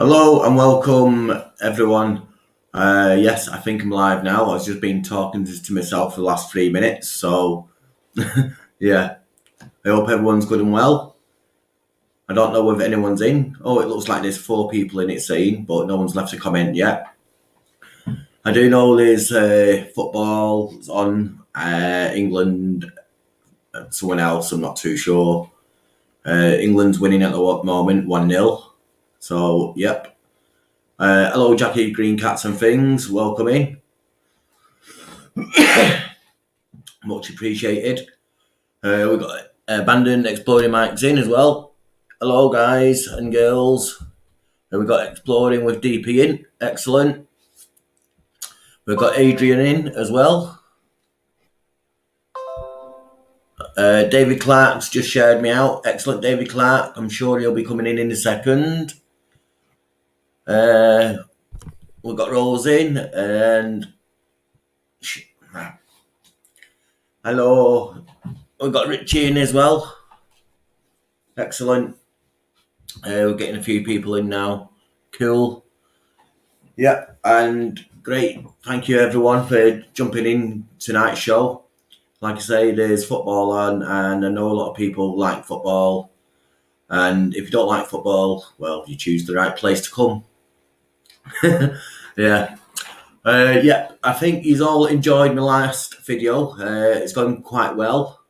Hello and welcome, everyone. Yes, I think I'm live now. I've just been talking to myself for the last 3 minutes. So, yeah, I hope everyone's good and well. I don't know if anyone's in. Oh, it looks like there's 4 people in it saying, but no one's left a comment yet. I do know there's football on England, someone else, I'm not too sure. England's winning at the moment, 1-0. So, yep. Hello, Jackie, Green Cats and Things. Welcome in. Much appreciated. We've got Abandoned Exploring Mike's in as well. Hello, guys and girls. We've got Exploring with DP in. Excellent. We've got Adrian in as well. David Clark's just shared me out. Excellent, David Clark. I'm sure he'll be coming in a second. We've got Rose in and hello. We've got Richie in as well. Excellent. We're getting a few people in now. Cool. Yeah, and great. Thank you everyone for jumping in tonight's show. Like I say, there's football on, and I know a lot of people like football. And if you don't like football, well, you choose the right place to come. Yeah. Yeah, I think you've all enjoyed my last video. It's gone quite well.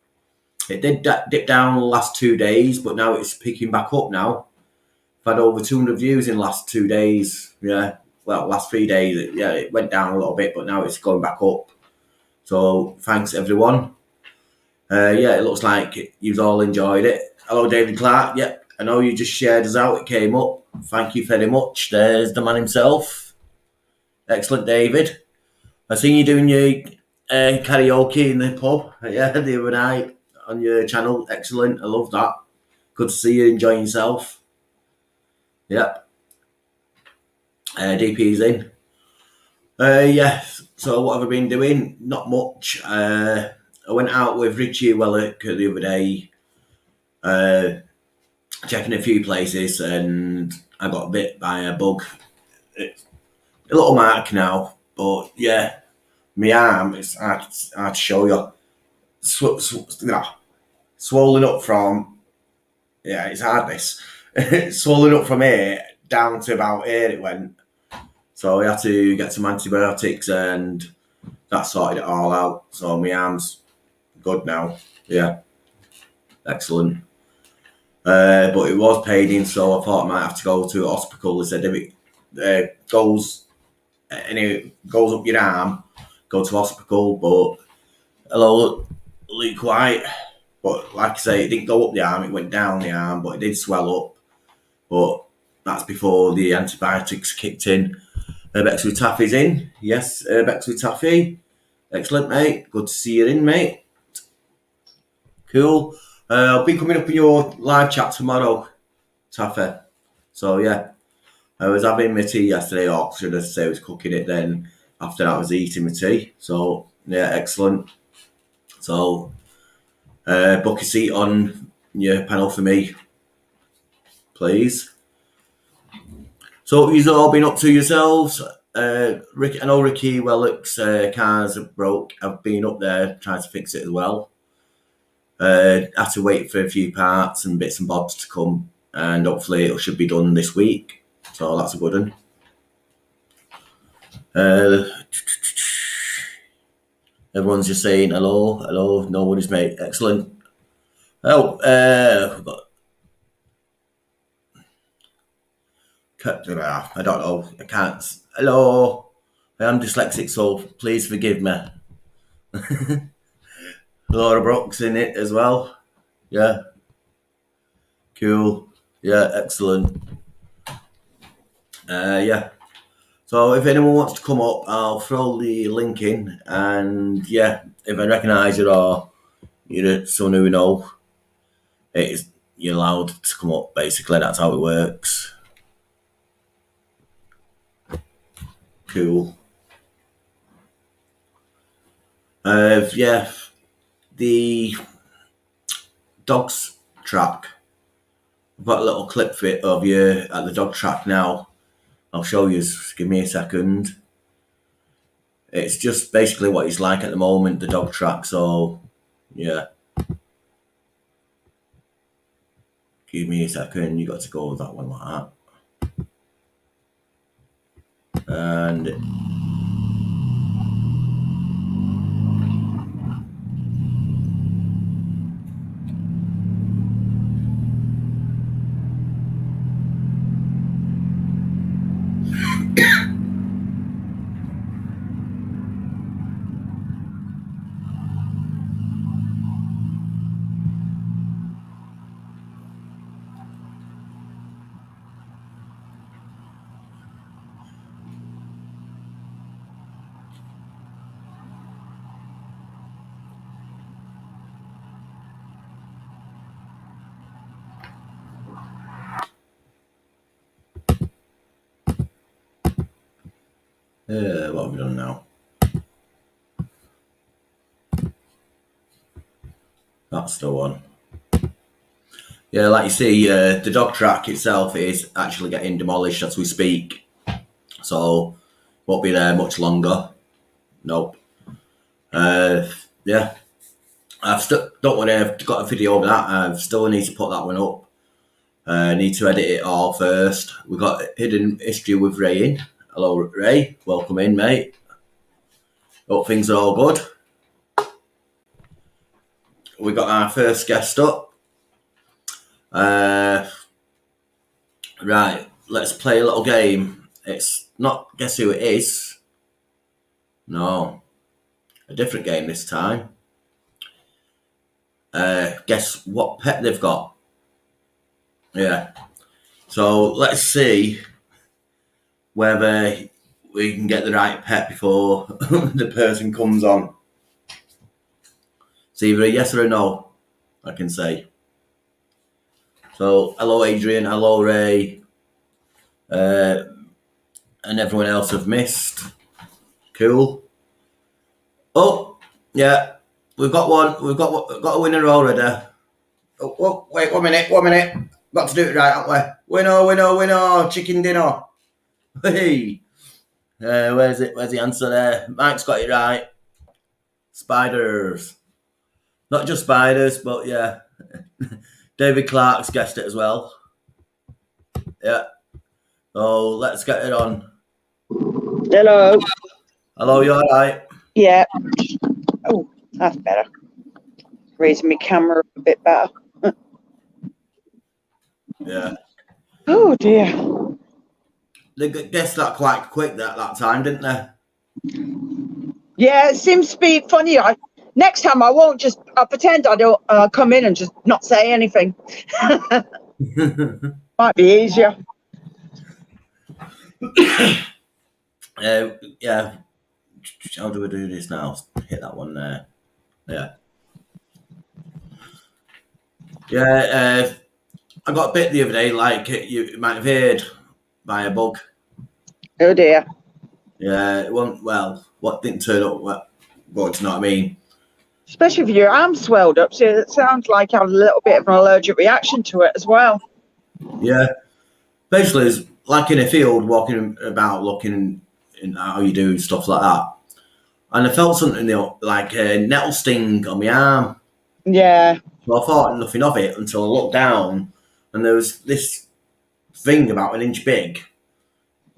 It did dip down the last 2 days, but now it's picking back up now. I've had over 200 views in the last 2 days. Yeah, well, last 3 days. It went down a little bit, but now it's going back up. So thanks, everyone. Yeah, it looks like you've all enjoyed it. Hello, David Clark. Yep, I know you just shared us out. It came up. Thank you very much. There's the man himself. Excellent, David. I seen you doing your karaoke in the pub. Yeah, the other night on your channel. Excellent. I love that. Good to see you enjoying yourself. Yep. DP's in. Yeah. So what have I been doing? Not much. I went out with Richie Wellick the other day, checking a few places, and I got bit by a bug. It's a little mark now, but yeah, my arm is hard to show you. Swollen up from, yeah, it's hard this. Swollen up from here down to about here it went. So we had to get some antibiotics and that sorted it all out. So my arm's good now. Yeah. Excellent. But it was paining, so I thought I might have to go to a hospital. They said if it goes up your arm, go to hospital. But hello, Luke White. But like I say, it didn't go up the arm, it went down the arm, but it did swell up. But that's before the antibiotics kicked in. Bex with Taffy's in. Yes, Bex with Taffy. Excellent, mate. Good to see you in, mate. Cool. I'll be coming up in your live chat tomorrow, Taffy. So, yeah. I was having my tea yesterday, or should I say I was cooking it then. After that, I was eating my tea. So, yeah, excellent. So, book a seat on your panel for me, please. So, what have you all been up to yourselves? I know Ricky Wellick's cars are broke. I've been up there trying to fix it as well. Have to wait for a few parts and bits and bobs to come, and hopefully it should be done this week. So that's a good one. Everyone's just saying hello. No worries, mate. Excellent. Oh, I don't know. I can't. Hello. I am dyslexic, so please forgive me. Laura Brooks in it as well. Yeah. Cool. Yeah, excellent. Yeah. So if anyone wants to come up, I'll throw the link in, and yeah, if I recognise you or you're someone who we know, you're allowed to come up. Basically, that's how it works. Cool. Yeah, the dogs track. I've got a little clip of you at the dog track now. I'll show you. Give me a second. It's just basically what he's like at the moment, the dog track. So, yeah. Give me a second. You got to go with that one like that. And what have we done now? That's the one. Yeah, like you see, the dog track itself is actually getting demolished as we speak. So, won't be there much longer. Nope. Yeah. Don't want to have got a video of that. I still need to put that one up. Need to edit it all first. We've got Hidden History with Ray in. Hello, Ray. Welcome in, mate. Hope things are all good. We got our first guest up. Right, let's play a little game. It's not Guess Who It Is. No. A different game this time. Guess what pet they've got. Yeah. So let's see whether we can get the right pet before the person comes on. It's either a yes or a no, I can say. So, hello Adrian, hello Ray, and everyone else I've missed. Cool. Oh, yeah, we've got one. We've got a winner already. Oh, wait, 1 minute. Got to do it right, haven't we? Winner, chicken dinner. Hey, where's it? Where's the answer there? Mike's got it right. Spiders. Not just spiders, but yeah. David Clark's guessed it as well. Yeah. So let's get it on. Hello. Hello, you alright? Yeah. Oh, that's better. Raising my camera a bit better. Yeah. Oh dear. They guessed that quite quick that time, didn't they? Yeah, it seems to be funny. Next time I won't just pretend I don't come in and just not say anything. Might be easier. Yeah. How do we do this now? Hit that one there. Yeah. Yeah. I got bit the other day, like you might have heard, by a bug. Oh dear. Yeah, it wasn't well. What didn't turn up? But you know what I mean. Especially if your arm swelled up, so it sounds like you have a little bit of an allergic reaction to it as well. Yeah. Basically, it's like in a field, walking about, looking and how you do stuff like that. And I felt something like a nettle sting on my arm. Yeah. So I thought nothing of it until I looked down, and there was this thing about an inch big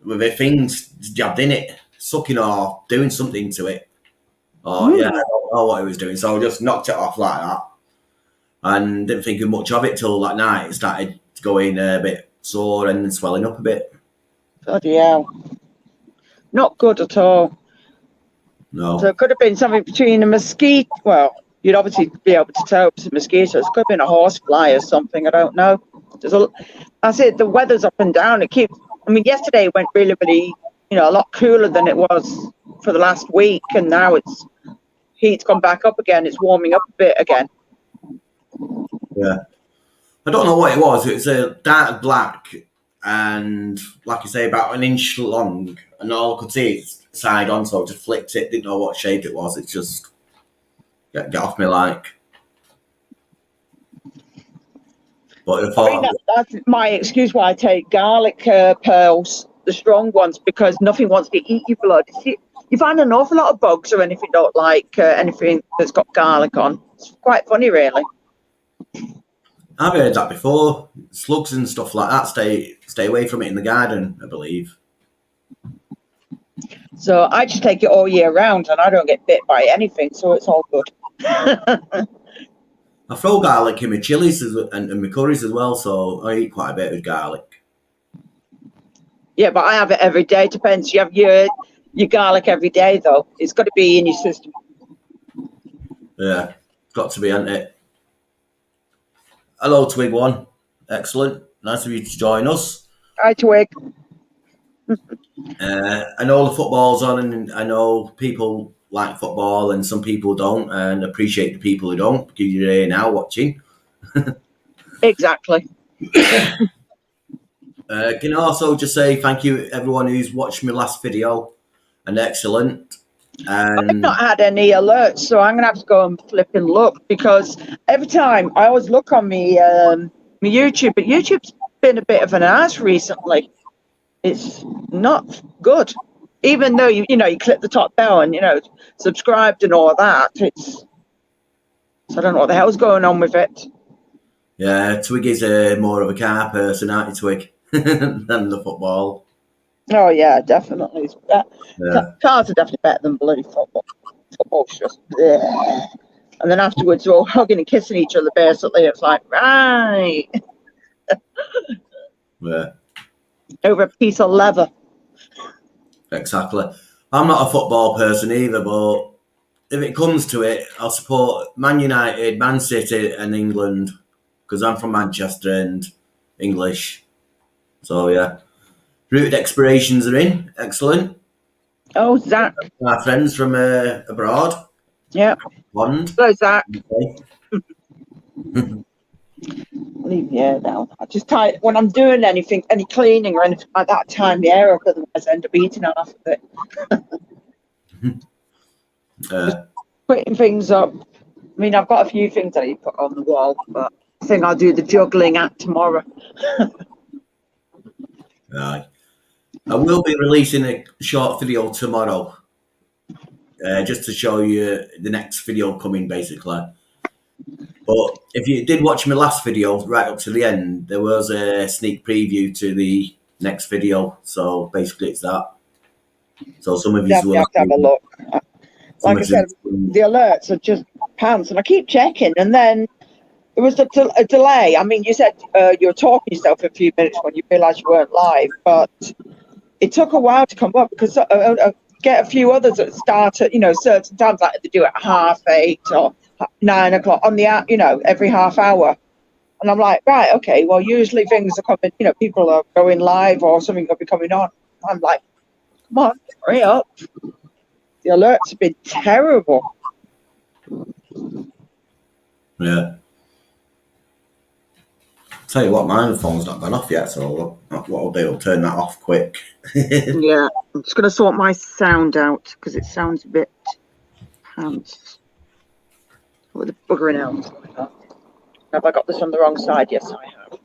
with a thing jabbed in it, sucking or doing something to it. Yeah, I don't know what it was doing. So I just knocked it off like that, and didn't think much of it till that night. It started going a bit sore and swelling up a bit. Bloody hell. Not good at all. No. So it could have been something between a mosquito. Well, you'd obviously be able to tell it's a mosquito. It could have been a horsefly or something. I don't know. I said the weather's up and down. Yesterday it went really, really, a lot cooler than it was for the last week, and now heat's gone back up again. It's warming up a bit again. Yeah. I don't know what it was. It's a dark black and, like you say, about an inch long, and all I could see is side on, so I just flicked it. Didn't know what shape it was. It's just get off me like. But I thought that's my excuse why I take garlic pearls the strong ones because nothing wants to eat your blood. You find an awful lot of bugs or anything don't like anything that's got garlic on. It's quite funny, really. I've heard that before. Slugs and stuff like that, stay away from it in the garden, I believe. So I just take it all year round and I don't get bit by anything, so it's all good. I throw garlic in my chilies and my curries as well, so I eat quite a bit of garlic. Yeah, but I have it every day. Depends. You have your garlic every day, though. It's got to be in your system. Yeah, it's got to be, hasn't it? Hello, Twig One. Excellent. Nice of you to join us. Hi, Twig. I know the football's on, and I know people like football, and some people don't, and appreciate the people who don't because you're here now watching. Exactly. Can I also just say thank you everyone who's watched my last video, and excellent. And I've not had any alerts, so I'm gonna have to go and flip and look because every time I always look on me my YouTube, but YouTube's been a bit of an ass recently. It's not good. Even though you click the top bell and subscribed and all that, so I don't know what the hell's going on with it. yeah, Twig is more of a car person, aren't you, Twig, than the football. Oh yeah, definitely. Yeah. Cars are definitely better than bloody football. Football's just bleh. And then afterwards we're all hugging and kissing each other basically. It's like, right. Yeah. Over a piece of leather. Exactly. I'm not a football person either, but if it comes to it, I'll support Man United, Man City, and England because I'm from Manchester and English. So yeah, rooted expirations are in. Excellent. Oh, Zach. My friends from abroad. Yeah. Bond. Hello, Zach. Okay. Leave the air down. I just when I'm doing anything, any cleaning or anything like that, I time the air up, otherwise I end up eating half of it. Putting things up. I mean, I've got a few things I need to put on the wall, but I think I'll do the juggling act tomorrow. Right. I will be releasing a short video tomorrow, just to show you the next video coming, basically. But if you did watch my last video right up to the end, there was a sneak preview to the next video. So basically, it's that. So some of you will have to have a look. Like I said, the alerts are just pants, and I keep checking, and then there was a delay. I mean, you said you were talking yourself for a few minutes when you realised you weren't live, but it took a while to come up because get a few others that start at certain times, like they do at 8:30 or 9 o'clock on the every half hour, and I'm like, right, okay, well, usually things are coming, people are going live or something will be coming on. I'm like, come on, hurry up. The alerts have been terrible. Yeah. Tell you what, my phone's not gone off yet, so what I'll do, I'll turn that off quick. Yeah, I'm just going to sort my sound out because it sounds a bit pants. With the buggering out. Have I got this on the wrong side? Yes, I have.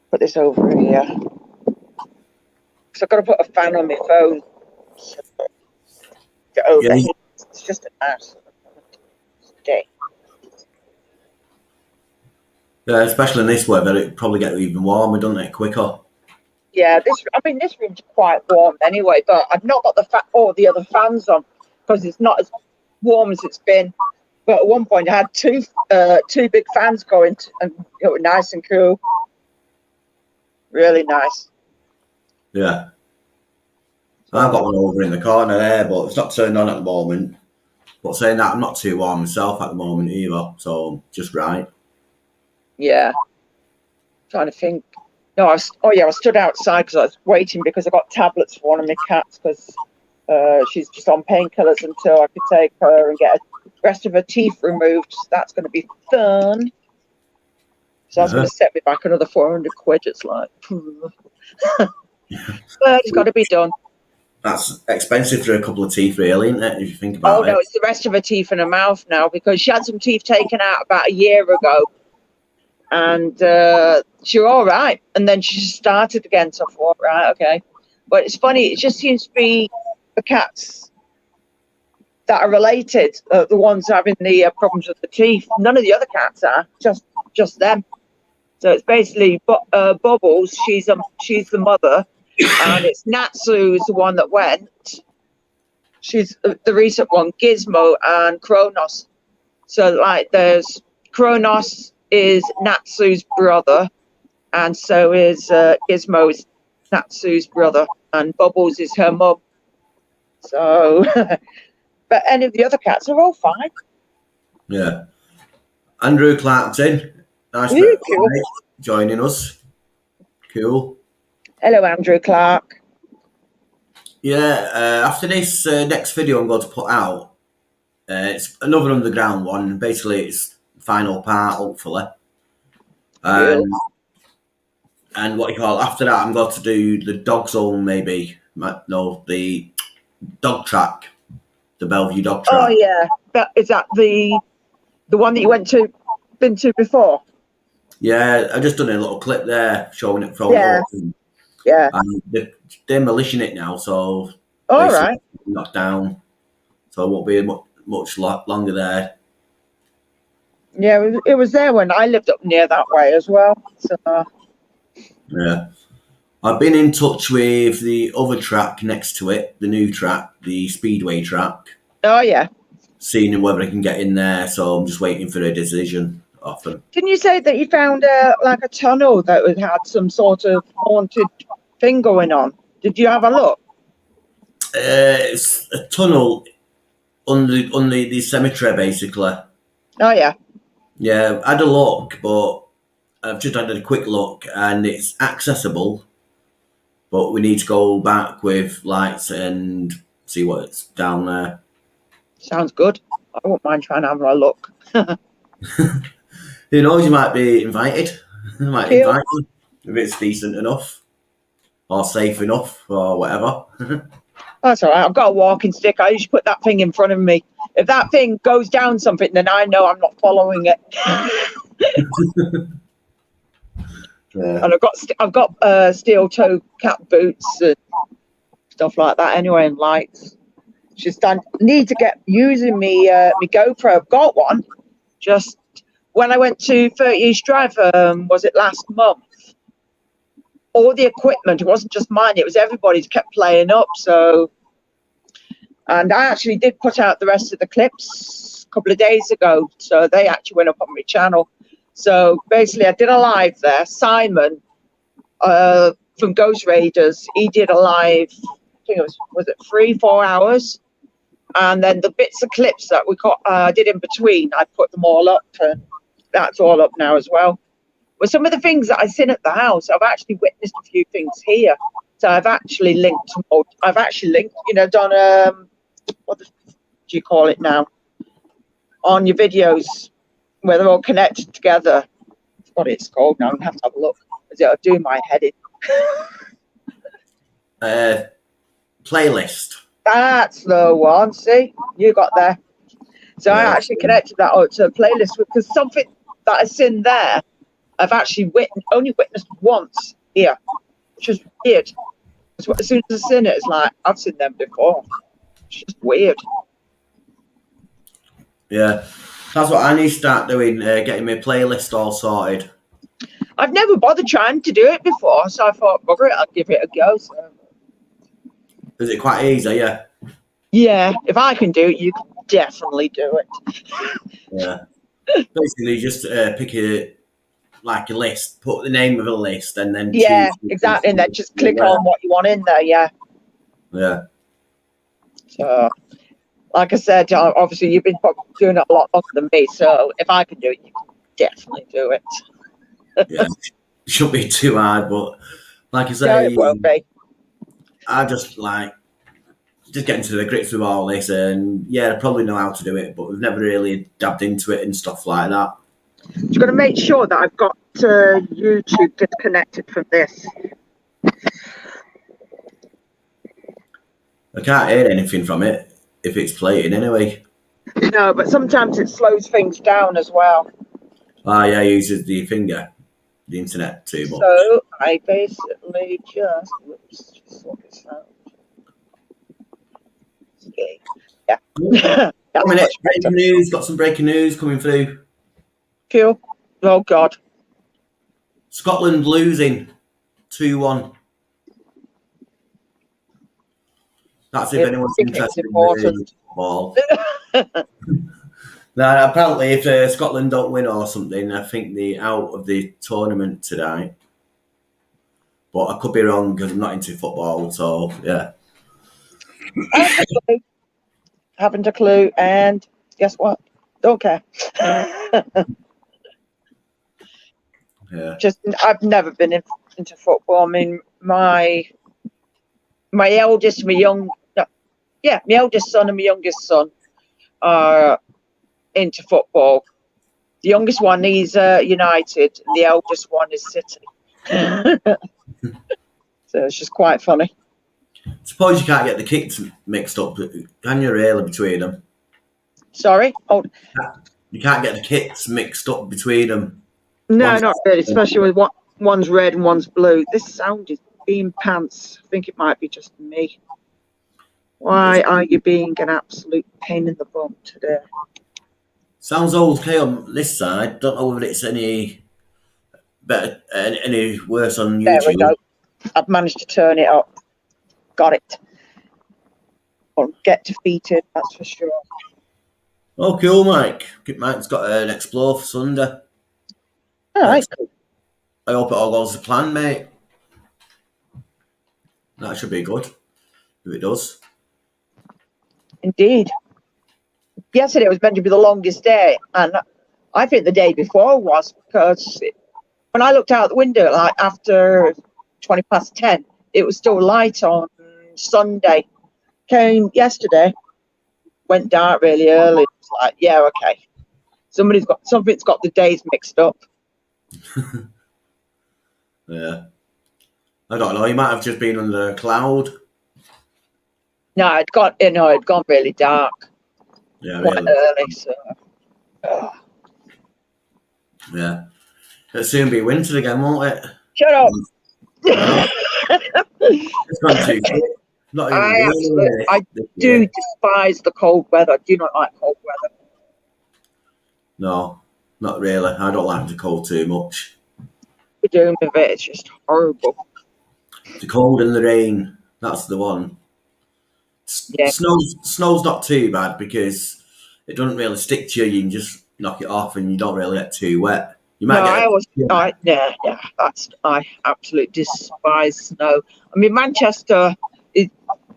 Put this over here. So I've got to put a fan on my phone. So get over here. It's just an ass day. Yeah, especially in this weather, it probably get even warmer, doesn't it? Quicker. Yeah, this room's quite warm anyway, but I've not got the other fans on because it's not as warm as it's been. But at one point, I had two big fans going, and it was nice and cool. Really nice. Yeah. I've got one over in the corner there, but it's not turned on at the moment. But saying that, I'm not too warm myself at the moment either, so just right. Yeah. Trying to think. No, I stood outside because I was waiting because I got tablets for one of my cats because she's just on painkillers until I could take her and get the rest of her teeth removed. So that's going to be fun. So that's going to set me back another 400 quid. It's like, but it's got to be done. That's expensive for a couple of teeth, really, isn't it? If you think about it. Oh no, it's the rest of her teeth in her mouth now because she had some teeth taken out about a year ago, and she was all right, and then she started again. So I thought, right, okay, But it's funny, it just seems to be the cats that are related, the ones having the problems with the teeth. None of the other cats are, just them. So it's basically Bubbles. She's the mother, and it's Natsu's the one that went. She's the recent one. Gizmo and Kronos. So like, there's Kronos is Natsu's brother, and so is Gizmo's Natsu's brother, and Bubbles is her mum. So, but any of the other cats are all fine. Yeah. Andrew Clark's in. Nice Yeah, cool. joining us. Cool. Hello, Andrew Clark. Yeah, after this next video I'm going to put out, it's another underground one. Basically, it's the final part, hopefully. Cool. And what you call after that, I'm going to do the dog zone, maybe. No, the dog track, the Bellevue dog track. Oh yeah, is that the one that you been to before? Yeah, I just done a little clip there showing it from Yeah. Yeah. And they're demolishing it now, so all right, knocked down, so it won't be much longer there. Yeah, it was there when I lived up near that way as well. So yeah, I've been in touch with the other track next to it, the new track, the Speedway track. Oh yeah. Seeing whether I can get in there, so I'm just waiting for a decision off them. Didn't you say that you found like a tunnel that had some sort of haunted thing going on? Did you have a look? It's a tunnel under the cemetery, basically. Oh yeah. Yeah, I had a look, but I've just had a quick look, and it's accessible, but we need to go back with lights and see what's down there. Sounds good. I wouldn't mind trying to have a look. Who knows, you might be invited. You might Cool. invite you if it's decent enough or safe enough or whatever. That's all right. I've got a walking stick. I usually put that thing in front of me. If that thing goes down something, then I know I'm not following it. Yeah. And I've got steel toe cat boots and stuff like that anyway, and lights. Just I need to get using me my GoPro. I've got one. Just when I went to 30 East Drive, was it last month? All the equipment, it wasn't just mine, it was everybody's, kept playing up. So, and I actually did put out the rest of the clips a couple of days ago. So they actually went up on my channel. So basically I did a live there. Simon from Ghost Raiders, he did a live, I think it was it 3-4 hours? And then the bits of clips that we did in between, I put them all up, and that's all up now as well. But some of the things that I've seen at the house, I've actually witnessed a few things here. So I've actually linked, done, what do you call it now? On your videos, where they're all connected together. That's what it's called now. I'm going to have to have a look, because it'll do my head in. Playlist. That's the one. See, you got there. So Yeah. I actually connected that to a playlist, because something that I've seen there, I've actually only witnessed once here, which is weird. As soon as I've seen it, it's like, I've seen them before. It's just weird. Yeah, that's what I need to start doing, getting my playlist all sorted. I've never bothered trying to do it before, so I thought, bugger it, I'll give it a go. So. Is it quite easy? Yeah. Yeah, if I can do it, you can definitely do it. Yeah. Basically, just pick a list, put the name of a list, and then yeah, exactly, and then just click on what you want in there. Yeah. Yeah. So, like I said, obviously you've been doing it a lot longer than me. So if I can do it, you can definitely do it. Yeah. It shouldn't be too hard, but like I say, No, it won't be. I just getting to the grips with all this, and yeah, I probably know how to do it, but we've never really dabbed into it and stuff like that. Just got to make sure that I've got YouTube disconnected from this. I can't hear anything from it if it's playing anyway. No, but sometimes it slows things down as well. Ah, yeah, uses the internet too much. So I basically just Yeah. That's much breaking better. news. Got some breaking news coming through. Cool. Oh God. Scotland losing 2-1. That's if Yeah, anyone's cricket's interested in the important. ball. Now, apparently, if Scotland don't win or something, I think they're out of the tournament today. But I could be wrong because I'm not into football. So yeah, Haven't a clue, and guess what? Don't care. yeah. Just I've never been into football. I mean, my eldest, my young, no, yeah, my eldest son and my youngest son are into football. The youngest one, he's United, and the eldest one is City. So it's just quite funny. Suppose you can't get the kicks mixed up, can you? Really, between them, Sorry. Oh you can't get the kits mixed up between them. no, One's not really. Especially with one's red and one's blue. This sound is being pants. I think it might be just me. Why are you being an absolute pain in the bum today? sounds okay on this side. Don't know whether it's any better, any worse on There we YouTube. go. I've managed to turn it up. Got it. Won't get defeated, that's for sure. Oh, cool, Mike. Mike's got an Explore for Sunday. All right, cool. I hope it all goes to plan, mate. That should be good if it does. Indeed. Yesterday was meant to be the longest day, and I think the day before was, because when I looked out the window, like after 10:20, it was still light on Sunday. Came yesterday, went dark really early. It's like, yeah, okay. Something's got the days mixed up. Yeah. I don't know. You might have just been under a cloud. No, it'd gone really dark Yeah, quite really. early. So, Yeah. It'll soon be winter again, won't it? shut up. Well, it's gone too quick. Not even I this do year. despise the cold weather. I do not like cold weather. No, not really. I don't like the cold too much. We're doing with it. It's just horrible. The cold and the rain, that's the one. Yeah. Snow's not too bad because it doesn't really stick to you. You can just knock it off and you don't really get too wet. You might No, get I absolutely despise snow. I mean, Manchester is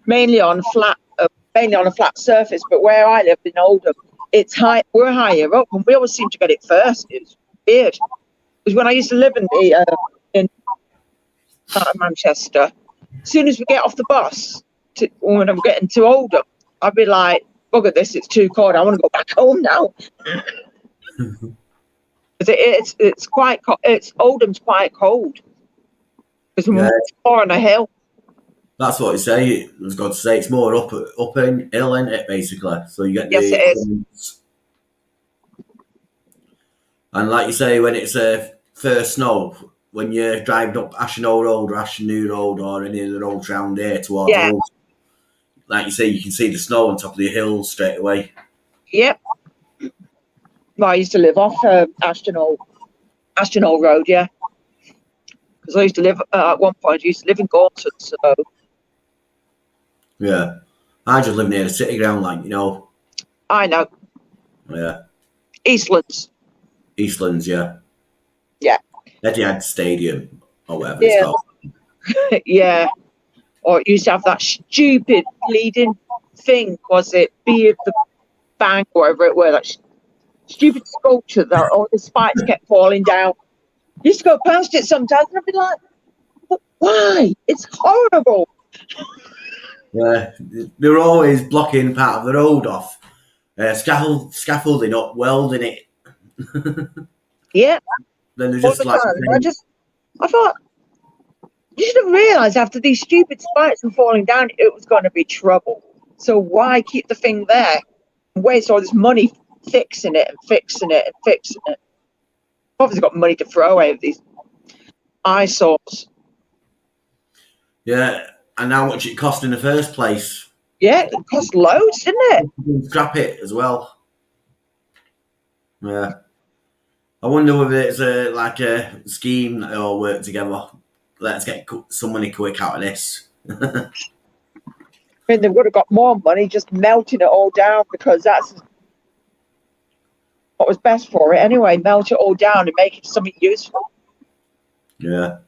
mainly on a flat surface, but where I live in Oldham, it's high. We're higher up, and we always seem to get it first. It's weird. Because when I used to live in Manchester, as soon as we get off the bus, when I'm getting to Oldham, I'd be like, "Bugger this! It's too cold. I want to go back home now." It's quite Oldham's quite cold. It's more on a hill. That's what you say. I was going to say it's more up in hill, isn't it? Basically, so you get Yes, the it is. and like you say, when it's first snow, when you're driving up Ashenow Road or Ashenow Road or any of the roads around here towards Yeah. Old, like you say, you can see the snow on top of the hills straight away. Yep. Well, I used to live off Ashton Hall Road, yeah. Because I used to live at one point. I used to live in Gorton, so Yeah, I just live near the city ground, like I know. Yeah, Eastlands. Eastlands, yeah. Yeah. Etihad Stadium or whatever it's Yeah. called. Yeah. Or it used to have that stupid bleeding thing. Was it Be of the Bank or whatever it was? That stupid sculpture that all the spikes kept falling down. Used to go past it sometimes and I'd be like, but why? It's horrible. Yeah, they were always blocking part of the road off, scaffolding up, welding it. Yeah. Then they're All just the like, time. I thought, you should have realised after these stupid spikes were falling down, it was going to be trouble. So why keep the thing there and waste all this money fixing it and fixing it and fixing it? Obviously got money to throw away with these eyesores. yeah, and how much it cost in the first place. Yeah, it costs loads, didn't it? Scrap it as well. Yeah. I wonder whether it's like a scheme that they all work together. Let's get some money quick out of this. I mean, they would have got more money just melting it all down, because that's what was best for it anyway. Melt it all down and make it something useful. Yeah.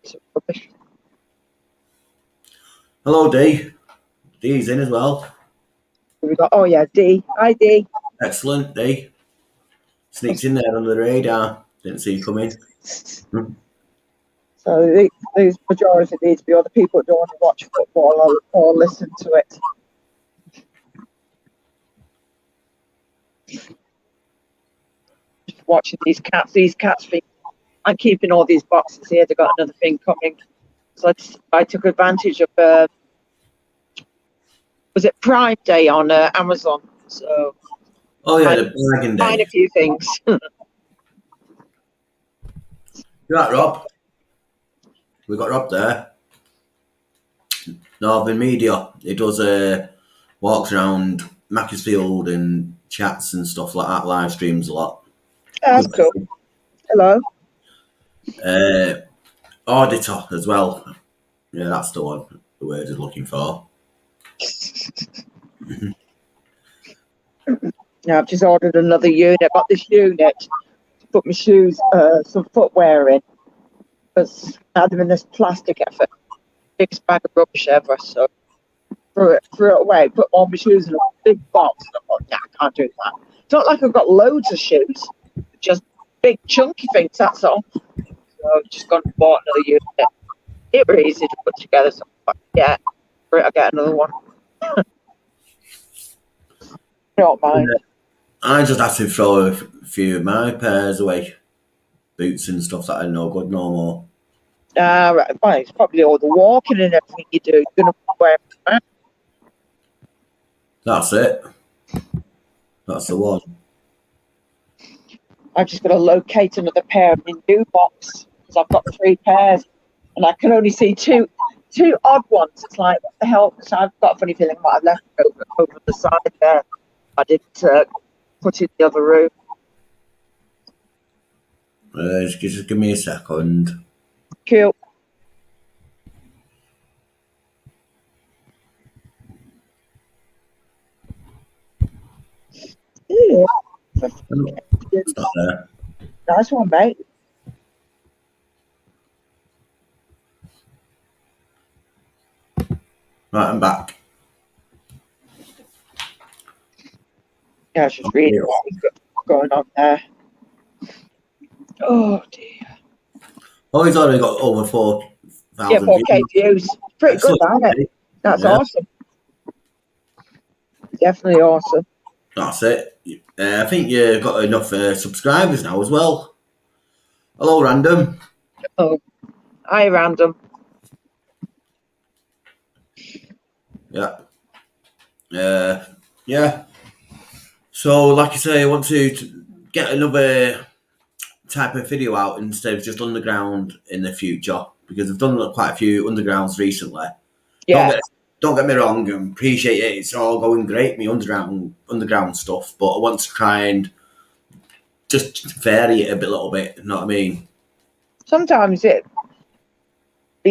It's rubbish. Hello, D. D's in as well. We got, oh yeah, D. Hi, D. Excellent, D. Sneaks in there under the radar. Didn't see you come in. So these majority of these be other people who don't want to watch football or listen to it. Just watching these cats think I'm keeping all these boxes here. They've got another thing coming. So I took advantage of was it Prime Day on Amazon? So Oh yeah, the bargain find day. a few things. You right, Rob? We got Rob there. Northern Media. He does walks around Macclesfield and chats and stuff like that. Live streams a lot. That's cool. Hello. Auditor as well. Yeah, that's the one. The word is looking for. Yeah, I've just ordered another unit. I got this unit to put my shoes, some footwear in, because I had them in this plastic effort. Biggest bag of rubbish ever. So threw it away, put all my shoes in a big box. And I thought, nah, I can't do that. It's not like I've got loads of shoes, just big chunky things, that's all. So I've just gone and bought another unit. It was easy to put together, so yeah, I'll get another one. Don't mind. I just had to throw a few of my pairs away. Boots and stuff that are no good no more. Right, well, it's probably all the walking and everything you do. You're going to wear it. That's it. That's the one. I've just got to locate another pair of my new box, because I've got 3 pairs and I can only see two odd ones. It's like, what the hell? So I've got a funny feeling what I've left over the side there. I didn't put in the other room. Just give me a second. Cool. Yeah. It's not there. Nice one, mate. Right, I'm back. Yeah, I was just reading what was going on there. Oh dear. Oh, he's already got over 4,000 Yeah, 4K views. Pretty good, isn't it? That's awesome. Definitely awesome. That's it. I think you've got enough subscribers now as well. Hello, Random. Oh, hi, Random. Yeah. Yeah. So, like I say, I want to get another type of video out instead of just underground in the future, because I've done quite a few undergrounds recently. Yeah. Don't get me wrong, I appreciate it. It's all going great, me underground stuff, but I want to try and just vary it a little bit. You know what I mean? Sometimes it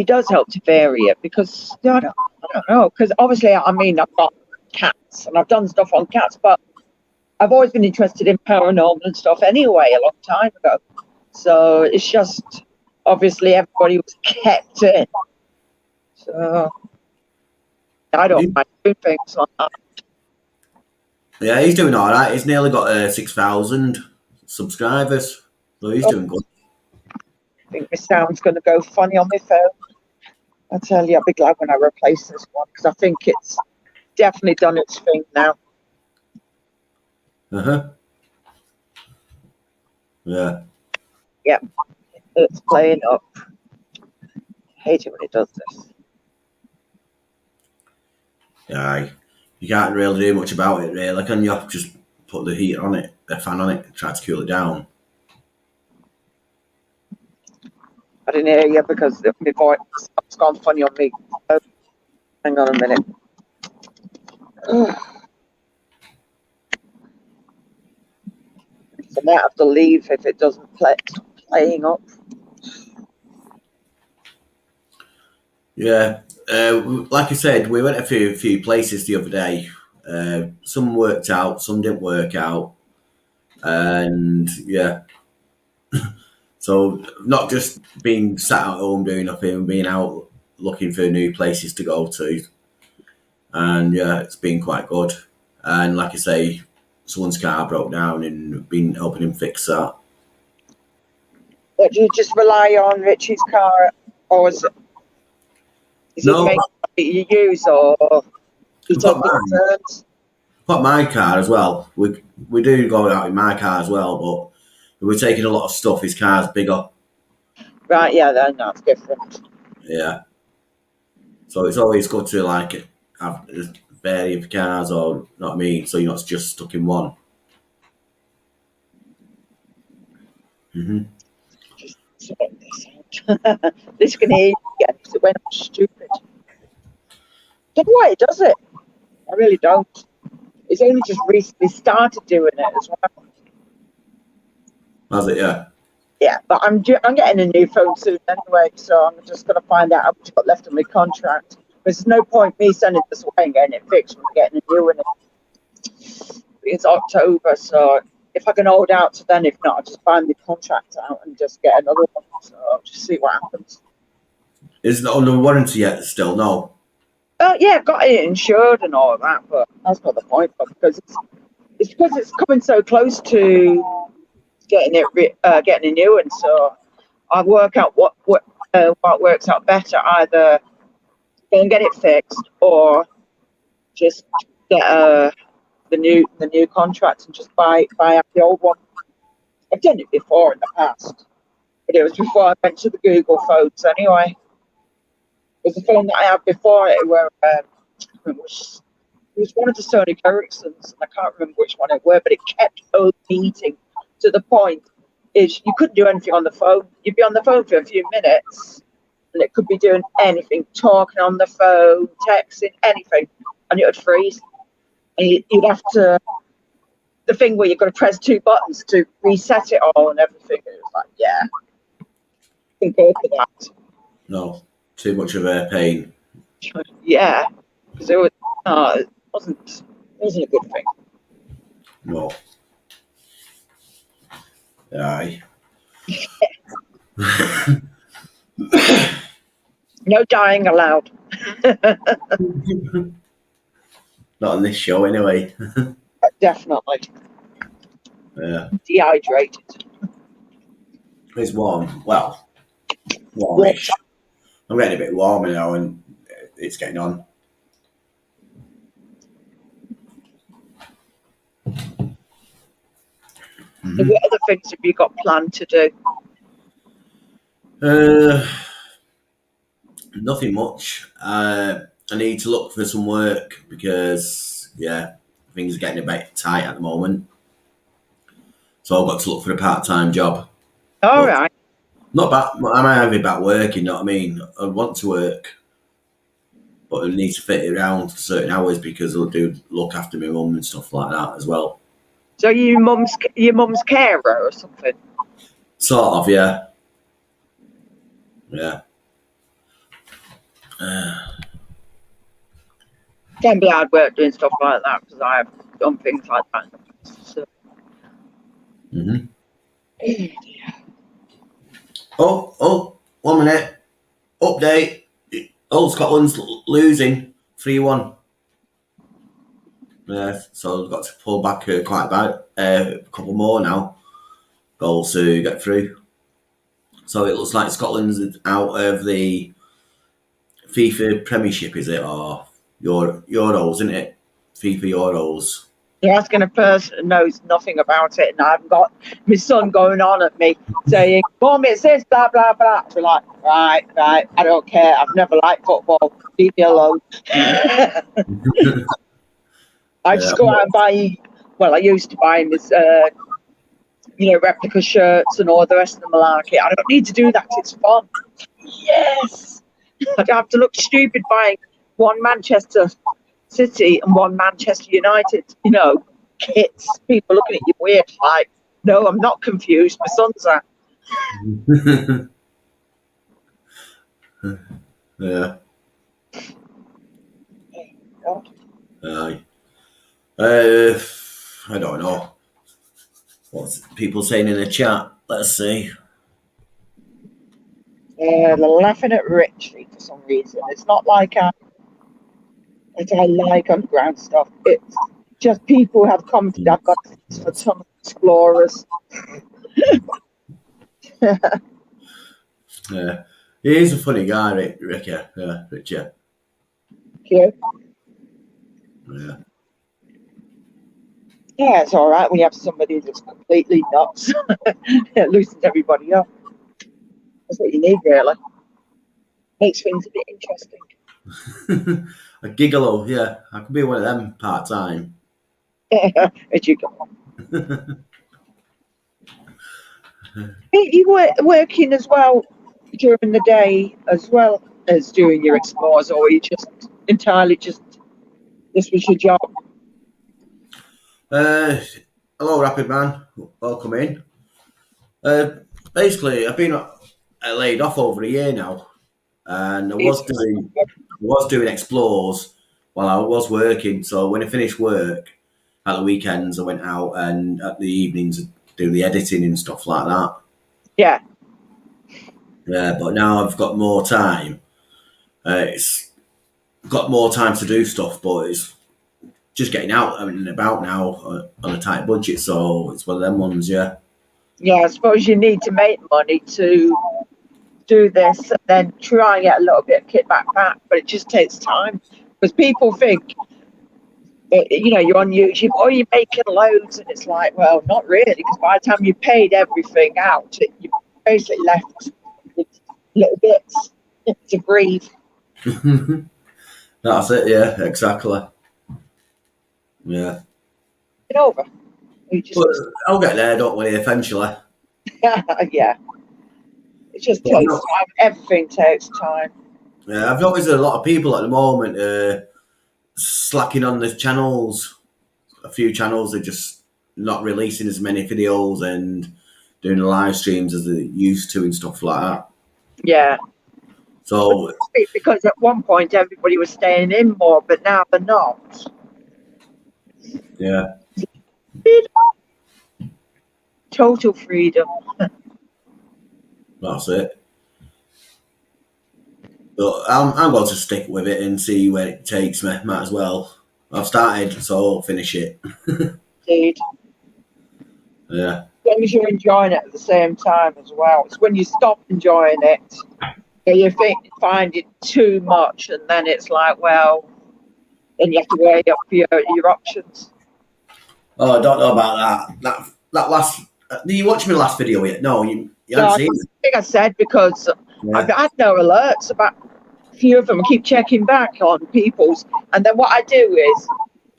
does help to vary it, because I don't know. Because obviously, I mean, I've got cats and I've done stuff on cats, but I've always been interested in paranormal and stuff anyway, a long time ago. So it's just obviously everybody was kept in. So I don't mind doing things like that. Yeah, he's doing all right. He's nearly got 6,000 subscribers, so he's doing good. I think my sound's going to go funny on my phone. I tell you, I'll be glad when I replace this one, because I think it's definitely done its thing now. Yeah. Yeah, it's playing up. I hate it when it does this. Yeah, you can't really do much about it, really, can you? Just put the heat on it, the fan on it, try to cool it down. I didn't hear you because my voice has gone funny on me. Hang on a minute. I might have to leave if it doesn't play playing up. Yeah, like I said, we went a few places the other day. Some worked out, some didn't work out, and yeah. So not just being sat at home doing nothing, being out looking for new places to go to, and yeah, it's been quite good. And like I say, someone's car broke down and been helping him fix that. But do you just rely on Richie's car, or is it the No, main car that you use, or you I've take got it in mine. turns? Got my car as well. We do go out in my car as well, but we're taking a lot of stuff. His car's bigger. Right, yeah, then that's different. Yeah. So it's always good to like have a variety of cars, or you know what I mean. So you're not just stuck in one. Just sort this out. This can hear you again because it went stupid. Don't know why it does it. I really don't. It's only just recently started doing it as well. Has it? Yeah. Yeah, but I'm getting a new phone soon anyway, so I'm just going to find out how much I've got left on my contract. There's no point me sending this away and getting it fixed when I'm getting a new one. It's October, so if I can hold out to then, if not, I'll just find the contract out and just get another one. So I'll just see what happens. Isn't it under warranty yet? Still no. Yeah, I've got it insured and all of that, but that's not the point. But because it's because it's coming so close to getting getting a new one, so I work out what works out better. Either go and get it fixed, or just get the new contract and just buy out the old one. I've done it before in the past, but it was before I went to the Google phones anyway. It was the phone that I had before it where it was one of the Sony Ericssons, and I can't remember which one it were, but it kept overheating to the point is you couldn't do anything on the phone. You'd be on the phone for a few minutes, and it could be doing anything, talking on the phone, texting, anything, and it would freeze. And you'd have to, the thing where you've got to press two buttons to reset it all and everything. It was like, yeah, I can go for that. No. Too much of a pain. Yeah, because it wasn't a good thing. No. Aye. No dying allowed. Not on this show anyway. Definitely. Yeah. Dehydrated. It's warm. Well, warmish. I'm getting a bit warmer now, and it's getting on. Mm-hmm. What other things have you got planned to do? Nothing much. I need to look for some work because, yeah, things are getting a bit tight at the moment. So I've got to look for a part-time job. All right. Not bad. I'm having about working, you know what I mean? I want to work, but I need to fit it around certain hours because I'll do look after my mum and stuff like that as well. So your mum's carer or something? Sort of, yeah. Yeah. Can be hard work doing stuff like that because I have done things like that in the past. So. Oh, 1 minute. Update. Old Scotland's losing 3-1. Yeah, so we've got to pull back quite a couple more now. Goals to get through. So it looks like Scotland's out of the FIFA Premiership, is it? Or Euros, isn't it? FIFA Euros. You're asking a person who knows nothing about it, and I've got my son going on at me saying, Mum, it's this, blah, blah, blah. We're like, right, I don't care. I've never liked football. Leave me alone. I just go out and buy, well, I used to buy him his, replica shirts and all the rest of the malarkey. I don't need to do that. It's fun. Yes. I don't have to look stupid buying one Manchester City and one Manchester United, kits, people looking at you weird, like, no, I'm not confused. My son's at. Yeah. God. Aye. I don't know. What's people saying in the chat? Let's see. They're laughing at Richie for some reason. It's not like I like underground stuff. It's just people who have commented. I've got this for some explorers. Yeah. He is a funny guy, Ricky. Yeah, Richard. Yeah. Yeah. Yeah, it's all right when you have somebody that's completely nuts. It loosens everybody up. That's what you need, really. Makes things a bit interesting. A gigolo, yeah. I could be one of them part time. As you go. You were working as well during the day as well as doing your explores, or you just entirely just this was your job? Hello, Rapid Man. Welcome in. Basically, I've been laid off over a year now, and I was doing explores while I was working. So when I finished work at the weekends, I went out, and at the evenings do the editing and stuff like that. Yeah. Yeah, but now I've got more time. It's got more time to do stuff, but it's just getting out and about now on a tight budget. So it's one of them ones, yeah. Yeah, I suppose you need to make money to do this and then try and get a little bit of kickback back, but it just takes time because people think you're on YouTube, oh, you're making loads, and it's like, well, not really, because by the time you paid everything out, you basically left with little bits to breathe. That's it, yeah, exactly. Yeah. Get over. But I'll get there, don't worry, eventually. Yeah. It just takes time. Everything takes time. Yeah, I've noticed a lot of people at the moment slacking on the channels. A few channels are just not releasing as many videos and doing the live streams as they used to and stuff like that. Yeah. So because at one point everybody was staying in more, but now they're not. Yeah. Total freedom. That's it. But I'm going to stick with it and see where it takes me. Might as well. I've started, so I'll finish it. Indeed. Yeah. As long as you're enjoying it at the same time as well. It's when you stop enjoying it, you find it too much, and then it's like, well, then you have to weigh up your options. Oh, I don't know about that. That last. Did you watch my last video yet? No, you haven't seen it. I think I said because I've had no alerts about a few of them. I keep checking back on people's, and then what I do is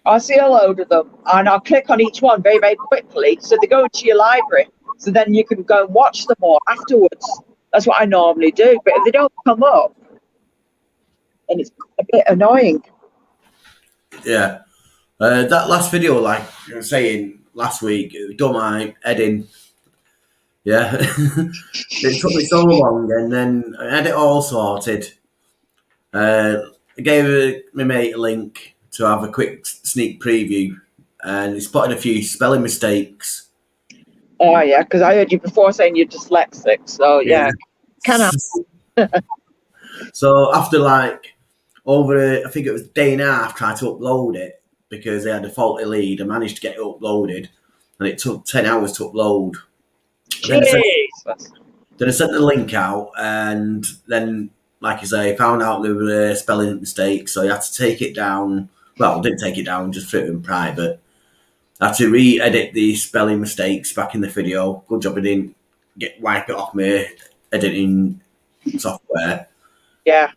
I see a load of them and I'll click on each one very, very quickly. So they go into your library. So then you can go and watch them all afterwards. That's what I normally do. But if they don't come up, then it's a bit annoying. Yeah. That last video, like I was saying last week, done my editing. Yeah. It took me so long, and then I had it all sorted. I gave my mate a link to have a quick sneak preview, and he spotted a few spelling mistakes. Oh, yeah, because I heard you before saying you're dyslexic. So, yeah. Can I? So after over, I think it was a day and a half, trying to upload it because they had a faulty lead. I managed to get it uploaded, and it took 10 hours to upload. Then I sent the link out, and then, like I say, found out there were spelling mistakes, so I had to take it down. Well, I didn't take it down, just put it in private. I had to re-edit the spelling mistakes back in the video. Good job I didn't wipe it off my editing software. Yeah.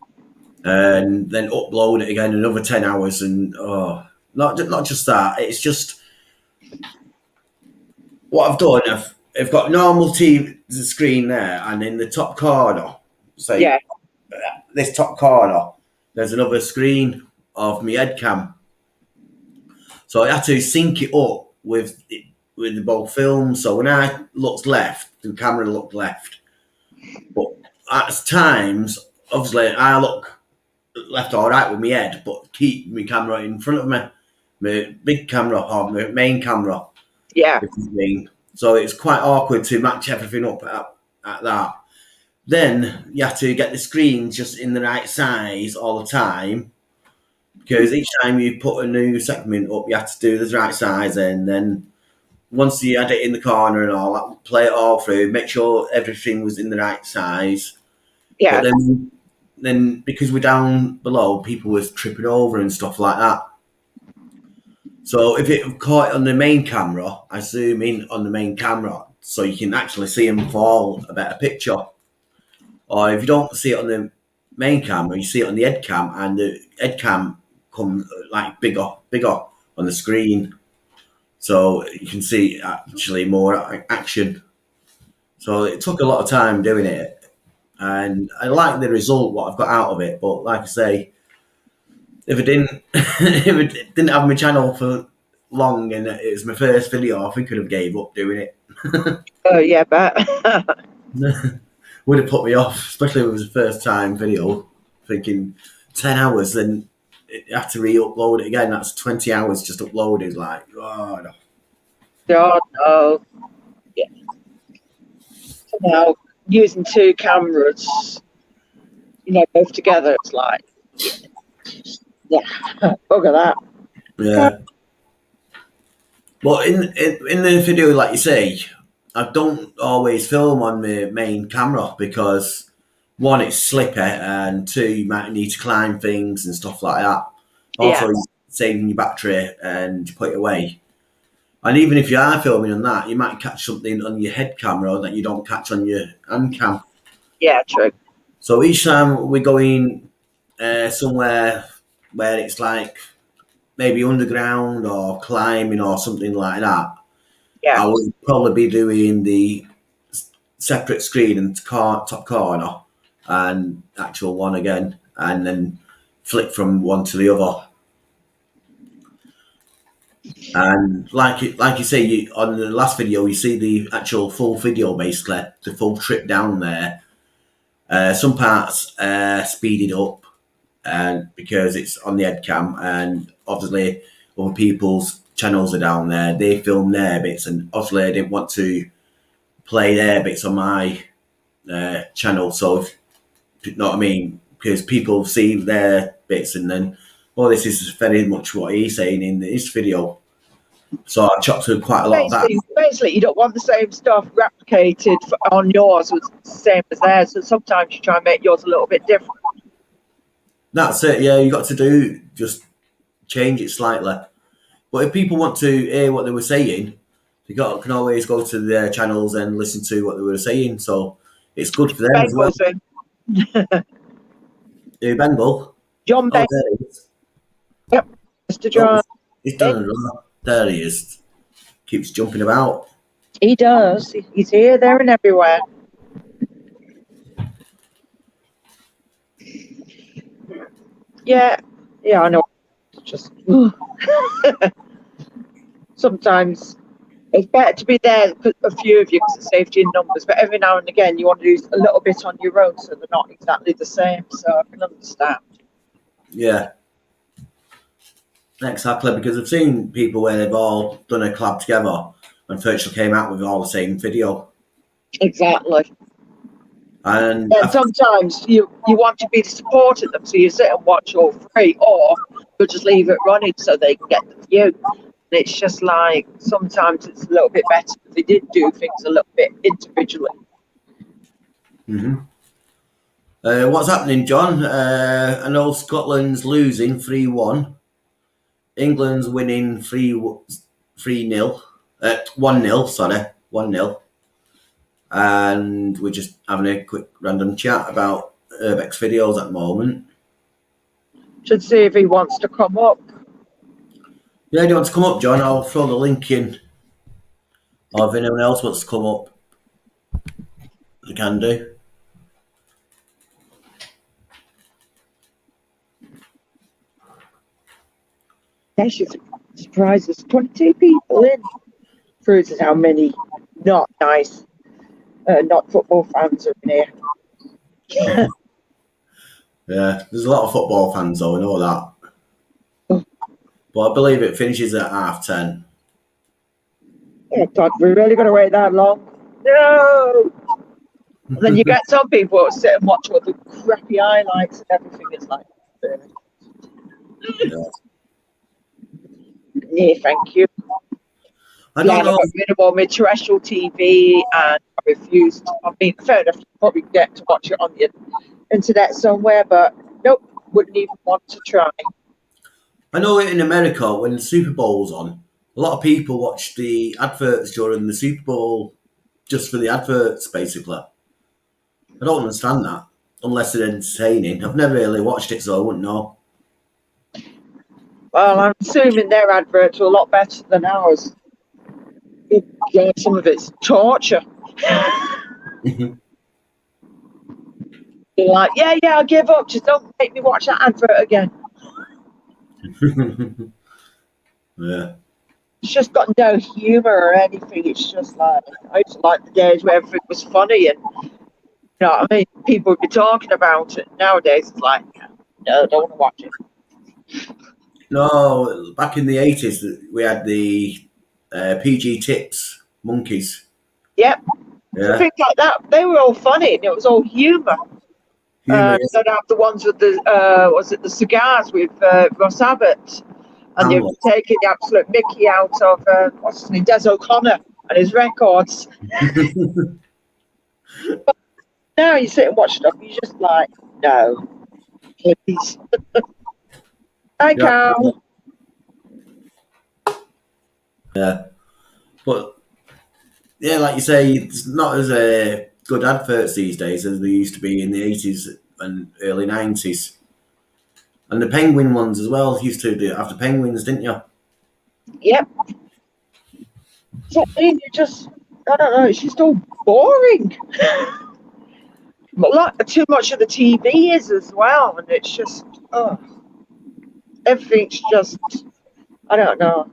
And then upload it again another 10 hours, and not just that, it's just what I've done. I've got normal TV screen there, and in the top corner, say this top corner, there's another screen of my head cam. So I had to sync it up with the both films. So when I looked left, the camera looked left. But at times, obviously, I look left or right with my head, but keep my camera in front of me, my big camera or my main camera. Yeah. If you mean. So it's quite awkward to match everything up at that. Then you have to get the screens just in the right size all the time, because each time you put a new segment up, you have to do the right size, and then once you had it in the corner and all that, play it all through, make sure everything was in the right size. Yeah. But then because we're down below, people was tripping over and stuff like that. So if it caught it on the main camera, I zoom in on the main camera so you can actually see them fall a better picture. Or if you don't see it on the main camera, you see it on the head cam, and the head cam comes like bigger on the screen, so you can see actually more action. So it took a lot of time doing it, and I like the result what I've got out of it. But like I say, if I didn't if I didn't have my channel for long and it was my first video, I think I'd have gave up doing it. Oh yeah, but Would have put me off, especially if it was a first time video. Thinking 10 hours, then you have to re-upload it again. That's 20 hours just uploaded. Like, oh no. God no. Yeah. So now using two cameras, both together, it's like, yeah, bugger that. Yeah. But in the video, like you say, I don't always film on my main camera because one, it's slippy, and two, you might need to climb things and stuff like that. Also, Yeah. saving your battery and you put it away. And even if you are filming on that, you might catch something on your head camera that you don't catch on your hand cam. Yeah, true. So each time we're going somewhere where it's like maybe underground or climbing or something like that, Yeah. I would probably be doing the separate screen and top corner and actual one again, and then flick from one to the other. And like you say, on the last video, you see the actual full video, basically the full trip down there. Some parts speeded up, and because it's on the head cam, and obviously other people's channels are down there, they film their bits, and obviously I didn't want to play their bits on my channel. So, if, you know what I mean? Because people see their bits, and then, oh, this is very much what he's saying in his video. So I chopped through quite a lot of that. Basically, you don't want the same stuff replicated on yours as the same as theirs. So sometimes you try and make yours a little bit different. That's it. Yeah, you got to do just change it slightly. But if people want to hear what they were saying, can always go to their channels and listen to what they were saying. So it's good for them as well. Bengal. John Oh, Bengal. there he is. Yep, Mr. John. He's done a lot. There he is. Keeps jumping about. He does. He's here, there, and everywhere. Yeah, I know. Just sometimes it's better to be there for a few of you because it's safety in numbers. But every now and again, you want to do a little bit on your own, so they're not exactly the same. So I can understand. Yeah. Exactly, because I've seen people where they've all done a collab together and virtually came out with all the same video. Exactly. And sometimes you want to be supporting them, so you sit and watch all three, or you just leave it running so they can get the view. And it's just like sometimes it's a little bit better if they did do things a little bit individually. Mm-hmm. What's happening, John? I know Scotland's losing 3-1. England's winning 3-0. 1-0, sorry. 1-0. And we're just having a quick random chat about Urbex videos at the moment. Should see if he wants to come up. Yeah, do you want to come up, John? I'll throw the link in. Or if anyone else wants to come up, they can do. Yeah, she's surprised there's 22 people in. Proves how many not nice, not football fans are in here. Yeah, there's a lot of football fans though, I know that. But I believe it finishes at 10:30. Oh God, we really got to wait that long? No. And then you get some people that sit and watch all the crappy highlights and everything. It's like, Yeah. yeah, thank you. I Yeah, don't and I know. got rid of all my terrestrial TV and I refused. I mean, fair enough, you probably get to watch it on the internet somewhere, but nope, wouldn't even want to try. I know in America when the Super Bowl's on, a lot of people watch the adverts during the Super Bowl just for the adverts, basically. I don't understand that unless they're entertaining. I've never really watched it, so I wouldn't know. Well, I'm assuming their adverts are a lot better than ours. Yeah, some of it's torture. You're like, yeah, I'll give up. Just don't make me watch that advert again. Yeah. It's just got no humour or anything. It's just like, I used to like the days where everything was funny and, you know what I mean? People would be talking about it. Nowadays, it's like, no, I don't want to watch it. No, back in the 80s, we had the PG Tips monkeys. Yep. So Yeah. things like that, they were all funny and it was all humour. Humour. Then I have the ones with the, was it the cigars with Ross Abbott? And they're Hamlet. taking the absolute mickey out of, what's his name, Des O'Connor and his records. Now you sit and watch stuff, you're just like, no, please. Hi, Yeah. Carl. Yeah. But yeah, like you say, it's not as good adverts these days as they used to be in the 80s and early 90s. And the penguin ones as well used to do after penguins, didn't you? Yep. So, I mean, you just, I don't know, it's just all boring. But like, too much of the TV is as well, and it's just, oh, everything's just, I don't know.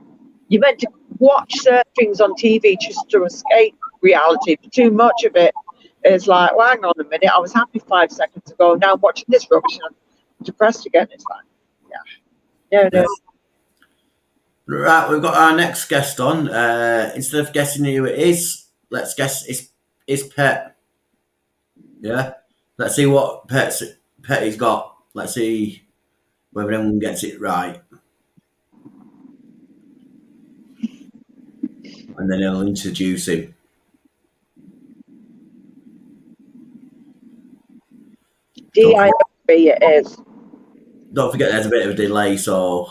You're meant to watch certain things on TV just to escape reality. But too much of it is like, well, hang on a minute, I was happy 5 seconds ago, now I'm watching this rubbish and I'm depressed again. It's like, yeah, no, Yeah. no. Right, we've got our next guest on. Instead of guessing who it is, let's guess it's pet. Yeah. Let's see what pet he's got. Let's see whether anyone gets it right. And then he'll introduce him. Don't forget, DIY it is. don't forget there's a bit of a delay so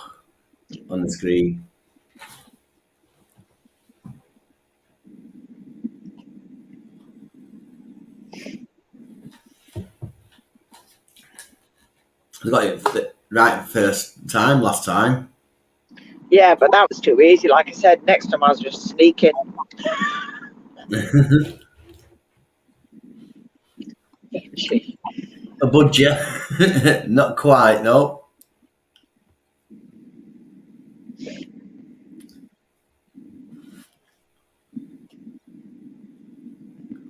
on the screen. I got it right first time last time. Yeah, but that was too easy. Like I said, next time I was just sneaking. A budget. Not quite, no.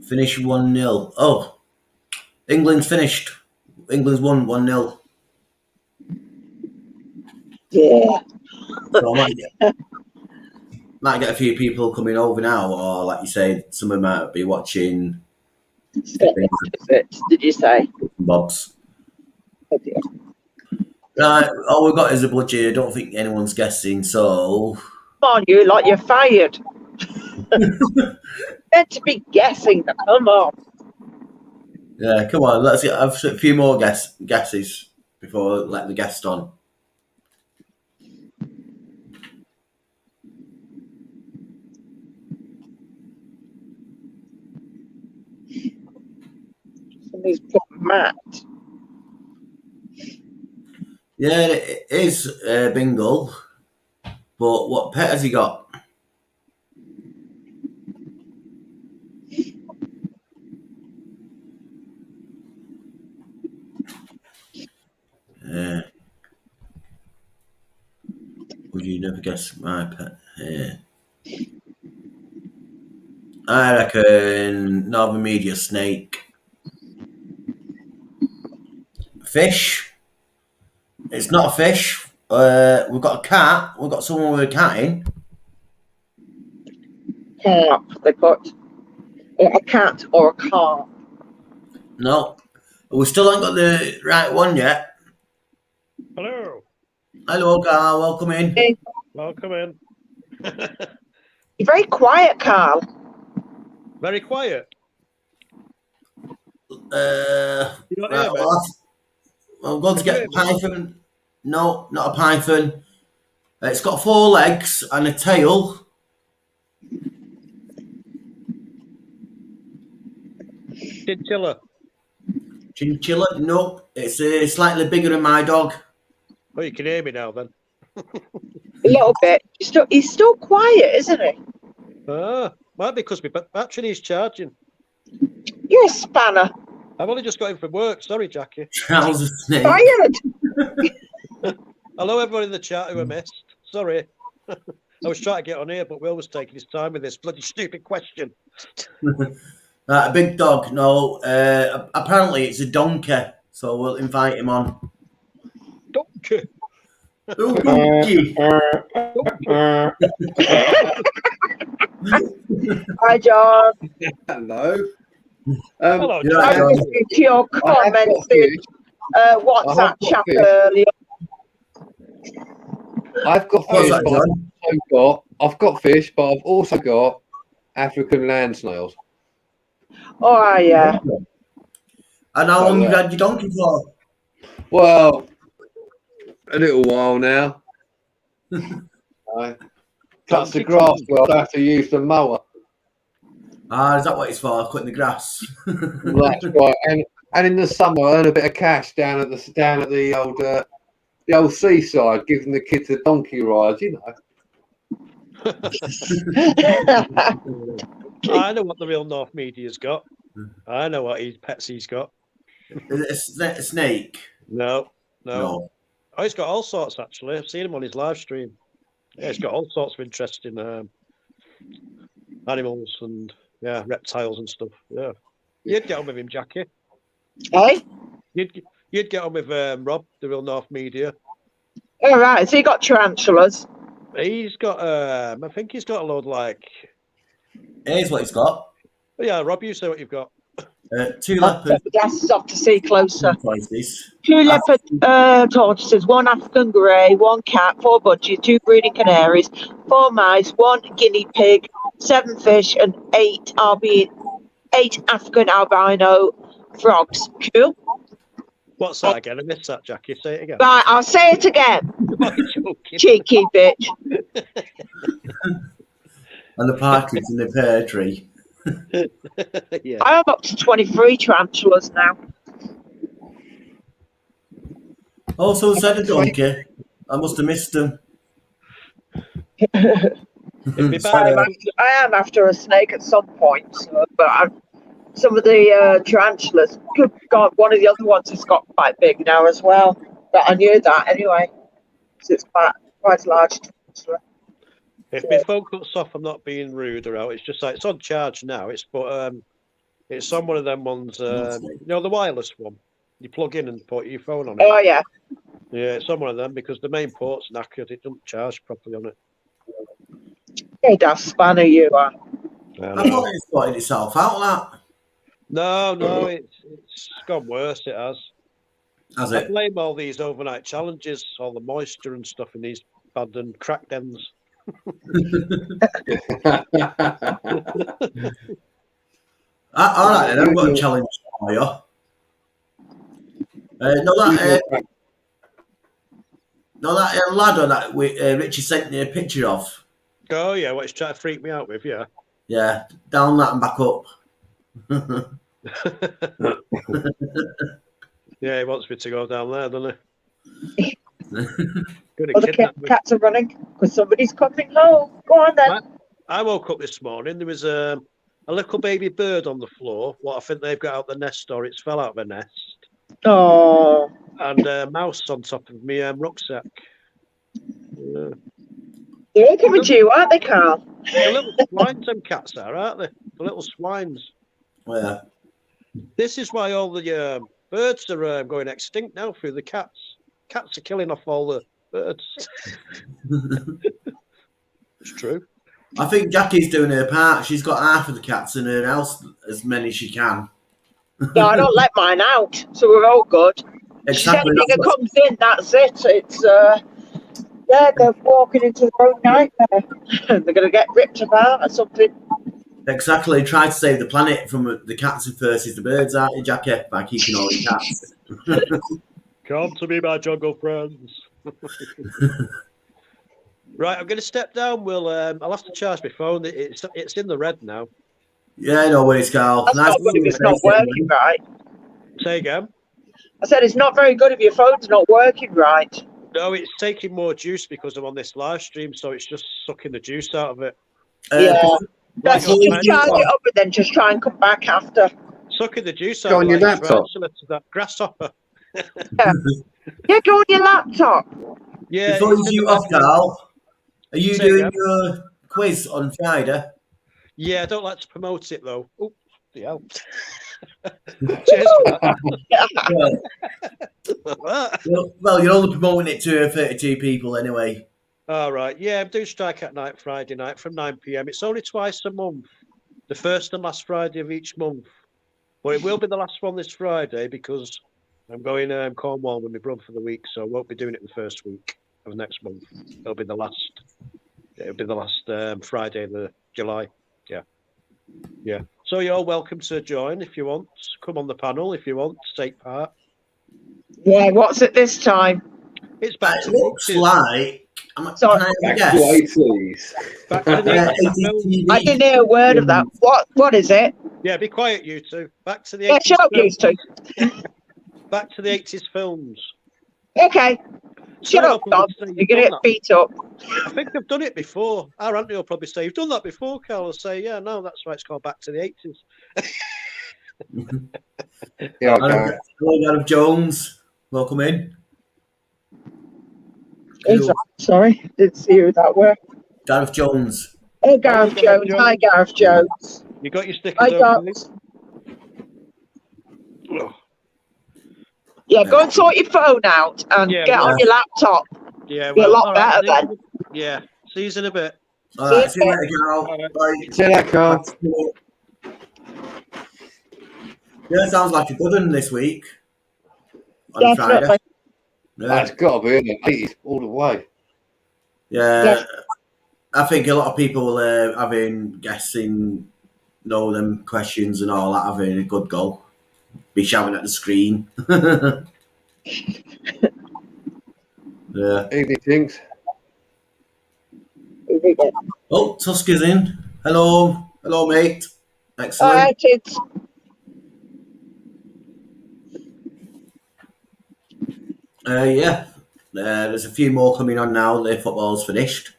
Finish 1-0. Oh, England's finished. England's won 1-0. Yeah. So might get a few people coming over now, or like you say, someone might be watching Did you say? Bob's. Oh dear. Right, all we've got is a budget. I don't think anyone's guessing, so Come on, you like you're fired. Meant to be guessing. Come on. yeah, come on, let's have a few more guesses before letting the guest on. Somebody's put Matt. Yeah, it is Bingle, but what pet has he got? Uh, would you never guess my pet hair. I reckon Northern Media snake. Fish. It's not a fish. We've got a cat. We've got someone with a cat in. Carp. They put a cat or a carp. No. We still haven't got the right one yet. Hello. Hello, Carl. Welcome in. Hey, Welcome in. you're very quiet, Carl. Very quiet. You don't Right, hear me? I'm going to Can get you the hear me? python. No, not a python. It's got 4 legs and a tail. Chinchilla. Chinchilla? Nope. It's slightly bigger than my dog. Oh, you can hear me now then. A little bit. He's still quiet, isn't he? Ah, might be because my battery needs charging. You're a spanner. I've only just got in from work. Sorry, Jackie. Trouser snake. Tired. Hello, everyone in the chat who I missed. Sorry. I was trying to get on here, but Will was taking his time with this bloody stupid question. Right, a big dog. No, apparently it's a donkey, so we'll invite him on. Donkey. Oh, donkey. Hi, John. Hello. Hello, Yeah, John. I'm John. listening to your I have comments got fish. in WhatsApp got chat fish. earlier. I've got What's fish, that, but John? I've got fish, but I've also got African land snails. Oh, yeah. And how So, long have you had your donkey for? Well, a little while now. Cuts the grass well, I have to use the mower. Ah, is that what it's for? Cutting the grass? That's right. And in the summer, I earn a bit of cash down at the old seaside, giving the kids a donkey ride. You know. I know what the real North Media's got. I know what pets he's got. Is it a snake? No. No. Oh, he's got all sorts, actually. I've seen him on his live stream. Yeah, he's got all sorts of interesting animals and reptiles and stuff. Yeah, you'd get on with him, Jackie. Hey? You'd get on with Rob, the real North Media. All right. So you got tarantulas. He's got I think he's got a load like. Here's what he's got. Oh, yeah, Rob, you say what you've got. 2 Take leopards. the glasses off to see closer. Places. 2 leopard tortoises, 1 African grey, 1 cat, 4 budgies, 2 breeding canaries, 4 mice, 1 guinea pig, 7 fish, and 8 African albino frogs. Cool. What's that again? I missed that, Jackie. Say it again. Right, I'll say it again. Why are you joking? Cheeky bitch. And the partridge in the pear tree. Yeah. I am up to 23 tarantulas now. Oh, someone said a donkey. I must have missed them. It'd be better. I am after a snake at some point, but some of the tarantulas. Good God, one of the other ones has got quite big now as well. But I knew that anyway. So it's quite a large tarantula. If my phone cuts off, I'm not being rude or out. It's just like it's on charge now. It's on one of them ones. The wireless one. You plug in and put your phone on it. Oh yeah. Yeah, it's on one of them because the main port's knackered. It doesn't charge properly on it. Hey, daft spanner you are. I thought it sorted itself out, that. No, it's gone worse. It has. Has I it? blame all these overnight challenges, all the moisture and stuff in these bad and cracked ends. All right, then. I've got a challenge for you. That ladder that Richie sent me a picture of. Oh yeah, what he's trying to freak me out with, yeah. Yeah, down that and back up. Yeah, he wants me to go down there, doesn't he? Gonna Oh, the kidnap me. cats are running because somebody's coming home. Go on then. I woke up this morning. There was a little baby bird on the floor. What I think they've got out the nest, or it's fell out of the nest, Oh. and a mouse on top of me rucksack. Yeah. They're all coming to you, aren't they, Carl? The little swines, them cats are, aren't they? The little swines. Oh, yeah. This is why all the birds are going extinct now through the cats. Cats are killing off all the birds. It's true. I think Jackie's doing her part. She's got half of the cats in her house, as many as she can. No, I don't let mine out, so we're all good. Exactly. Anything that That's comes in, that's it. It's yeah, they're walking into their own nightmare. They're gonna get ripped apart or something. exactly. Try to save the planet from the cats versus the birds, aren't you, Jackie? By keeping all your cats. Come to me, my jungle friends. Right, I'm going to step down. I'll have to charge my phone. It's in the red now. Yeah, no worries, Carl. That's not good if it's not working right. Say again. I said it's not very good if your phone's not working right. No, it's taking more juice because I'm on this live stream, so it's just sucking the juice out of it. Yeah. Best before you you charge do it up and then just try and come back after. Sucking the juice Go out on of your like laptop. tarantula to that grasshopper. Yeah, go on your laptop. Yeah. Before you it's in shoot the off, red. Carl, are you Say doing again. your quiz on Friday? Yeah, I don't like to promote it though. Oh, the hell. Cheers for that. Well, you're only promoting it to 32 people anyway. All right. Yeah, I'm doing Strike at Night Friday night from 9 p.m. It's only twice a month, the first and last Friday of each month. But it will be the last one this Friday because I'm going Cornwall with my brother for the week, so I won't be doing it the first week of next month. It'll be the last Friday of the July. Yeah. So you're welcome to join if you want. Come on the panel if you want to take part. Yeah, what's it this time? It's back It to the looks 80s. like. Sorry. Can I Back have to a guess? 80s. Back to the 80s. TV. I didn't hear a word of that. What is it? Yeah, be quiet, you two. Back to the 80s. Yeah, shut up, you films. two. Back to the 80s films. Okay. Shut Someone up, will Tom. probably say You're you've gonna done get that. beat up. I think I've done it before. Our Anthony will probably say, you've done that before, Carl. I'll say, yeah, no, that's why it's called Back to the 80s. Yeah, okay. Hello, Gareth Jones. Welcome in. Who's that? Sorry, didn't see who that were. Gareth Jones. Oh, Gareth Gareth Jones. Hi, Gareth Jones. You got your stickers Hi, open? Gareth. Yeah, go and sort your phone out and Yeah, get well- on your laptop. Yeah, Be a lot all right, better see you- then. Yeah, see you in a bit. All right, See see you you. later, Carl. All right. Bye. See that, Carl? Yeah, sounds like a good one this week. On Definitely. Friday. That's got to be in the 80s all the way. Yeah. Yes. I think a lot of people having guessing, know them questions and all that, having a good go. Be shouting at the screen. Yeah. Evening, things. Oh, Tusk is in. Hello. Hello, mate. Excellent. All right, kids. Yeah. There's a few more coming on now. The football's finished.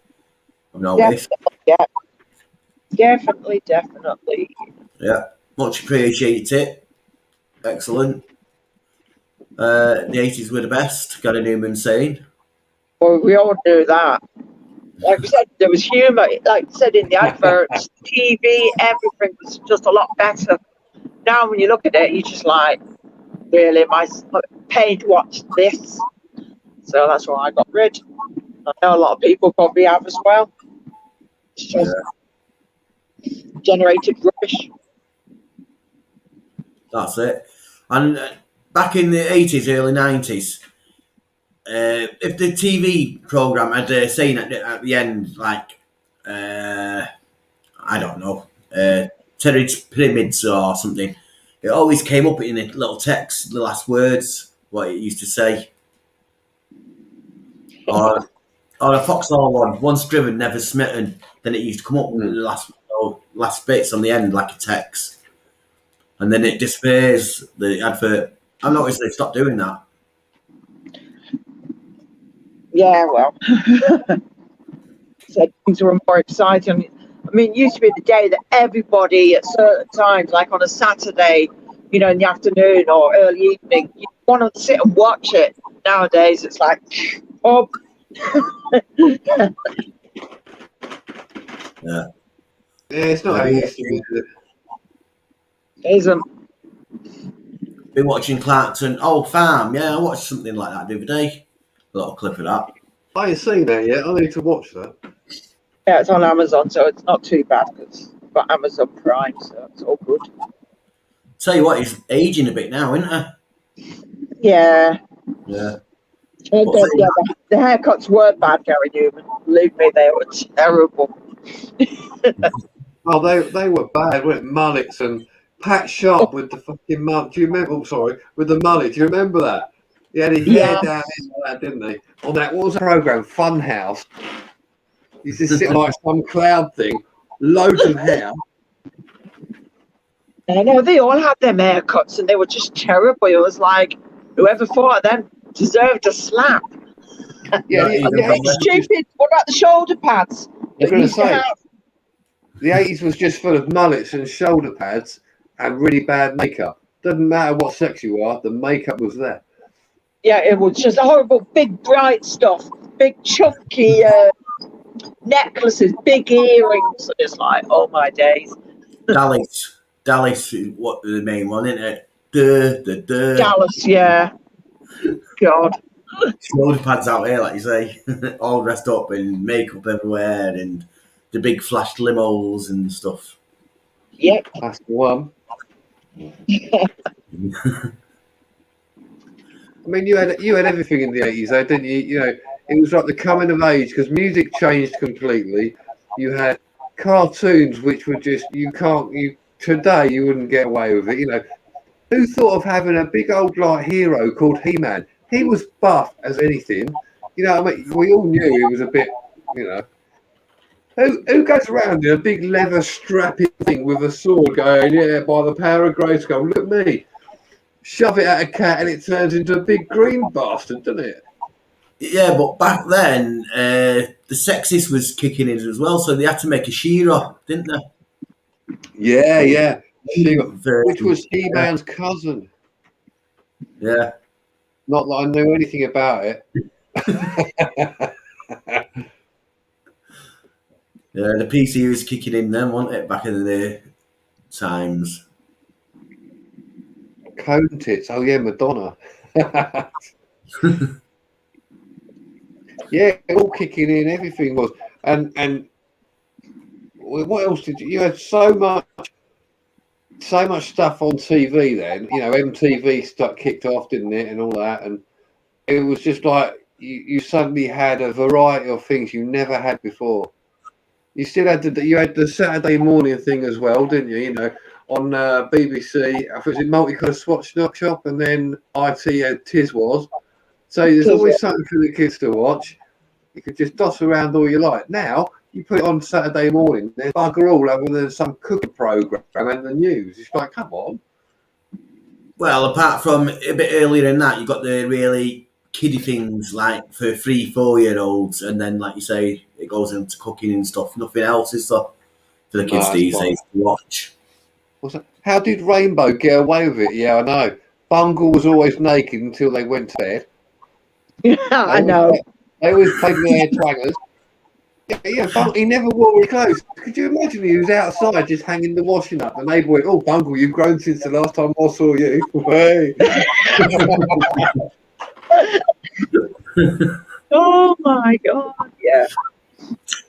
I've noticed. Yeah. Definitely. Yeah. Much appreciate it. Excellent. The 80s were the best. Gary Newman saying. Well, we all knew that. Like we said, there was humour. Like I said in the adverts, TV, everything was just a lot better. Now, when you look at it, you're just like, really, am I paid to watch this? So that's why I got rid. I know a lot of people probably have as well. It's just generated rubbish. That's it. And back in the 80s, early 90s, if the TV programme had a saying at the end, like, I don't know, terrorist pyramids or something, it always came up in a little text, the last words, what it used to say. Or a Foxhole one, once driven, never smitten. Then it used to come up with the last bits on the end, like a text. And then it disappears, the advert. I've noticed they've stopped doing that. Yeah, well, said things were more exciting. I mean, it used to be the day that everybody at certain times, like on a Saturday, you know, in the afternoon or early evening, you want to sit and watch it. Nowadays, it's like, oh. Yeah. Yeah, it's not how it used to be. Is it? Isn't. Been watching Clarkson. Oh, Farm. Yeah, I watched something like that the other day. A little clip of that. I ain't seen that yet. I need to watch that. Yeah, it's on Amazon, so it's not too bad because I've got Amazon Prime, so it's all good. Tell you what, he's aging a bit now, isn't he? Yeah. Yeah. Oh, But God, yeah, the haircuts were bad, Gary Newman. Believe me, they were terrible. Oh, they were bad, weren't it? Mullets and Pat Sharp with the fucking mullet. Do you remember? Oh, sorry, with the mullet. Do you remember that? He had his hair Yeah. down like that, didn't he? On that, what was the program? Funhouse. He used to sit on like some cloud thing, loads of hair. I know, they all had their haircuts and they were just terrible. It was like, whoever thought of them deserved a slap. Yeah, Not even They're bother. stupid. What about the shoulder pads? I was that going to used to say, have? the 80s was just full of mullets and shoulder pads and really bad makeup. Doesn't matter what sex you are, the makeup was there. Yeah, it was just horrible, big bright stuff, big chunky necklaces, big earrings. It's like, oh my days. Dallas is what the main one, isn't it? Duh. Dallas, yeah. God. Shoulder pads out here, like you say, all dressed up and makeup everywhere and the big flashed limos and stuff. Yep. That's the one. I mean, you had everything in the 80s, though, didn't you? You know, it was like the coming of age because music changed completely. You had cartoons which were just today you wouldn't get away with it. You know, who thought of having a big old like hero called He-Man? He was buff as anything. You know, I mean, we all knew he was a bit. You know, who goes around in a big leather strappy thing with a sword going, yeah, by the power of Grayskull, look at me. Shove it at a cat and it turns into a big green bastard, doesn't it? Yeah, but back then, the sexist was kicking in as well, so they had to make a She-Ra, didn't they? Yeah. Version. Which was He-Man's cousin. Yeah. Not that I knew anything about it. Yeah, the PC was kicking in then, wasn't it, back in the times? Cone tits. Oh, yeah, Madonna. Yeah, all kicking in. Everything was. And what else did you had so much stuff on TV then. You know, MTV kicked off, didn't it, and all that. And it was just like you suddenly had a variety of things you never had before. You still had the Saturday morning thing as well, didn't you? You know, on BBC, I think it was Multicolour Swatch Shop, and then IT had Tiswas. So there's always something for the kids to watch. You could just doss around all you like. Now you put it on Saturday morning, there's bugger all other than some cooking program and the news. It's like, come on. Well, apart from a bit earlier than that, you got the really kiddie things like for 3-4-year-olds, and then, like you say, it goes into cooking and stuff. Nothing else is stuff for the kids these days to watch. How did Rainbow get away with it? Yeah, I know. Bungle was always naked until they went to bed. I know. They always played with their twangers. Yeah, he never wore his clothes. Could you imagine he was outside just hanging the washing up? The neighbour went, "Oh, Bungle, you've grown since the last time I saw you." Hey. Oh my God! Yeah.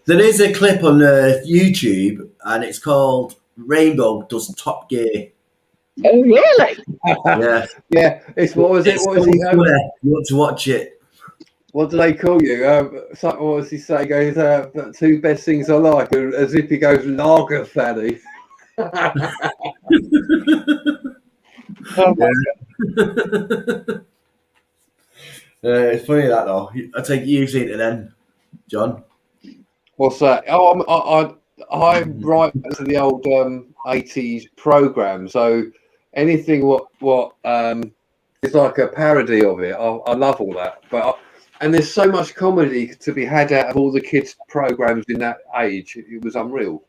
There is a clip on YouTube, and it's called "Rainbow Does Top Gear." Oh really? Yeah, Yeah. It's what was it? it's What was he? you want to watch it? What do they call you? What was he say? He goes, the two best things I like, as if he goes, lager fatty. Oh my God. It's funny that though. I take you've seen it then, John. What's that? Oh, I'm right to the old 80s program. So anything what is like a parody of it, I love all that. And there's so much comedy to be had out of all the kids' programs in that age. It was unreal.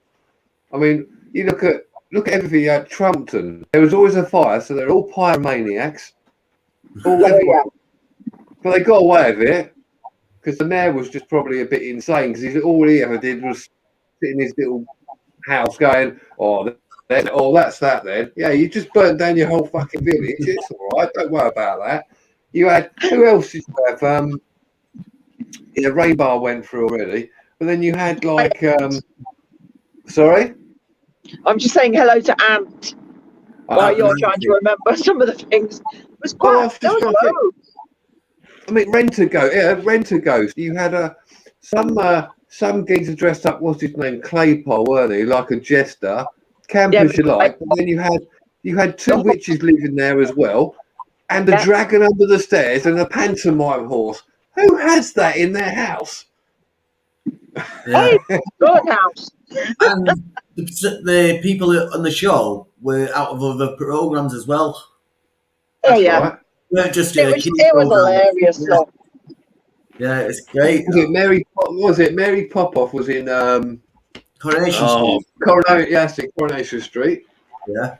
I mean, you look at everything at Trumpton. There was always a fire, so they're all pyromaniacs. But they got away with it because the mayor was just probably a bit insane because all he ever did was sit in his little house going, oh, that's that then. Yeah, you just burnt down your whole fucking village. It's all right. Don't worry about that. You had, who else did you have? Yeah, Rainbow went through already. But then you had like, sorry? I'm just saying hello to Ant while you're Ant. trying to remember some of the things. It was Well, quite, I was there just was trying to loads. I mean, Rent-A-Ghost. You had some geezer dressed up. What's his name? Claypole, weren't he? Like a jester, camp Yeah, as you like. But then you had two witches living there as well, and a Yeah. dragon under the stairs and a pantomime horse. Who has that in their house? Yeah. Good house. And the people on the show were out of other programs as well. That's yeah. right. Weren't just It was hilarious, Yeah. though. Yeah, it's great. Was it Mary Popoff was in Coronation Street. Coronation Street. Yeah.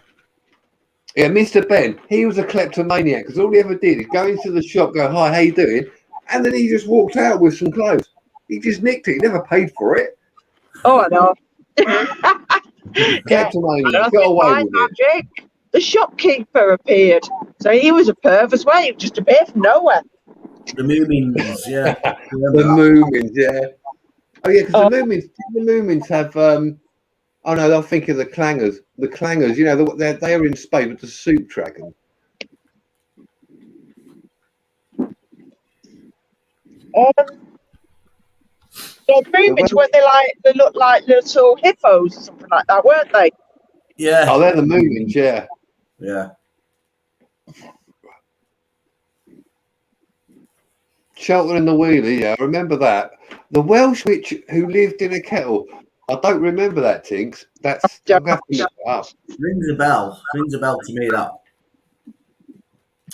Yeah, Mr. Ben, he was a kleptomaniac because all he ever did is go into the shop, go, hi, how you doing? And then he just walked out with some clothes. He just nicked it. He never paid for it. Oh, I know. Kleptomaniac, got away with it. Magic. The shopkeeper appeared. So he was a perv as well. He just appeared from nowhere. The Moomins, yeah. The Moomins, yeah. Oh, yeah, because the Moomins have, oh no, I'll think of the Clangers. The Clangers, you know, they are in Spain with the soup dragon. The Moomins, weren't they looked like little hippos or something like that, weren't they? Yeah. Oh, they're the Moomins, yeah. Yeah. Shelter and the Wheelie, yeah, I remember that. The Welsh witch who lived in a kettle. I don't remember that, Tinks. That's I'm gonna have to look it up. Rings a bell. Rings a bell to me, that.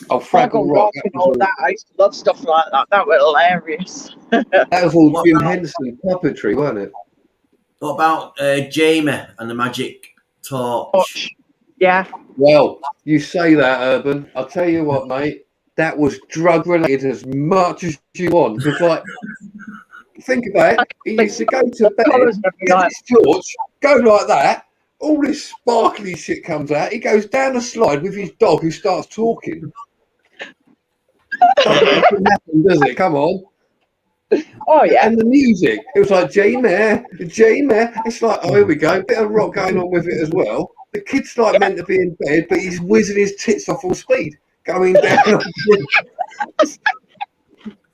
Oh, Fraggle Rock. And all that. I used to love stuff like that. That was hilarious. That was all Jim Henson puppetry, wasn't it? What about Jamie and the Magic Torch? Yeah. Well, you say that, Urban. I'll tell you what, mate. That was drug related as much as you want. Because, like, think about it. He used to go to bed, get his torch, go like that. All this sparkly shit comes out. He goes down a slide with his dog who starts talking. Doesn't happen, does it? Come on. Oh, yeah. And the music. It was like Jamie. It's like, oh, here we go. Bit of rock going on with it as well. The kid's like meant to be in bed, but he's whizzing his tits off full speed. Going down.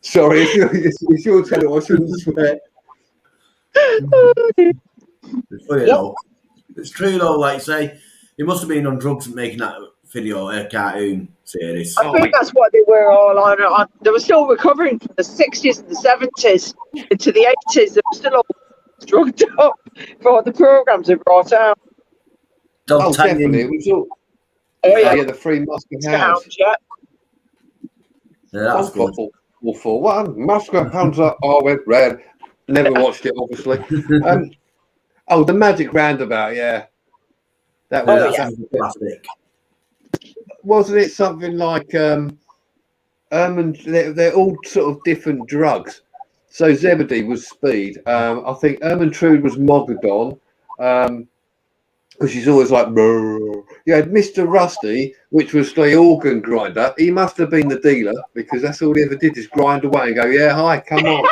Sorry, it's your channel. I shouldn't swear. It's funny though. It's true though. Like say, he must have been on drugs making that video, cartoon series. I think that's what they were all on. They were still recovering from the 60s and the 70s into the 80s. They were still all drugged up for the programs they brought out. Dog definitely. It was all. Oh, yeah. The Three Musket Hounds. Yeah. Yeah, that's good. 441. Musket Hounds are always red. Never watched it, obviously. The Magic Roundabout, yeah. That was classic. Wasn't it something like they're all sort of different drugs. So Zebedee was speed. I think Ermentrude was Mogadon. Because she's always like, brr. You had Mr. Rusty, which was the organ grinder. He must have been the dealer because that's all he ever did is grind away and go, yeah, hi, come on.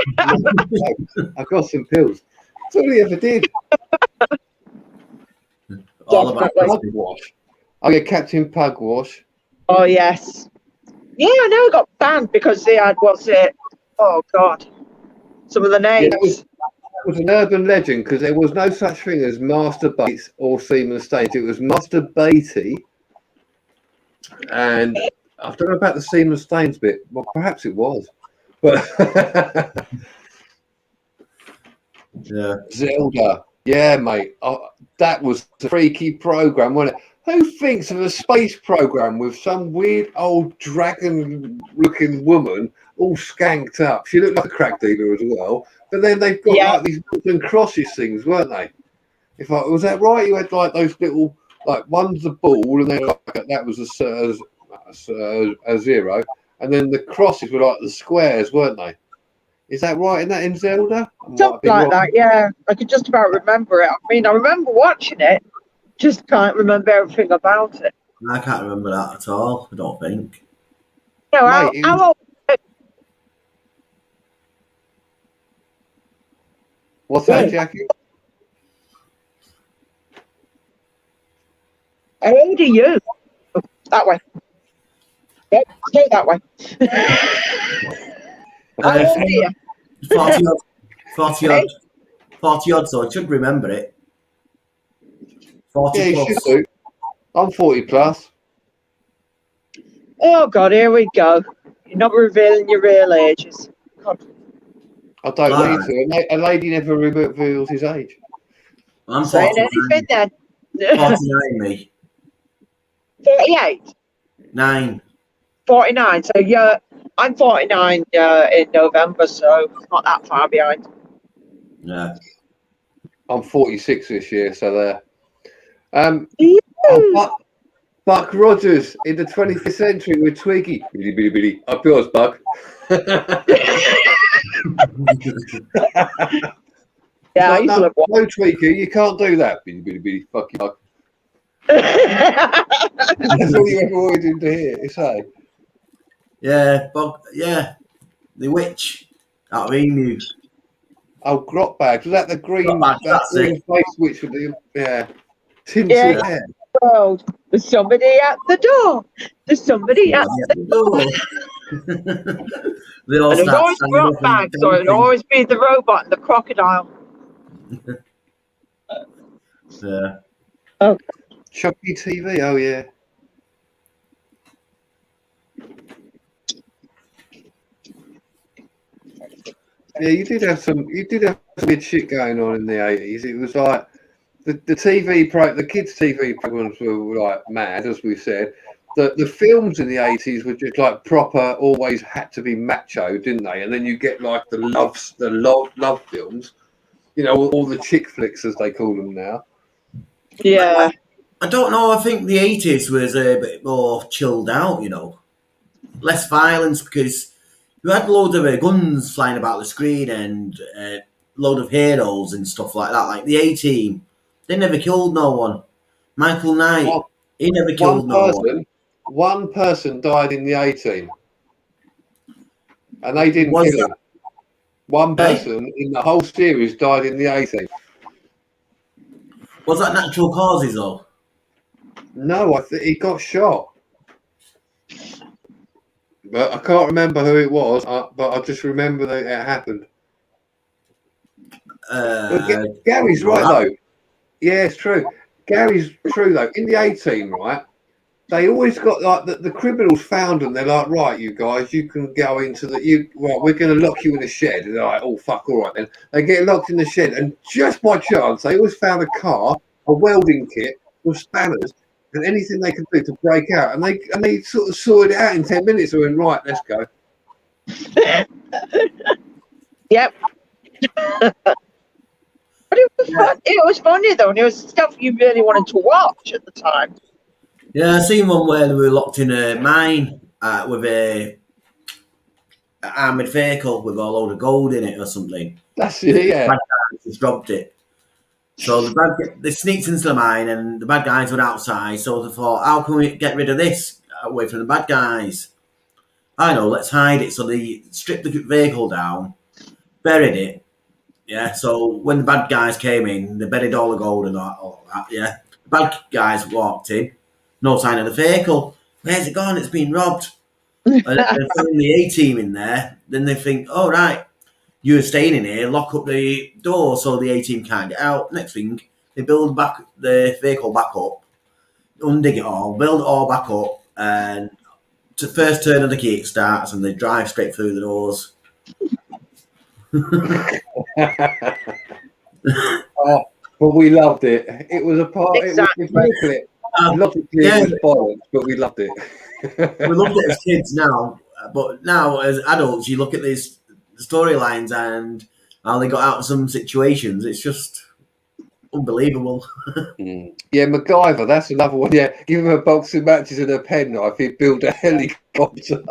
I've got some pills. That's all he ever did. All about Pugwash. Oh, yeah, Captain Pugwash. Oh, yes. Yeah, I know it got banned because they had, oh, God. Some of the names. Yeah, it was an urban legend because there was no such thing as Master Bates or Seaman Staines. It was Master Beatty. And I don't know about the Seaman Staines bit. Well, perhaps it was. But yeah. Zelda. Yeah, mate. That was a freaky program, wasn't it? Who thinks of a space program with some weird old dragon-looking woman all skanked up? She looked like a crack dealer as well. But then they've got like these and crosses things, weren't they? Was that right? You had like those little, like one's a ball, and then that was a zero, and then the crosses were like the squares, weren't they? Is that right? Isn't that in Zelda? I might Something be like wrong. that, yeah. I could just about remember it. I mean, I remember watching it, just can't remember everything about it. I can't remember that at all. I don't think. You know, Mate, it was- how old? What's that, Jackie? How old are you? Oh, that way. Yep, go that way. How old are you? 40 odd, 40 Hey? odd, 40 odd, so I should remember it. 40 Yeah, you plus. should do. I'm 40 plus. Oh God, here we go. You're not revealing your real ages. God. I don't Right. need to. A lady never reveals his age. I'm Saying 49. anything then? 49, me. 48, 9. 49. So yeah, I'm 49 in November, so it's not that far behind. Yeah. I'm 46 this year, so there. Ew. Buck Rogers in the 25th century with Twiggy. Billy, Billy, Billy. Up yours, Buck. Yeah, I used to no, live one. no, Tweaky, you can't do that. Billy, Billy, Billy. Fuck you, Buck. Yeah, That's all you ever wanted him to hear. Say. Yeah, but yeah, the witch out of Emu. Oh, grot bags. Was that the green? Grot bags, That that's green it. face witch with the tinsel yeah. hair. World. There's somebody at the door. There's somebody at the door. They all And there's start always standing drop up and bags, so it'll dancing. always be the robot and the crocodile. Yeah. Okay. Chucky TV. Oh yeah. Yeah, you did have some weird shit going on in the 80s. It was like the kids' TV programs were like mad, as we said. The films in the 80s were just like proper, always had to be macho, didn't they? And then you get like the love films, you know, all the chick flicks as they call them now. Yeah. I don't know. I think the 80s was a bit more chilled out, you know. Less violence because you had loads of guns flying about the screen and a load of heroes and stuff like that. Like the A-Team, they never killed no one. Michael Knight, One, he never one killed no one. one person died in the 18, and they didn't Was kill him. One person in the whole series died in the 18. Was that natural causes though? No, I think he got shot. But I can't remember who it was, but I just remember that it happened. But Gary's right, though. Yeah, it's true. Gary's true, though. In the 18, right, they always got, like, the criminals found them. They're like, right, you guys, you can go into we're going to lock you in a shed. And they're like, oh, fuck, all right, then. They get locked in the shed, and just by chance, they always found a car, a welding kit, with spanners, and anything they could do to break out. And they sort of sorted it out in 10 minutes and went, right, let's go. Yep. But it was fun. It was funny though, and it was stuff you really wanted to watch at the time. Yeah, I seen one where they were locked in a mine with a armoured vehicle with a load of gold in it or something. That's it, yeah. Bad guys just robbed it. So they sneaked into the mine and the bad guys were outside. So they thought, how can we get rid of this away from the bad guys? I know, let's hide it. So they stripped the vehicle down, buried it. Yeah, so when the bad guys came in, they buried all the gold and all that. Yeah, the bad guys walked in, no sign of the vehicle. Where's it gone? It's been robbed. And then they found the A-Team in there. Then they think, oh, right, you're staying in here, lock up the door so the A-Team can't get out. Next thing, they build back the vehicle back up, undig it all, build it all back up, and to first turn of the key it starts and they drive straight through the doors. Oh, but we loved it. It was a part. Exactly. Logically, yeah. it was violent, but we loved it. We loved it as kids now, but now as adults, you look at these storylines and how they got out of some situations. It's just unbelievable. Yeah, MacGyver, that's another one. Yeah, give him a box of matches and a penknife, he'd build a helicopter.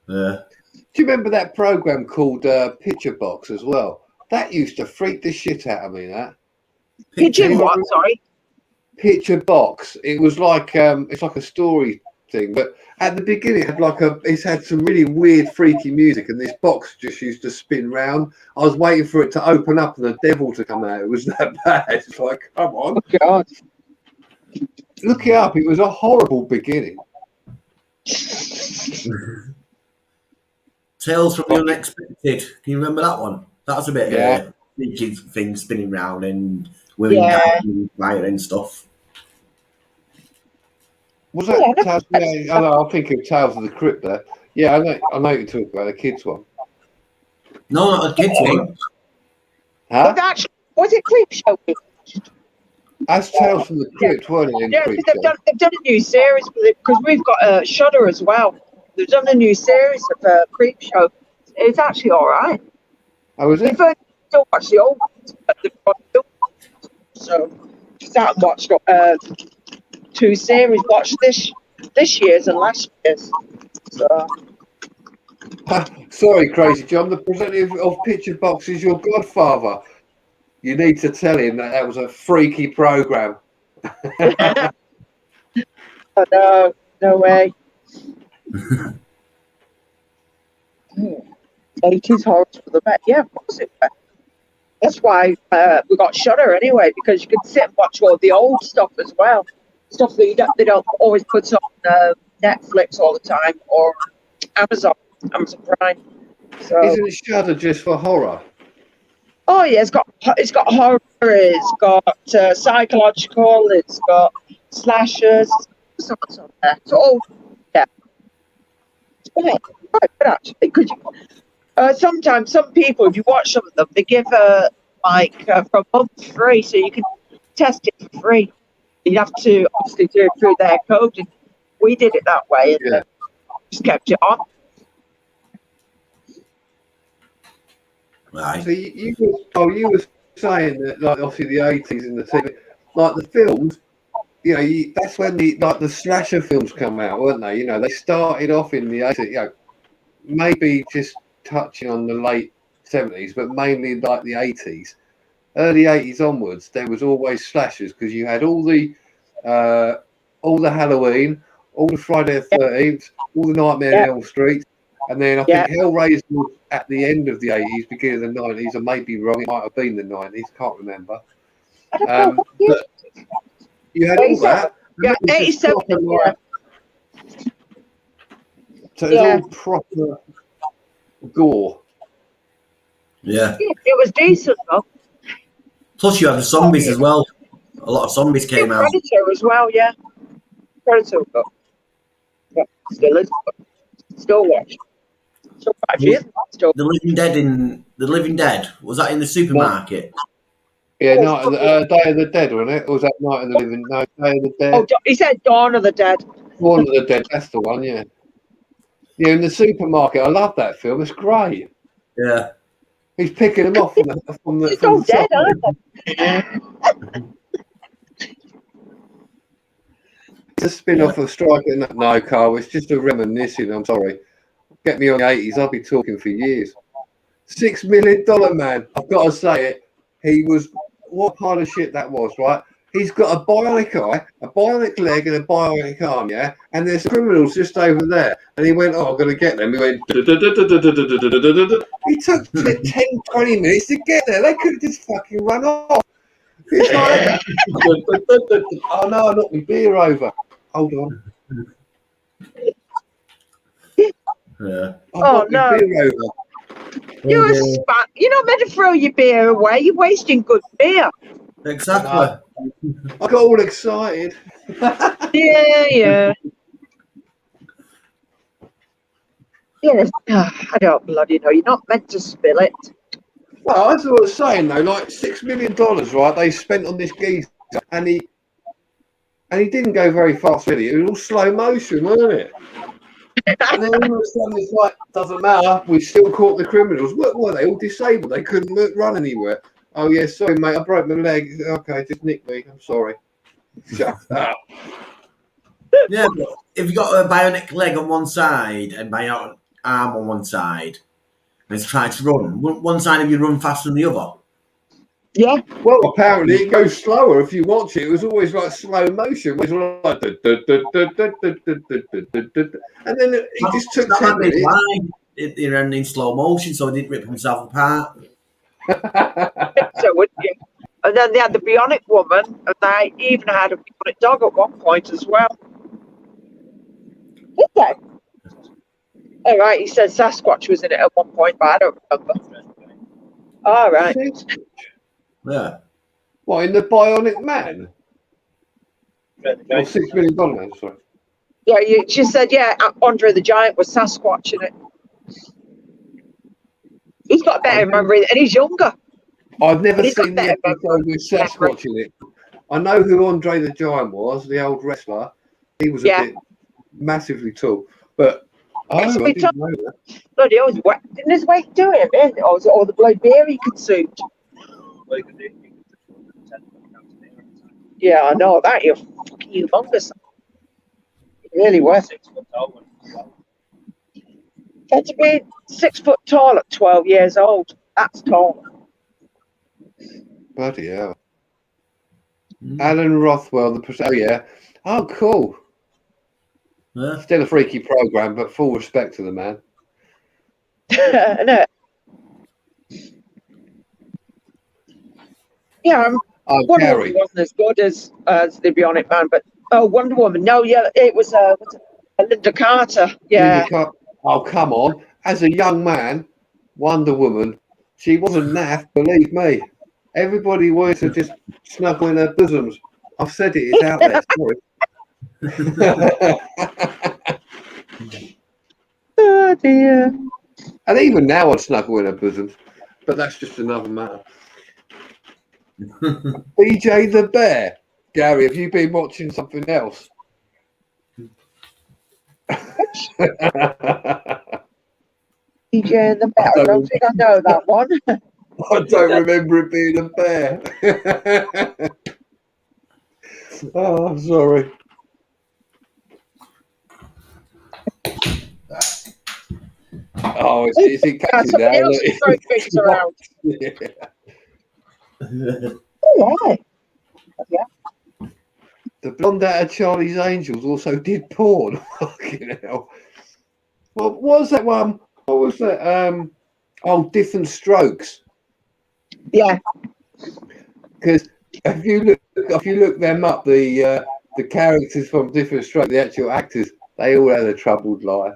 Yeah. Do you remember that program called Picture Box as well? That used to freak the shit out of me. That Pigeon what? Sorry. Picture Box. It was like it's like a story thing, but at the beginning it's had some really weird, freaky music, and this box just used to spin round. I was waiting for it to open up and the devil to come out. It was that bad. It's like, come on, Oh, God. look it up. It was a horrible beginning. Tales from the Unexpected. Can you remember that one? That was a bit Yeah. freaky thing spinning round and women Yeah. catching fire and stuff. Was that? Yeah, Tales, yeah, I know. I'm thinking of Tales of the Crypt there. Yeah, I know you talk about the kids one. No, not a kids one. Huh? But actually, was it Creep Show? That's Tales from the Crypt, weren't it? In Yeah, Creep because Show? they've done a new series with it, because we've got Shudder as well. They've done a new series of Creep Show. It's actually all right. Oh, was it? We've still watched the old ones, but they've got new ones. So just out and watched 2 series. Watched this year's and last year's. So Sorry, Crazy John. The presenter of Picture Box is your godfather. You need to tell him that was a freaky program. oh, no way. 80s horrors for the vet. Yeah, of course it was. That's why we got Shudder anyway, because you can sit and watch all the old stuff as well. Stuff that they don't always put on Netflix all the time or Amazon Prime. So Isn't Shudder just for horror? oh yeah, it's got horror, it's got psychological, it's got slashers, so much on there. So all yeah, it's quite good actually. Because sometimes some people, if you watch some of them, they give for a month free, so you can test it for free. You have to obviously do it through their code, and we did it that way, and Yeah. just kept it on. Right. So you were saying that, like, obviously the 80s and the TV, like the films, you know, that's when the slasher films come out, weren't they? You know, they started off in the 80s, you know, maybe just touching on the late 70s, but mainly like the 80s. Early 80s onwards, there was always slashers because you had all the Halloween, all the Friday the 13th, all the Nightmare on Elm Street, and then I think Hellraiser was at the end of the 80s, beginning of the 90s. I may be wrong; it might have been the 90s. Can't remember. But you had all that. Yeah, 87. Proper, so it's all proper gore. Yeah. It was decent though. Plus, you have the zombies as well. A lot of zombies came out. Predator as well, yeah. Predator, but yeah, still is. Still watch. Still 5 years. Still. The Living Dead, was that in the supermarket? Yeah, Day of the Dead, wasn't it? Or was that Night of the Living? No, Day of the Dead. Oh, he said Dawn of the Dead. Dawn of the Dead. That's the one. Yeah. Yeah, in the supermarket. I love that film. It's great. Yeah. He's picking them off from the. It's all dead, aren't they? It's a spin-off of Striking. No, Carl. It's just a reminiscing. I'm sorry. Get me on the 80s. I'll be talking for years. $6 million man. I've got to say it. He was what kind of shit that was, right? He's got a bionic eye, a bionic leg, and a bionic arm, yeah? And there's criminals just over there. And he went, oh, I'm going to get them. He went, he took 10, 20 minutes to get there. They could have just fucking run off. It's like, oh no, I knocked my beer over. Hold on. Yeah. Oh, no. Beer over. You're a spat. You're not meant to throw your beer away. You're wasting good beer. Exactly. I got all excited. Yeah. Yeah, I don't bloody know. You're not meant to spill it. Well, that's what I was saying though. Like $6 million, right? They spent on this geezer, and he didn't go very fast, really. It was all slow motion, wasn't it? And then all of a sudden, it's like, doesn't matter. We still caught the criminals. What were they? All disabled. They couldn't run anywhere. Oh yeah, sorry, mate. I broke my leg. Okay, just nick me. I'm sorry. Shut up. Yeah, but if you've got a bionic leg on one side and bionic arm on one side and it's trying to run. One side of you run faster than the other. Yeah. Well, apparently it goes slower if you watch it. It was always like slow motion. It was like and then it just took That 10 might be minutes. why it ran in slow motion, so it didn't rip himself apart. So would you? And then they had the bionic woman, and they even had a bionic dog at one point as well. Did they? All right, he said Sasquatch was in it at one point, but I don't remember. All right. Yeah. What, in the Bionic Man? Or $6 million Man, sorry. Yeah, she said, yeah, Andre the Giant was Sasquatch in it. He's got a better memory, and he's younger. I've never He's got seen the better episode with Sasquatch in it. I know who Andre the Giant was, the old wrestler. He was a bit massively tall. But I didn't know that. Bloody hell, didn't his weight do it? Or was it all the blood beer he consumed? Yeah, I know that. You're fucking humongous. It really was. Had to be 6 foot tall at 12 years old. That's tall. Bloody hell. Alan Rothwell, oh yeah. Oh, cool. Yeah. Still a freaky program, but full respect to the man. No. Yeah, Wonder Gary. Woman wasn't as good as the Bionic Man, but Wonder Woman. No, yeah, it was Linda Carter. Yeah. Oh, come on. As a young man, Wonder Woman, she wasn't naff, believe me. Everybody wanted to just snuggle in her bosoms. I've said it, it's out there. Sorry. Oh dear. And even now I'd snuggle in her bosoms, but that's just another matter. BJ the Bear. Gary, have you been watching something else? DJ and the Bear. I don't think I know that one. I don't remember it being a bear. Oh, sorry. Oh, is it catching now? Somebody else is throwing things around. Oh, right. Yeah. The blonde out of Charlie's Angels also did porn. Fucking hell. What was that one? What was that? Different Strokes. Yeah. Because if you look them up, the characters from Different Strokes, the actual actors, they all had a troubled life.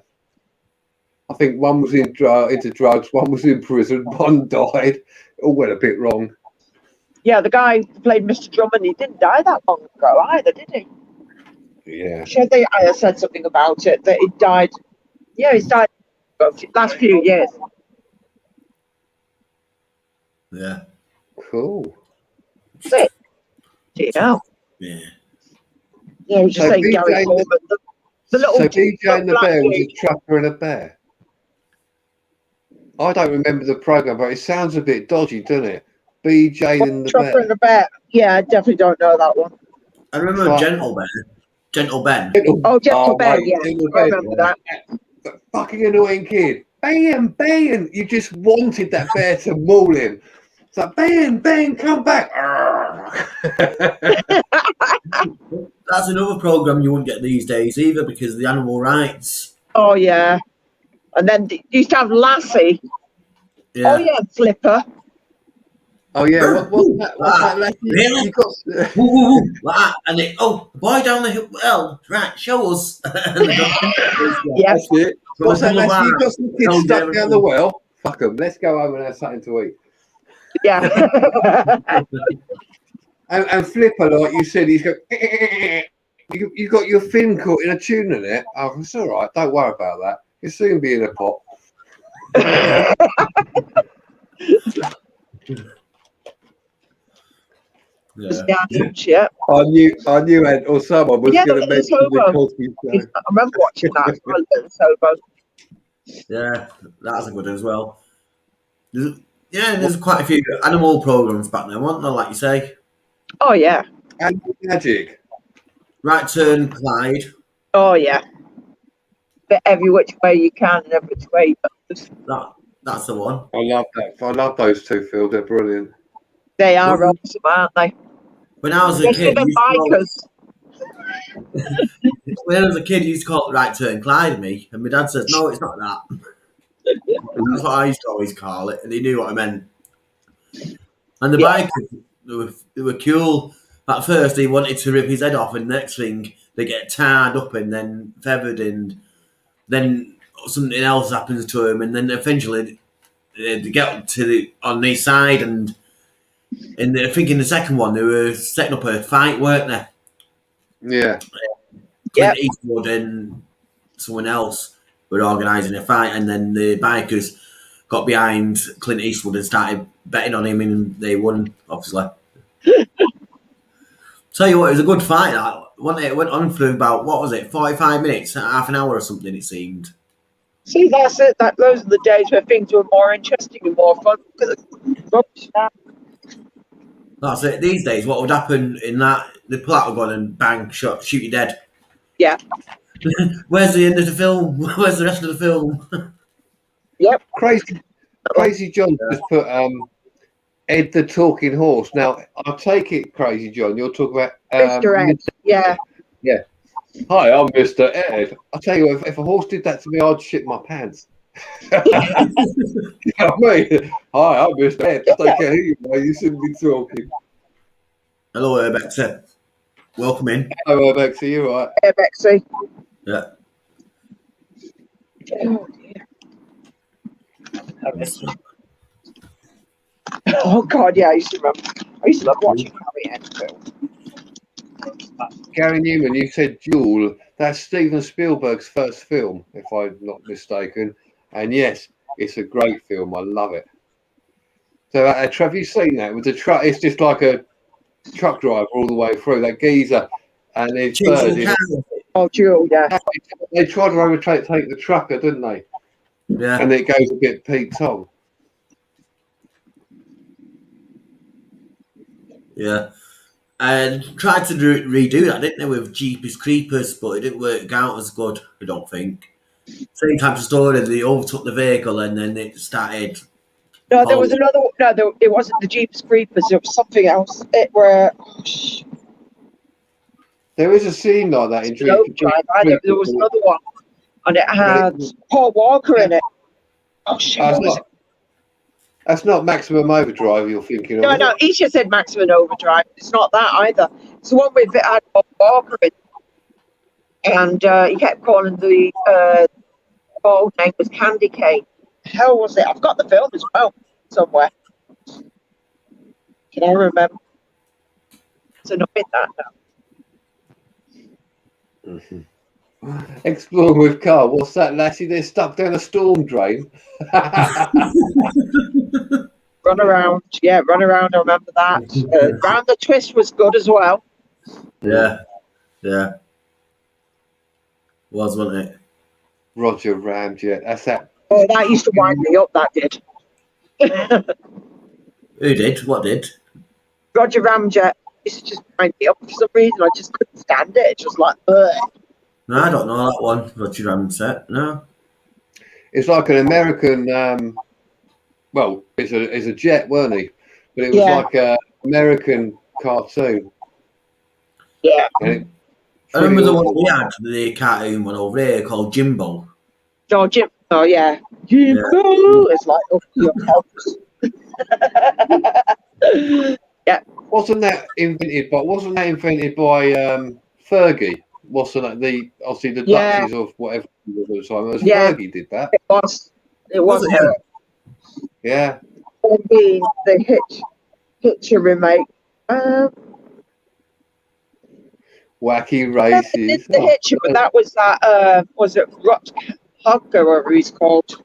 I think one was into drugs, one was in prison, one died. It all went a bit wrong. Yeah, the guy who played Mr. Drummond, he didn't die that long ago either, did he? Yeah. Sure, I said something about it, that he died. Yeah, he's died the last few years. Yeah. Cool. That's it. Do you know? Yeah. Yeah, he was just saying Gary Coleman. The little so BJ and the Bear was dude. a trucker and a bear. I don't remember the program, but it sounds a bit dodgy, doesn't it? BJ and the Trucker Bear. and the Bear. Yeah, I definitely don't know that one. I remember Gentle Ben. Gentle Ben. Gentle Ben, mate, yeah. Gentle I remember that. That fucking annoying kid. Bang, bang. You just wanted that bear to maul him. It's like, bang, bang, come back. That's another program you wouldn't get these days either because of the animal rights. Oh, yeah. And then you used to have Lassie. Yeah. Oh, yeah, Flipper. Oh, yeah. What's that? Lassie? Really? You got... Like that. And the boy down the hill. Well, right, show us. Yeah. That's it. What's that, Lassie? You got some kids stuck down the well? Fuck them. Let's go home and have something to eat. Yeah. And Flipper, like you said, he's got... You got your fin caught in a tuna net. Oh, it's all right. Don't worry about that. You'll soon be in a pot. Yeah. I knew, or someone was going to mention the Cosby Show. I remember watching that. Yeah, that's a good one as well. There's quite a few animal programs back then, weren't there? Like you say. Oh yeah. And Magic. Right Turn, Clyde. Oh yeah. bit every which way you can and every which way. That's the one. I love that. I love those two, Phil. They're brilliant. They are Well, awesome, aren't they? When I was a Especially kid, them bikers. when I was a kid, you used to call it right turn Clyde me, and my dad says, "No, it's not that." That's what I used to always call it, and he knew what I meant. And the Yeah. bikers, they were cool. At first, he wanted to rip his head off, and the next thing, they get tarred up and then feathered, and then something else happens to him, and then eventually they get on the side, and I think in the second one, they were setting up a fight, weren't they? Yeah. Yep. Clint Eastwood and someone else were organising a fight, and then the bikers got behind Clint Eastwood and started betting on him, and they won, obviously. Tell you what, it was a good fight. It went on for about, what was it, 45 minutes, half an hour or something, it seemed. See, that's it. Those are the days where things were more interesting and more fun. That's it. These days, what would happen in that, the pull out a gun and bang, shoot you dead. Yeah. Where's the end of the film? Where's the rest of the film? Yep. Crazy John just put Ed the Talking Horse. Now, I'll take it, Crazy John. You're talking about Mr. Ed. Yeah. Yeah. Hi, I'm Mr. Ed. I'll tell you, if a horse did that to me, I'd shit my pants. You know what I mean? Hi, I'm Mr. Ed. I don't care who you are, you shouldn't be talking. Hello, Urbex. Welcome in. Hello, Urbex. Are you all right? Yeah, Bexy. Yeah. Oh, dear. Oh, God, yeah, I used to love watching Harry Ed films. Gary Newman, you said Jewel. That's Steven Spielberg's first film, if I'm not mistaken. And yes, it's a great film. I love it. So, have you seen that? With the truck, it's just like a truck driver all the way through. That geezer and his bird. Oh, Jewel, yeah. They tried to overtake the trucker, didn't they? Yeah. And it goes a bit Pete Tong. Yeah. And tried to redo that, didn't they, with Jeepers Creepers, but it didn't work out as good, I don't think. Same type of story, they overtook the vehicle and then it started. No, there was another. No, it wasn't the Jeepers Creepers. It was something else. There is a scene like that in Drive. There was another one, and it had Paul Walker in it. Oh shit! That's not Maximum Overdrive you're thinking of. No, he just said Maximum Overdrive. It's not that either. It's the one with it had Paul Walker in, and he kept calling the bald name was Candy Cane. The hell was it? I've got the film as well somewhere. Can I remember? It's annoying that now. Mm-hmm. Exploring with car. What's that, Lassie? They're stuck down a storm drain. Run around. Yeah, run around. I remember that. Round the Twist was good as well. Yeah. Yeah. Wasn't it? Roger Ramjet. That's that. Oh, that used to wind me up, that did. Who did? What did? Roger Ramjet used to just wind me up for some reason. I just couldn't stand it. It's just like, ugh. No, I don't know that one. Roger Ramset. No. It's like an American. Well, it's a jet, weren't he? But it was like an American cartoon. Yeah. I remember the one we had, the cartoon one over there called Jimbo. Oh, Jim. Oh, yeah. Jimbo. Yeah. It's like up your house. Yeah. Wasn't that invented by Fergie? Wasn't that obviously the Duchess of whatever at the time? It was Fergie did that. It was her. Yeah. And being the Hitcher remake. Wacky Races. The Hitcher, but that was was it Rutger or whatever he's called?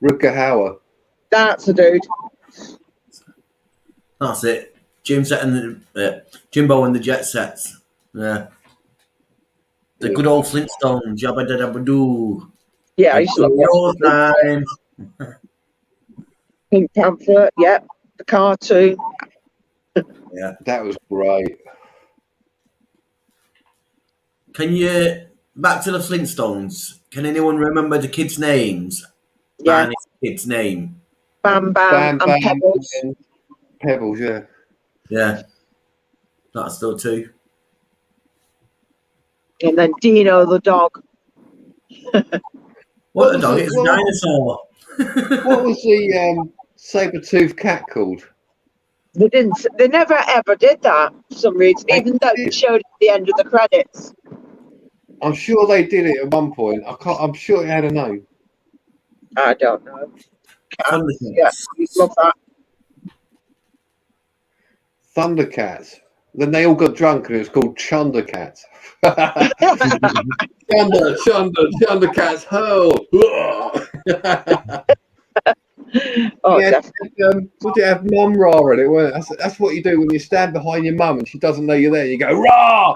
Rutger Hauer. That's a dude. That's it. Jimbo and the Jet Sets. Yeah. The good old Flintstones. Jabba da dabba doo. Yeah, I used to love time. Pink Panther, yeah. The cartoon. Yeah. That was great. Can you back to the Flintstones. Can anyone remember the kids' names? Yeah, Barney's kid's name. Bam Bam Bam and Bam Pebbles, and Pebbles, yeah. Yeah, that's still two. and then Dino the dog. What a was dog! it? It's a dinosaur. What was the saber-toothed cat called? They didn't. They never ever did that for some reason, They even though they did. showed it at the end of the credits. I'm sure they did it at one point. I'm sure it had a name. I don't know. Cats. Yeah, Thundercats. we love that. Thundercats. Then they all got drunk and it was called Chundercats. Chundercats, ho! Oh, Yeah, definitely. would it have mum rah in it? Well, that's what you do when you stand behind your mum and she doesn't know you're there. You go rah.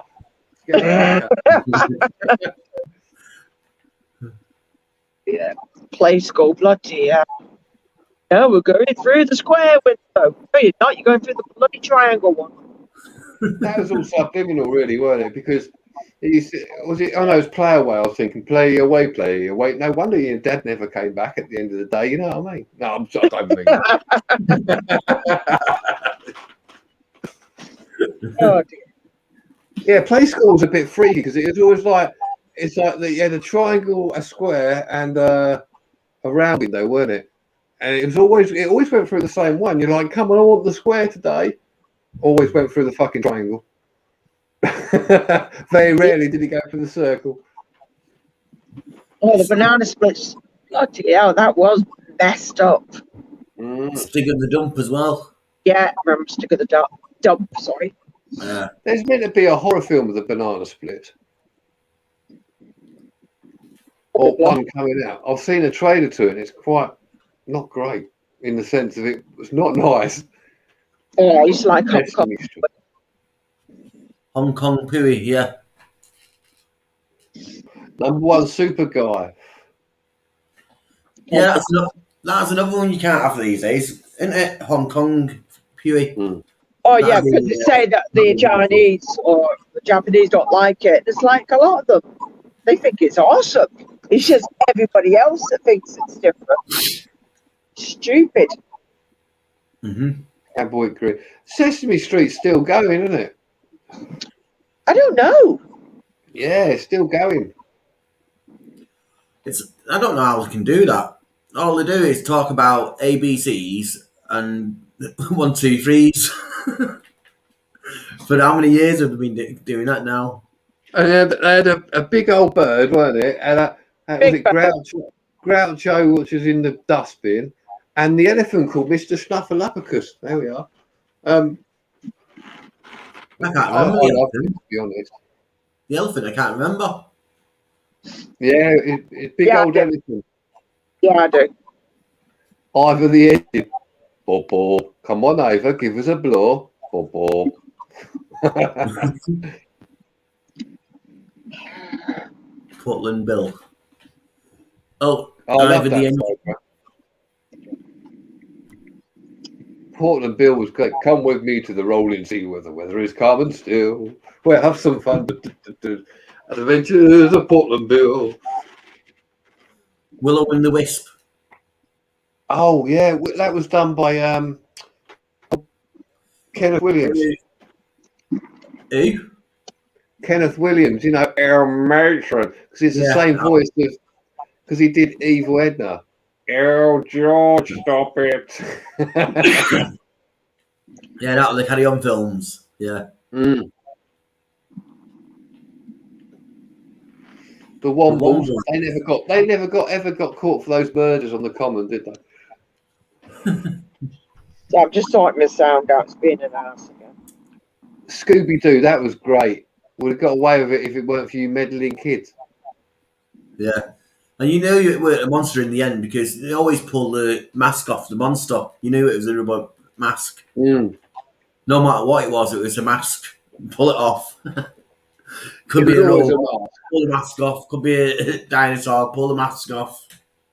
Yeah, play school, bloody hell. No, we're going through the square window. No, you're not. You're going through the bloody triangle one. That was all subliminal, really, weren't it? Because was it? Oh no, it was play away. I was thinking play away, play away. No wonder your dad never came back at the end of the day. You know what I mean? No, I don't mean that. Oh, dear. Yeah, play school was a bit freaky because it was always like it's like you had a triangle, a square, and a round window, weren't it? And it always went through the same one. You're like, come on, I want the square today. Always went through the fucking triangle. Very rarely did he go for the circle. Oh, the banana splits. Bloody hell, that was messed up. Stick of the dump as well. Yeah, I remember Stick of the Dump, sorry. Yeah. There's meant to be a horror film with a banana split. Or one coming out. I've seen a trailer to it and it's quite not great in the sense of it was not nice. Oh, I used to like Hong Kong. Destiny Street. Hong Kong Pooey, yeah. Number one super guy. Yeah, that's another one you can't have these days, isn't it? Hong Kong Pooey. Oh, yeah, because they say that the Chinese or the Japanese don't like it. It's like a lot of them. They think it's awesome. It's just everybody else that thinks it's different. Stupid. Cowboy career. Sesame Street's still going, isn't it? I don't know. Yeah, it's still going. I don't know how they can do that. All they do is talk about ABCs and 1, 2, 3s. For how many years have they been doing that now? And they had a big old bird, weren't it? And that was it Groucho, which was in the dustbin, and the elephant called Mr. Snuffleupagus. There we are. I can't remember the elephant. To be honest. The elephant, I can't remember. Yeah, it's big old elephant. Yeah, I do. Ivor the Engine. Bob. Come on, Ivor, give us a blow. Bob. Portland Bill. Oh, I love Ivor the that Engine. program. Portland Bill was great. Come with me to the rolling sea where the weather is calm and still. We'll have some fun. Adventures of Portland Bill. Willow and the Wisp. Oh yeah, that was done by Kenneth Williams. Who? Kenneth Williams, you know, our matron, because it's the same voice as because he did Evil Edna. Oh, George, stop it! Yeah, that was the Carry On films. Yeah. The Wombles, they never got caught for those murders on the common, did they? So I've just sorted my sound out. It's being an ass again. Scooby Doo, that was great. Would have got away with it if it weren't for you meddling kids. Yeah. And you knew it was a monster in the end because they always pull the mask off the monster. You knew it was a rubber mask. No matter what it was a mask. Pull it off. Could be a roll. Pull the mask off. Could be a dinosaur. Pull the mask off.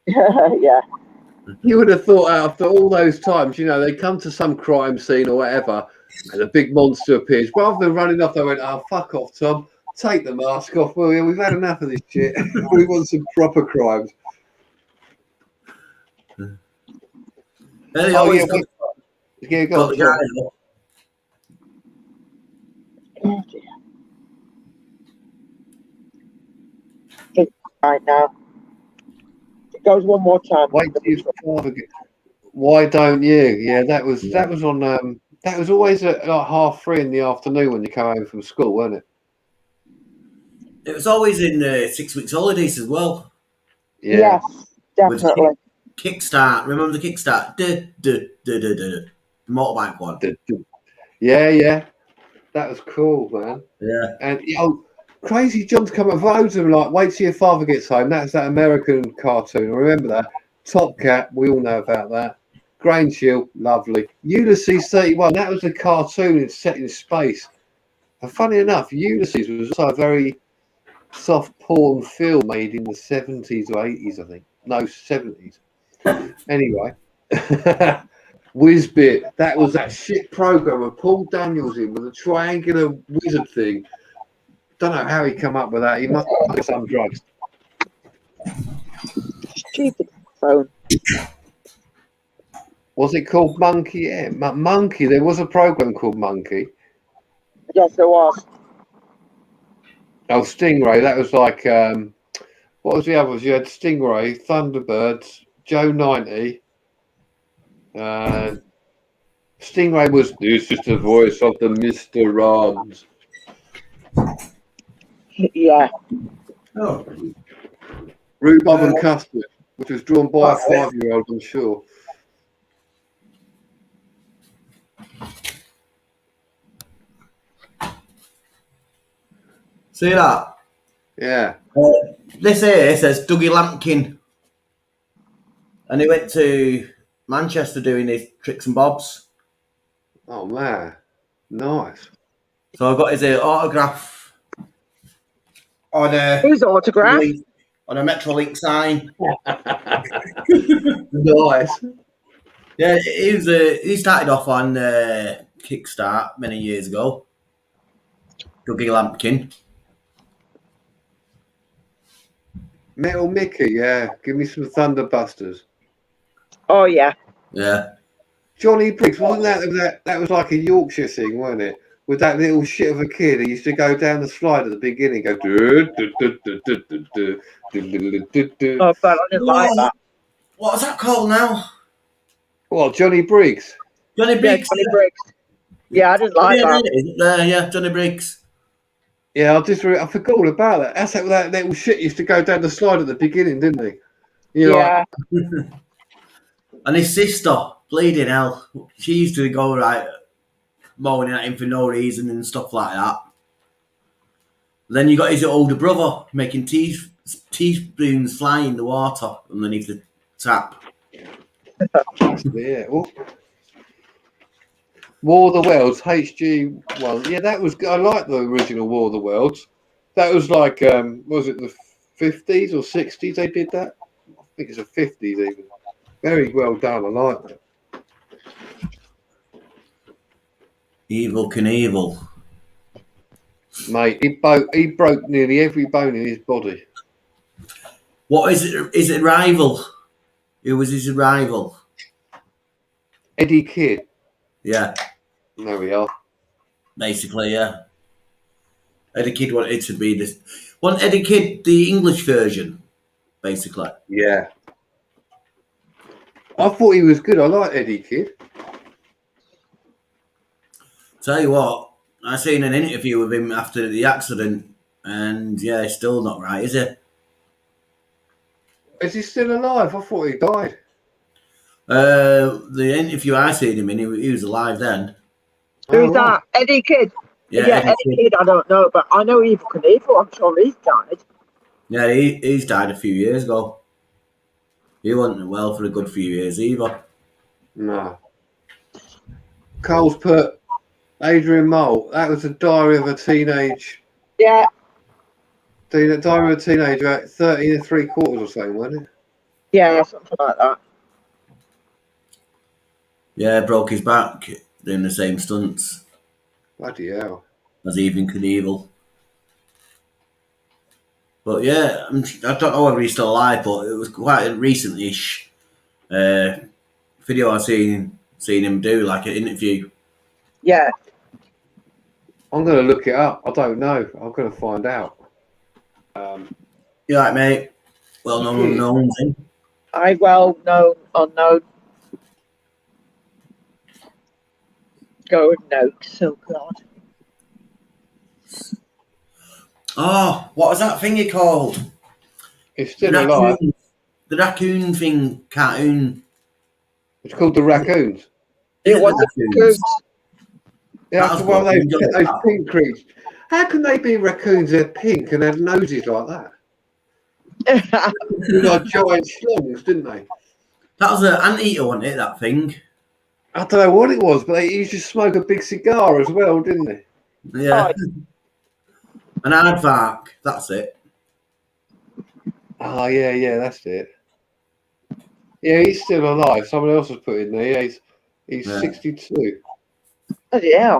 Yeah. You would have thought after all those times, you know, they come to some crime scene or whatever, and a big monster appears. Rather than running off, they went, "Oh, fuck off, Tom. Take the mask off, will you? We've had enough of this shit. We want some proper crimes. They Oh, always yeah, got, go on, the sorry. guy, though. Oh, dear. Think right now. It goes one more time. Wait till your father get. Why don't you? Yeah, that was on. That was always at like 3:30 in the afternoon when you come home from school, wasn't it? It was always in 6 weeks holidays as well. Yeah. Yes, definitely. Kickstart. Remember the Kickstart? The motorbike one. Yeah. That was cool, man. Yeah. And Crazy John's come up with loads of them, like Wait Till Your Father Gets Home. That's that American cartoon. I remember that. Top Cat, we all know about that. Grain Shield, lovely. Ulysses 31, that was a cartoon set in space. And funny enough, Ulysses was also a very soft porn film made in the 70s or 80s, I think. No, 70s. Anyway. Whizbit, that was that shit program with Paul Daniels in with a triangular wizard thing. Don't know how he come up with that. He must have some drugs. Stupid phone. Was it called Monkey? Yeah, Monkey. There was a program called Monkey. Yes, there was. Oh, Stingray. That was like what was the others? You had Stingray, Thunderbirds, Joe 90. Stingray was this is the voice of the Mr. Rods. Yeah. Oh. Rhubarb and Custard, which was drawn by a 5-year-old, I'm sure. See that? Yeah. This here says Dougie Lampkin. And he went to Manchester doing his tricks and bobs. Oh man, nice. So I got his autograph on His autograph. on a Metrolink sign. Nice. Yeah, he started off on Kickstart many years ago. Dougie Lampkin. Metal Mickey, yeah. Give me some Thunderbusters. Oh yeah. Yeah. Johnny Briggs, wasn't that was like a Yorkshire thing, wasn't it? With that little shit of a kid who used to go down the slide at the beginning, go Oh, but I didn't like that. What's that called now? What, Johnny Briggs? Johnny Yeah, Briggs. Johnny Briggs. Yeah, I didn't like that. Yeah, Johnny Briggs. Yeah, I forgot all about that. That's how that little shit used to go down the slide at the beginning, didn't he? You're Yeah. like, And his sister, bleeding hell, she used to go right moaning at him for no reason and stuff like that. Then you got his older brother making teaspoons fly in the water underneath the tap. yeah. War of the Worlds, HG1. Yeah, that was good. I like the original War of the Worlds. That was like, was it the 50s or 60s they did that? I think it's the 50s even. Very well done. I like that. Evil Knievel. Mate, he broke nearly every bone in his body. What is it? Is it rival? Who was his rival? Eddie Kidd. Yeah, There we are. basically, yeah. Eddie Kidd wanted to be this. Want Eddie Kidd the English version, basically. Yeah. I thought he was good. I like Eddie Kidd. Tell you what, I seen an interview with him after the accident, and yeah, he's still not right, is he? Is he still alive? I thought he died. The interview I seen him in, he was alive then. Who's Oh, that? Eddie Kidd. Yeah, Yeah, Eddie Kidd, I don't know, but I know Evil Knievel. I'm sure he's died. Yeah, he's died a few years ago. He wasn't well for a good few years either. No. Cole's put Adrian Mole. That was the diary of a teenage. Yeah. Diary of a teenager at 13 and 3/4 or something, wasn't it? Yeah, something like that. Yeah, broke his back doing the same stunts Bloody hell. as even Knievel. But yeah, I don't know whether he's still alive, but it was quite a recent-ish video I seen him do, like an interview. Yeah. I'm going to look it up. I don't know. I'm going to find out. You right, mate? Well known unknown thing. I well known unknown. Go notes. Oh God. Oh, what was that thingy called? It's still alive. The raccoon thing, cartoon. It's called the Raccoons. It was good. Yeah, That was that's one of good. those pink creatures. How can they be raccoons? They're pink and have noses like that. They like giant slungs, didn't they? That was an anteater, wasn't it? That thing. I don't know what it was, but they used to smoke a big cigar as well, didn't they? Yeah. An aardvark. That's it. Oh, yeah, that's it. Yeah, he's still alive. Someone else has put in there. Yeah, he's 62. Oh, yeah.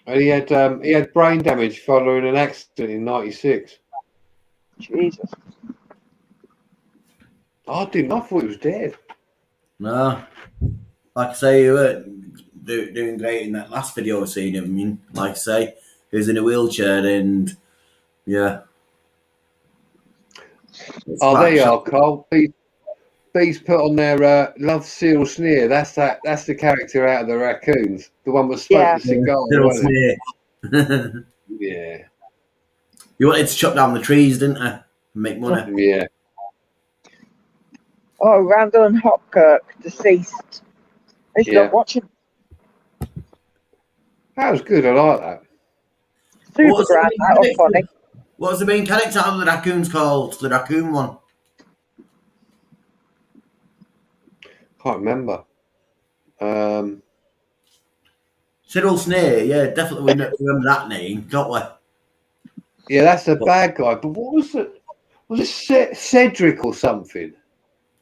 And he had brain damage following an accident in '96. Jesus. I thought he was dead. No. Like I say, you were doing great in that last video I seen him. I mean, like I say, he was in a wheelchair and yeah. Oh, there you are, Carl. Bees put on their love Cyril Sneer. That's the character out of the Raccoons. The one that smoked the cigar. Wasn't it? Yeah. You wanted to chop down the trees, didn't you? And make money. Yeah. Oh, Randall and Hopkirk, deceased. I used to love watching. That was good. I like that. Super grand. That was funny. What was the main character of the Raccoons called? The Raccoon one. Can't remember. Cyril Sneer, yeah, definitely we remember that name, don't we? Yeah, that's the bad guy. But what was it? Was it Cedric or something?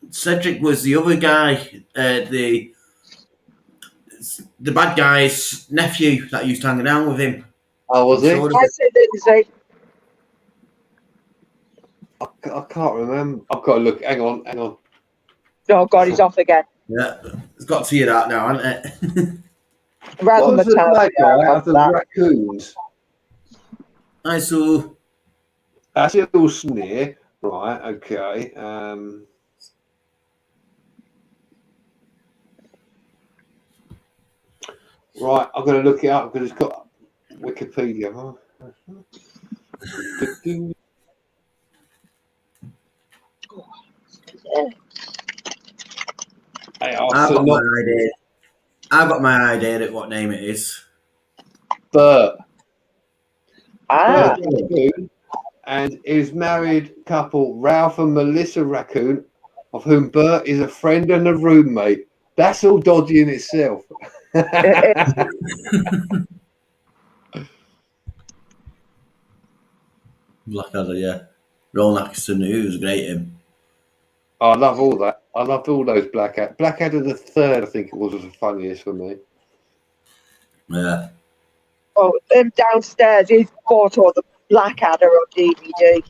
Cedric was the other guy, the bad guy's nephew that used to hang around with him. Oh, was it? I said Lindsay. I can't remember. I've got to look. Hang on. Oh God, he's off again. Yeah, it's got to see that now, hasn't it? Randall What was the bad guy out of the that. Raccoons? I saw. That's it. All Sneer. Right. Okay. Right. I'm going to look it up because it's got Wikipedia. I've got my idea at what name it is. Bert. Ah. Raccoon and his married couple Ralph and Melissa Raccoon, of whom Bert is a friend and a roommate. That's all dodgy in itself. Blackadder, yeah. Rowan Atkinson, who was great him. I love all that. I loved all those Blackadder. Blackadder the Third, I think it was the funniest for me. Yeah. Oh, downstairs, he's bought all the Blackadder on DVD.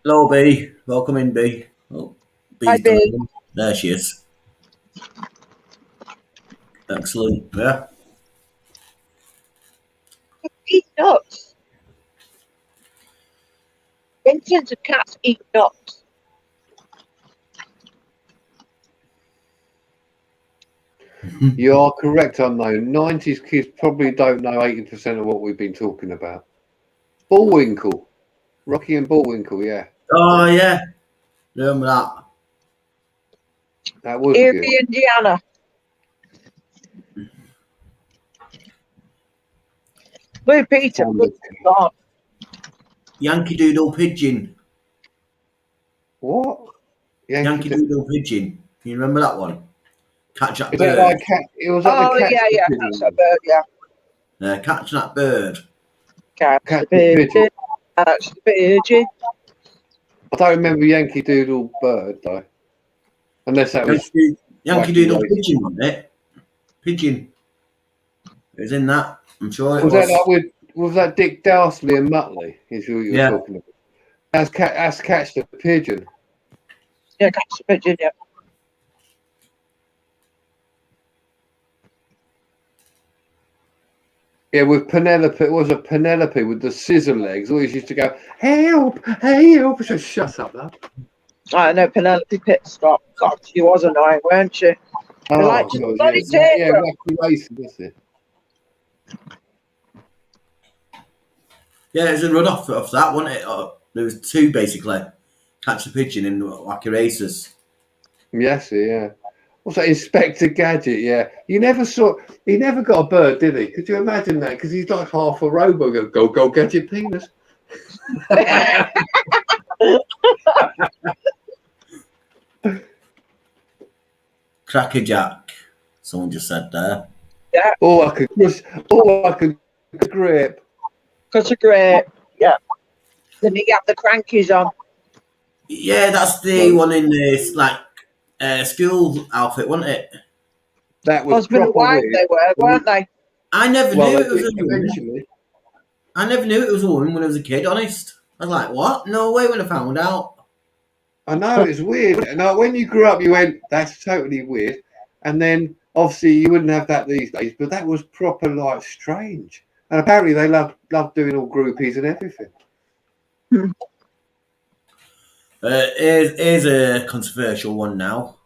Hello, B. Welcome in, B. Oh, B's Hi, B. There she is. Excellent. Yeah. Eat nuts. Vincent and cats eat nuts. You are correct, unknown. 90s kids probably don't know 80% of what we've been talking about. Bullwinkle. Rocky and Bullwinkle, yeah. Oh, yeah. Remember that. That was Erie, good. Indiana. Blue Peter. Good God. Yankee Doodle Pigeon. What? Yankee Doodle Pigeon. Can you remember that one? Catch that Is bird. that like it was like the cat. Yeah. That's a bird, yeah. Catch that bird. Catch Catch the the pigeon. Catch the pigeon. I don't remember Yankee Doodle Bird though, unless that was Yankee Doodle Pigeon, wasn't it? Pigeon. It was in that. I'm sure it was. That like Was that Dick Dastardly and Muttley? Is who you're Yeah. talking about? That's Catch the Pigeon. Yeah, Catch the Pigeon, yeah. Yeah, with Penelope, it was a Penelope with the scissor legs. Always used to go, help, help. So shut up, love. I know Penelope Pitstop. God, she was annoying, weren't she? Oh, Like, just God, bloody yeah, take her. Wacky Racing, isn't it? Yeah, it was a run off that, wasn't it? There was two basically. Catch the Pigeon and Wacky Racers. Yes, yeah. What's that, Inspector Gadget? Yeah, he never got a bird, did he? Could you imagine that? Because he's like half a robo. Go, Gadget Penis. Crackerjack. Someone just said there. Yeah, I could grip. because of great. Yeah. Then he got the crankies on. Yeah, that's the one in this like school outfit, wasn't it? That was Husband and proper wife weird. they were, weren't they? I never Well, knew it was a woman. eventually. I never knew it was a woman when I was a kid, honest. I was like, what? No way when I found out. I know, it's weird. And when you grew up, you went, that's totally weird. And then, obviously, you wouldn't have that these days, but that was proper, like, strange. And apparently they love doing all groupies and everything. Here's a controversial one now.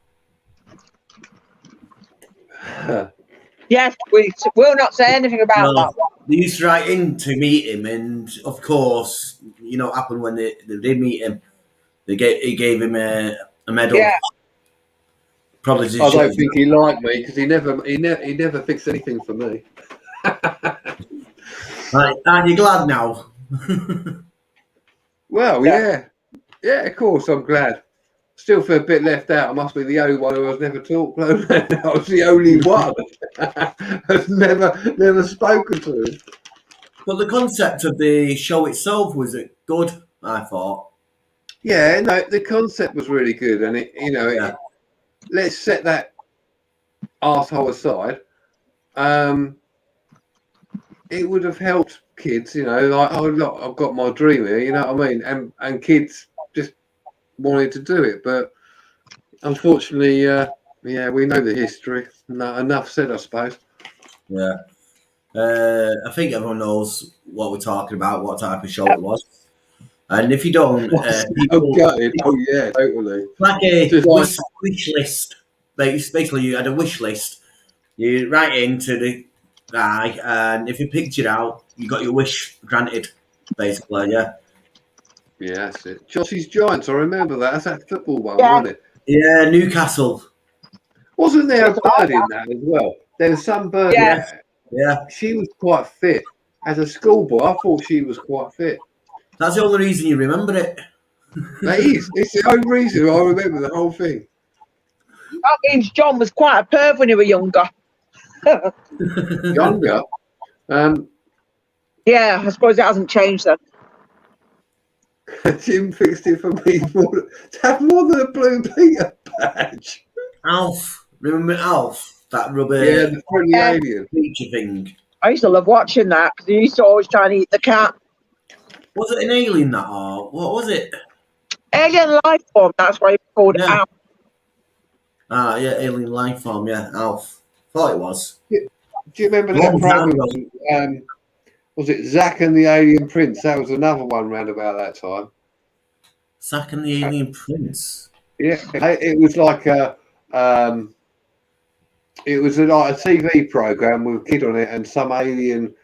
Yes, we will not say anything about that one. They used to write in to meet him, and of course, you know what happened when they did meet him. He gave him a medal. Yeah. Probably to I show don't think he liked me because he never fixed anything for me. Right, are you glad now? Well, Yeah. yeah, of course, I'm glad. Still feel a bit left out. I must be the only one who has never talked. I was the only one has never spoken to him. But the concept of the show itself was good, I thought. Yeah, no, the concept was really good, and Yeah. let's set that arsehole aside. It would have helped kids, like, oh look, I've got my dream here, you know what I mean, and kids just wanted to do it, but unfortunately, we know the history. No, enough said, I suppose. Yeah. I think everyone knows what we're talking about, what type of show it was. And if you don't, people, Oh yeah, totally. like a Just like- wish list. Like, basically, you had a wish list. You write it into the guy, and if you picked it out, you got your wish granted. Basically, yeah. Yeah, that's it. Jossy's Giants, I remember that. That's that football one, Yeah. wasn't it? Yeah, Newcastle. Wasn't there a bird in that as well? There was some bird. Yeah. Yeah, She was quite fit. As a schoolboy, I thought she was quite fit. that's the only reason you remember it. That is. It's the only reason I remember the whole thing. That means John was quite a perv when you were younger. Younger. Yeah, I suppose it hasn't changed then. Jim fixed it for me to have more than a blue Peter badge. Alf, remember Alf? That rubber Yeah, the friendly Yeah. alien. creature thing. I used to love watching that because he used to always try and eat the cat. Was it an alien that, or what was it? Alien life form, that's why he called it Yeah. out. Ah, yeah, alien life form. Yeah, Alf. Thought it was. Do you remember Long that time program? Was it Zack and the Alien Prince? That was another one round about that time. Zack and the Alien Prince. Yeah, it was like like a TV program with a kid on it, and some alien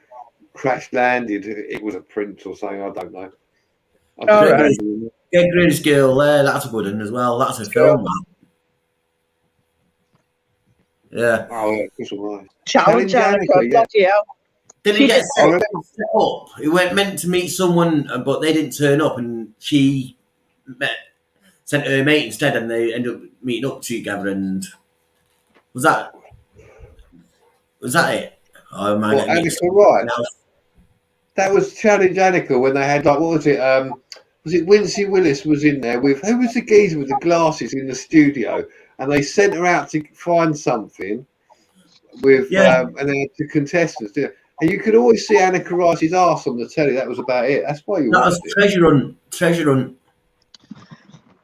crash landed. It was a prince or something. I don't know. Oh, right. Get Grid's Girl there. That's a good one as well. That's a film. That. Yeah. Oh, yeah, Chris was nice. Challenge Challenge Annika, Annika, bloody hell. Didn't he get I set remember- up? He went meant to meet someone, but they didn't turn up, and she sent her mate instead, and they ended up meeting up together. And was that it? Oh, am I Well, getting Annika mixed up? Wright. No. That was Challenge Annika when they had like, what was it? Was it Wincy Willis was in there with, who was the geezer with the glasses in the studio, and they sent her out to find something with Yeah. and then the contestants. And you could always see Annika Rice's arse on the telly. That was about it. That's why you That was watched it. Treasure Hunt. Treasure Hunt.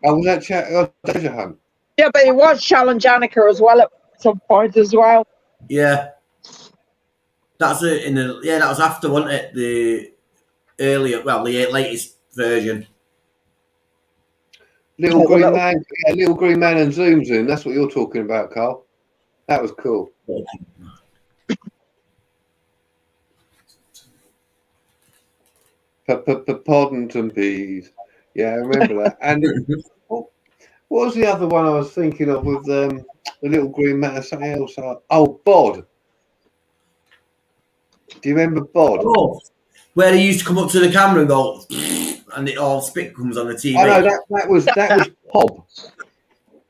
Oh, was that Treasure Hunt? Yeah, but it was Challenge Annika as well at some point as well. Yeah. That's it. That was after, wasn't it? The latest version. Little Green Man, Little Green Man and Zoom Zoom. That's what you're talking about, Carl. That was cool. Podden peas. Yeah, I remember that. And what was the other one I was thinking of with the Little Green Man? Something else. Oh, Bod. Do you remember Bod? Oh, where he used to come up to the camera and go, and it all spit comes on the TV. Oh no, that was Pob.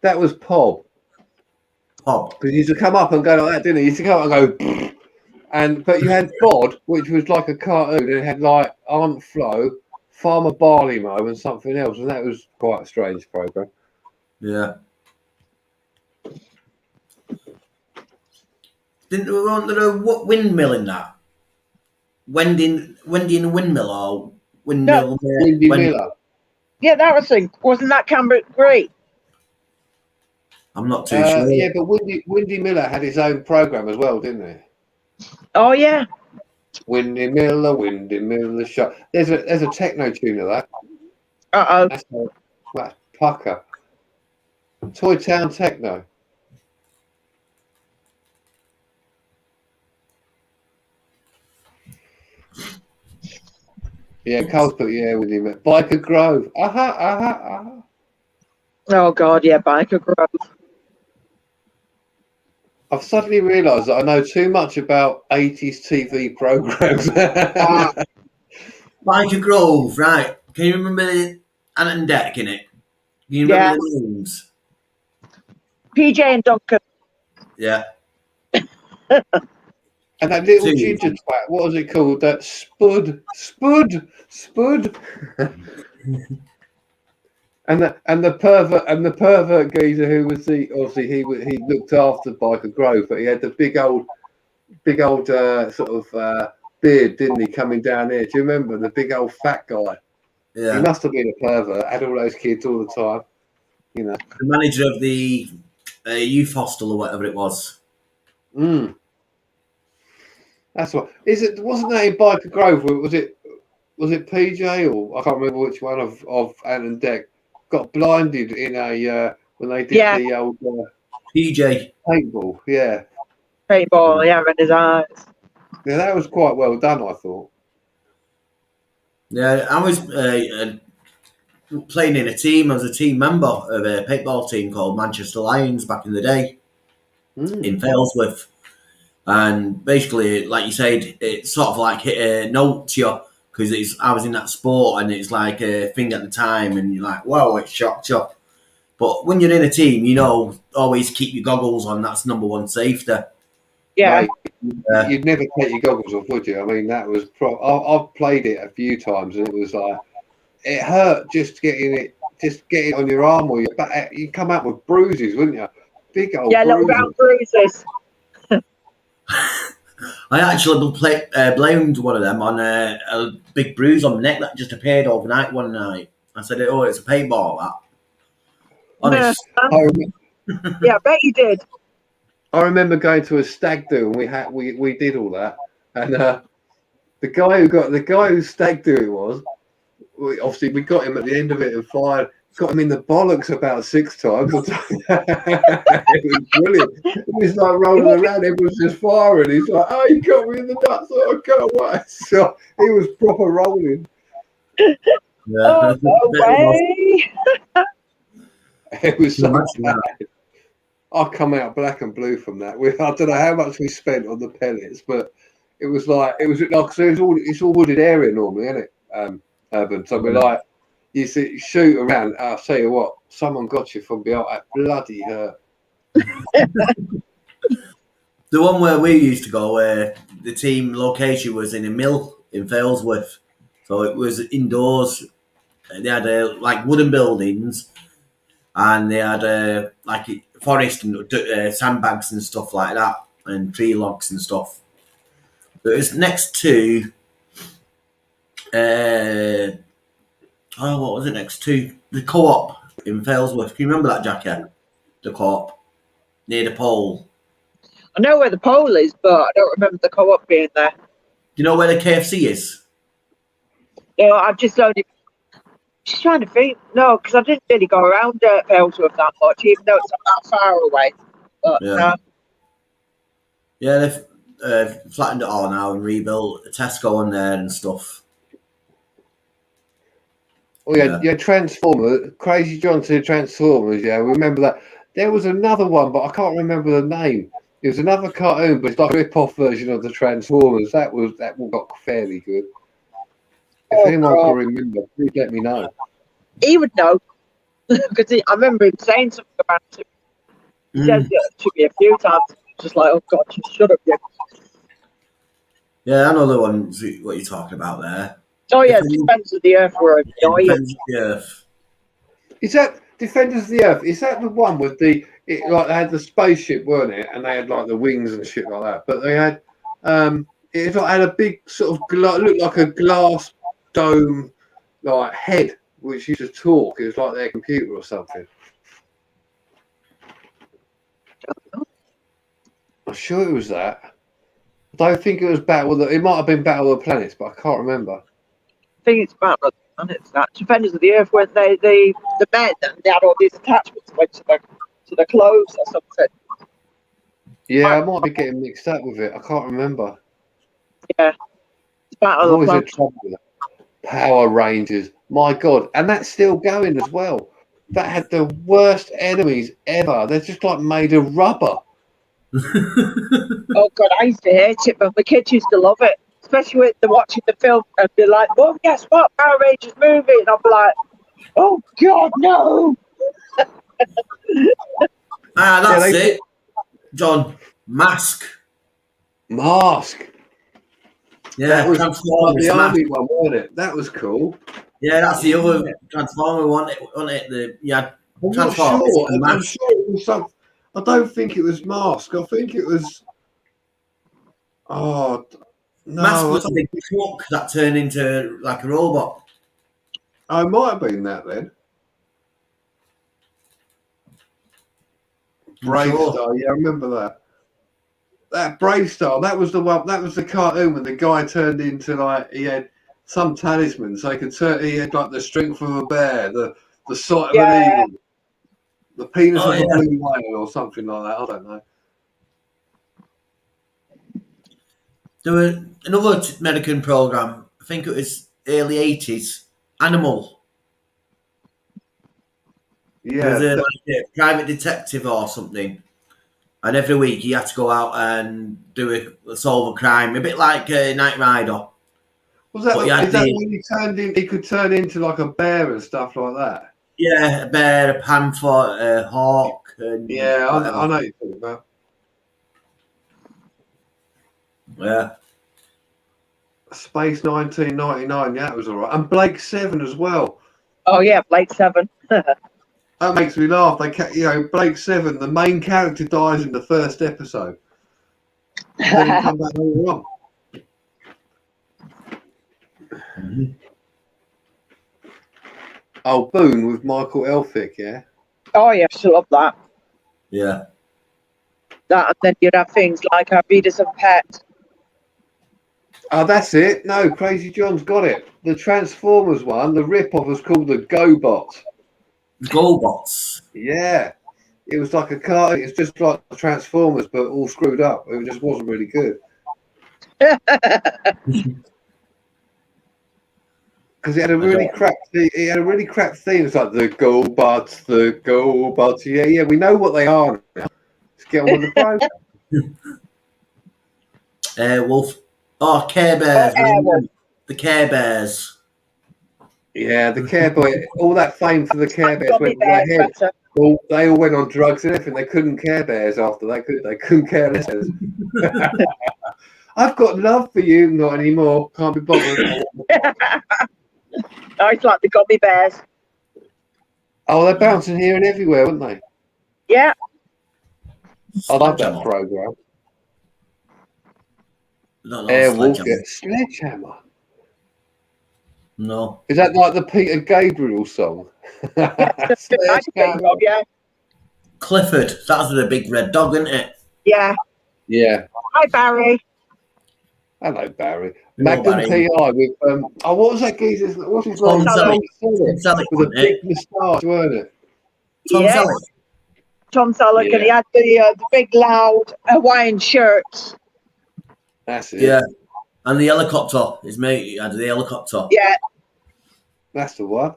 That was Pob. Pob. Because he used to come up and go like that, didn't he? He used to come up and go, but you had Bod, which was like a cartoon, and it had like Aunt Flo, Farmer Barleymow, and something else, and that was quite a strange program. Yeah. Didn't we want a windmill in that? Wendy and the Windmill, or Windmill? Windy Miller. Yeah, that wasn't that Cambridge great? I'm not too sure. Yeah, but Windy Miller had his own program as well, didn't he? Oh yeah. Windy Miller shot. There's a techno tune of that. That's Pucker. Toy Town Techno. Yeah, Carl's put with him. Biker Grove. Oh God, yeah, Biker Grove. I've suddenly realised that I know too much about 80s TV programs. Biker Grove, right? Can you remember Ant and Dec in it? Can you remember the names? PJ and Duncan. Yeah. And that little ginger twat, what was it called? That Spud. and the pervert geezer who was he looked after Biker Grove, but he had the big old sort of beard, didn't he, coming down here? Do you remember the big old fat guy? Yeah. He must have been a pervert. Had all those kids all the time, you know. The manager of the youth hostel or whatever it was. That's what. Wasn't that in Biker Grove? Was it PJ or I can't remember which one of Ant and Dec got blinded in a when they did the old PJ paintball. Yeah. Paintball, yeah, in his eyes. Yeah, that was quite well done, I thought. Yeah, I was playing in a team. I was a team member of a paintball team called Manchester Lions back in the day in Failsworth. And basically, like you said, it sort of like hit a note to you because I was in that sport and it's like a thing at the time and you're like, wow, it shocked you. But when you're in a team, you know, always keep your goggles on. That's number one safety. Yeah. Mate, you'd never take your goggles off, would you? I mean, that was I've played it a few times and it was like, it hurt just getting it on your arm or your back. You come out with bruises, wouldn't you? Big old bruises. Little round bruises. I actually blamed one of them on a big bruise on the neck that just appeared overnight one night. I said, "Oh, it's a paintball." That. Honest. Yeah, I bet you did. I remember going to a stag do and we did all that, and the guy whose stag do it was, obviously we got him at the end of it and got him in the bollocks about 6 times. It was brilliant. It was like rolling around, everyone's just firing. He's like, "Oh, you got me in the nuts." Oh, I can't wait. So he was proper rolling. Yeah. Oh, no way. It was so bad. I come out black and blue from that. I don't know how much we spent on the pellets, but it's all wooded area normally, isn't it? Urban. So we're like, you see, shoot around. I'll tell you what, someone got you from behind. That bloody hurt. The one where we used to go, where the team location was in a mill in Failsworth, so it was indoors. They had like wooden buildings, and they had like forest and sandbags and stuff like that, and tree logs and stuff. It was next to. What was it next to? The Co-op in Failsworth. Can you remember that, Jackie? The Co-op near the pole. I know where the pole is, but I don't remember the co-op being there. Do you know where the KFC is? You know, I've just trying to think. No, because I didn't really go around Failsworth that much, even though it's not that far away. But Yeah. Yeah, they've flattened it all now and rebuilt a Tesco on there and stuff. Oh yeah, Transformers, Crazy John to Transformers. Yeah, remember that. There was another one, but I can't remember the name. It was another cartoon, but it's like a rip-off version of the Transformers. That one got fairly good. If anyone can remember, please let me know. He would know because I remember him saying something about it. He said it to me a few times. Just like, oh God, just shut up, you. Yeah, I know the ones what you're talking about there. Oh yeah, Defenders of the Earth were annoying. Defenders of the Earth. Is that Defenders of the Earth? Is that the one with like they had the spaceship, weren't it? And they had like the wings and shit like that. But they had it had a big sort of looked like a glass dome like head which used to talk. It was like their computer or something. I'm sure it was that. I don't think it was it might have been Battle of the Planets, but I can't remember. I think it's Battle of the Planets. That Defenders of the Earth, where the men they had all these attachments to the clothes or something. Yeah, I might be getting mixed up with it. I can't remember. Yeah, it's Battle of the Planets. Trouble with that. Power Rangers, my God, and that's still going as well. That had the worst enemies ever. They're just like made of rubber. Oh God, I used to hate it, but the kids used to love it, especially when they're watching the film and be like, "Well, guess what? Power Rangers movie," and I'll be like, "Oh God, no!" That's it, John. Mask. Yeah, that was Transformers. The army one, wasn't it? That was cool. Yeah, that's the other Transformer one. Wasn't it? I'm not sure. I'm sure it was some. I don't think it was Mask. I think it was. Oh no! Mask was a big truck that turned into like a robot. I might have been that then. Brave Star, yeah, I remember that. That Brave Star, that was the one. That was the cartoon when the guy turned into he had some talisman, so he could turn. He had like the strength of a bear, the sight of an eagle, the penis of a blue whale, or something like that. I don't know. There was another American program. I think it was early '80s. Animal. Yeah, it was a private detective or something. And every week he had to go out and solve a crime, a bit like Knight Rider. Was that? Is that when he turned in? He could turn into like a bear and stuff like that. Yeah, a bear, a panther, a hawk. And yeah, I know what you're talking about. Yeah. Space 1999. Yeah, that was all right. And Blake 7 as well. Oh yeah, Blake 7. That makes me laugh. Blake 7, the main character dies in the first episode. Then he come back later on. Mm-hmm. Oh, Boone with Michael Elphick, yeah? Oh yeah, I love that. Yeah. That, and then you'd have things like Beaters and Pet. Oh, that's it. No, Crazy John's got it. The Transformers one, the rip-off was called the GoBot. GoBots. Yeah. It was like a car. It's just like the Transformers, but all screwed up. It just wasn't really good. Because it had a really crap. It had a really crap theme. It's like the GoBots, the GoBots. Yeah. We know what they are now. Let's get on with the program. Wolf. Oh, Care Bears. The Care Bears. Yeah, the Care Bears. All that fame for the Care Bears went to their head. Well, they all went on drugs and everything. They couldn't Care Bears after that. They couldn't care less. I've got love for you. Not anymore. Can't be bothered. No, it's like the Gummy Bears. Oh, they're bouncing here and everywhere, weren't they? Yeah. I love that program. Not Airwolf, Sledgehammer. yeah. Sledgehammer. No. Is that like the Peter Gabriel song? Yeah, that's the I can think of, yeah. Clifford. That's the big red dog, isn't it? Yeah. Yeah. Hi, Barry. Hello, Barry. Hello, Magnum Barry. PI with what was that geezer's? What's his Tom name? Selleck. Tom Tom Selleck, with a wasn't big it? moustache, weren't it? Tom Yeah. Selleck. Tom Selleck, and he Yeah. had the big, loud Hawaiian shirts. That's it. Yeah. And the helicopter. His mate had the helicopter. Yeah. That's the one.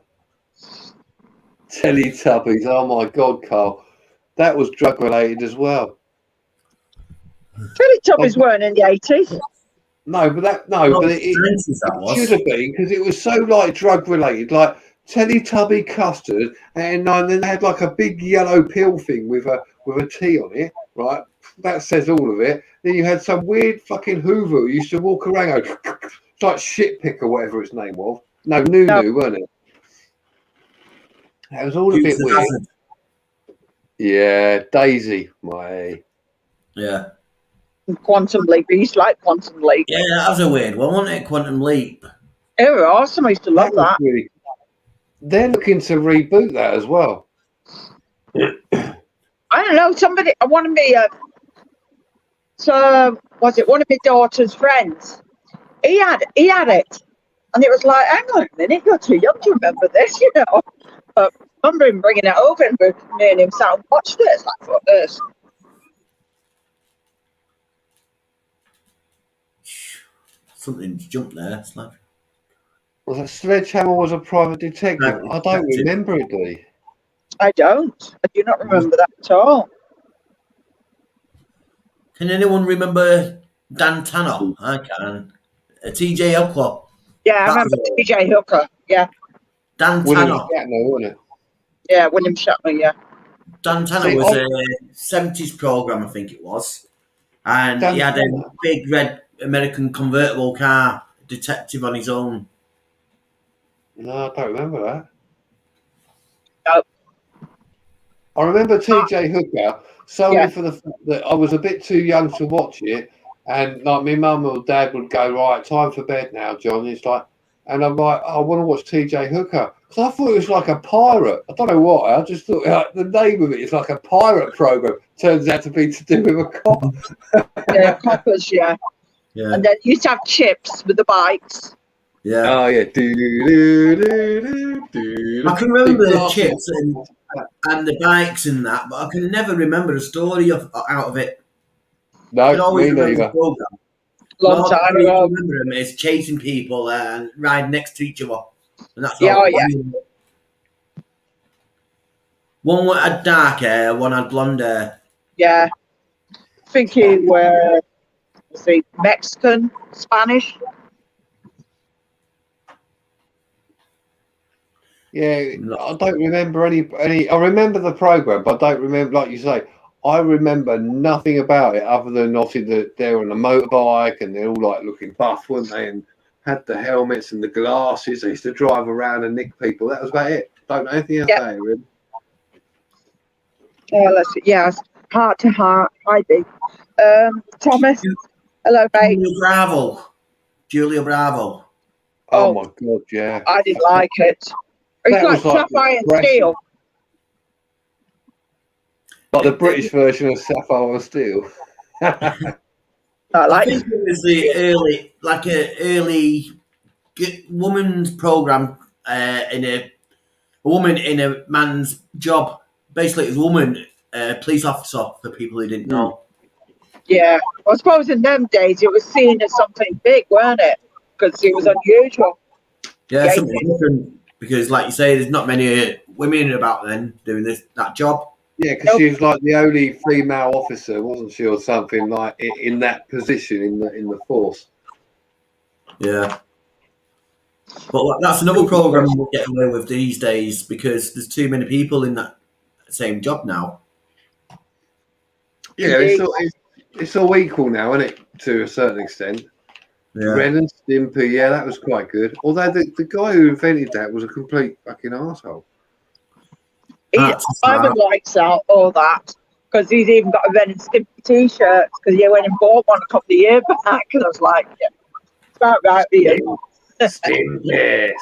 Teletubbies. Oh my God, Carl. That was drug related as well. Teletubbies weren't in the 80s. No, but Well, it should have been because it was so like drug related, like Teletubby custard, and then they had like a big yellow pill thing with a T on it, right? That says all of it. Then you had some weird fucking Hoover who used to walk around, go, it's like shit pick or whatever its name was. No, Nunu, weren't it? That was all a bit weird. Hazard. Yeah, Daisy, my. Yeah. Quantum Leap. I used to like Quantum Leap. Yeah, that was a weird one, wasn't it? Quantum Leap. They were awesome. I used to love that. Really, they're looking to reboot that as well. I don't know. Somebody, one of me, was it one of my daughter's friends? He had it, and it was like, hang on a minute, you're too young to remember this, you know. But I remember him bringing it over, and me and him sat and watched it. It's like, fuck this. Something jumped there. It's like, Was that Sledgehammer was a private detective? No, I don't detective. remember it, Lee. I don't. I do not remember that at all. can anyone remember Dan Tanner? I can. TJ Hooker. Yeah, I That remember was TJ Hooker. Yeah, Dan William Tanner. Shatner, wasn't it? yeah, William Shatner. Yeah, Dan Tanner See, was a 70s program, I think it was. And Dan he had a Tanner. big red American convertible car, detective on his own. No, I don't remember that. no, I remember TJ Hooker solely Yeah. for the fact that I was a bit too young to watch it, and like my mum or dad would go, right, time for bed now, John. It's like, and I'm like, I want to watch TJ Hooker because I thought it was like a pirate. I don't know why. I just thought like, the name of it is like a pirate program. Turns out to be to do with a cop. yeah, coppers. Yeah, Yeah. and then you used to have chips with the bikes. Yeah. Oh yeah. I can remember the chips and the bikes and that, but I can never remember a story out of it. I can No, always me remember the neither. program. Long All time I ago. remember them is chasing people and riding next to each other. And that's Yeah, all. oh, yeah. One had dark hair, one had blonde hair. Yeah, I think he was he Mexican, Spanish. Yeah, No. I don't remember any. I remember the program, but I don't remember, like you say, I remember nothing about it other than obviously that they're on a motorbike and they're all like looking buff, weren't they? And had the helmets and the glasses. They used to drive around and nick people. That was about it. Don't know anything else about it, really. Let's see. Yes, heart to heart. Hi, B. Thomas. Hello, babe. Julia Bravo. Oh Oh. my God, yeah. I didn't like it. It's That like was like Sapphire and depressing. Steel. Like the British version of Sapphire and Steel. I I like think it was the early woman's program in a woman in a man's job. Basically, it was a woman police officer for people who didn't know. Yeah, I suppose in them days it was seen as something big, weren't it? Because it was unusual. Yeah, Yeah. something different because, like you say, there's not many women about then doing that job. Yeah, because she was like the only female officer, wasn't she, or something like in that position in the force. Yeah. But that's another program we'll get away with these days because there's too many people in that same job now. Yeah, it's all equal now, isn't it? To a certain extent. Yeah. Ren and Stimpy, yeah, that was quite good. Although the guy who invented that was a complete fucking arsehole. Ivan likes all that. Because he's even got a Ren and Stimpy t-shirt because he went and bought one a couple of years back. And I was like, yeah, it's about right for you. Stimpy.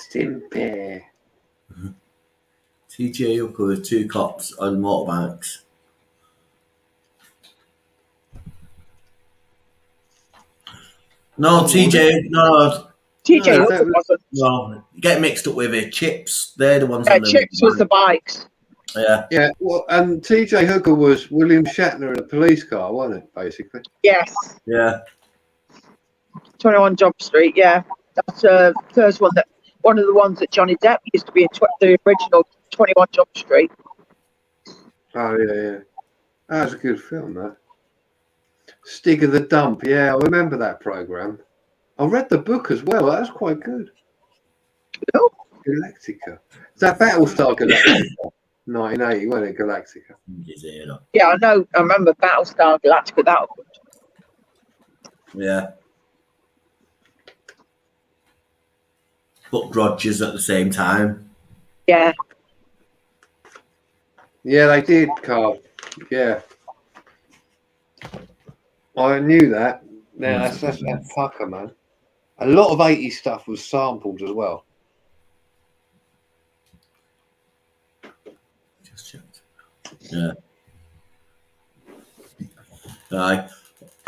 TJ Hooker with 2 cops on motorbikes. No, TJ, no, TJ No, Hooker that- wasn't. no, get mixed up with it. Chips, they're the ones on the Chips was the bikes. Yeah, Yeah, well, and TJ Hooker was William Shatner in a police car, wasn't it, basically? Yes. yeah. 21 Jump Street, yeah. That's the first one one of the ones that Johnny Depp used to be in the original 21 Jump Street. Oh, yeah. That was a good film, that. Stig of the Dump, yeah, I remember that programme. I read the book as well, that was quite good. Oh. Galactica. Is that Battlestar Galactica? 1980, wasn't it, Galactica? Yeah, I know. I remember Battlestar Galactica. That was good. Yeah. Buck Rogers at the same time. Yeah. Yeah, they did, Carl. Yeah. I knew that. Yeah, that's that pucker, man. A lot of 80s stuff was sampled as well. Just checked. Yeah. Right.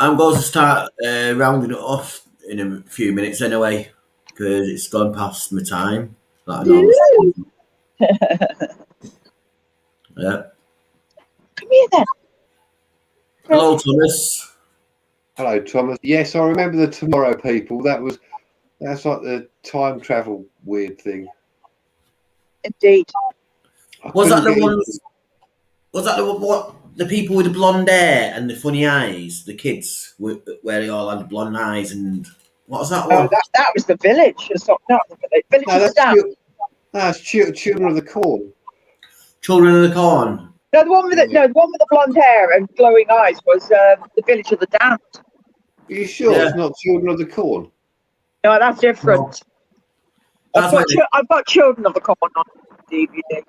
I'm going to start rounding it off in a few minutes anyway, because it's gone past my time. That I normally Yeah. Come here then. Hello, Thomas. Hello, Thomas. Yes, I remember the Tomorrow People. That's like the time travel weird thing. Indeed. Was that the couldn't get ones? Was that the people with the blonde hair and the funny eyes? The kids where they all had blonde eyes and what was that Oh, one? that was the village. It's not the village. Village No, of the Damned. that's Children of the Corn. Children of the Corn. No, the one with the blonde hair and glowing eyes was the Village of the Damned. Are you sure Yeah. it's not Children of the Corn? No, that's different. That's I've got Children of the Corn on DVD.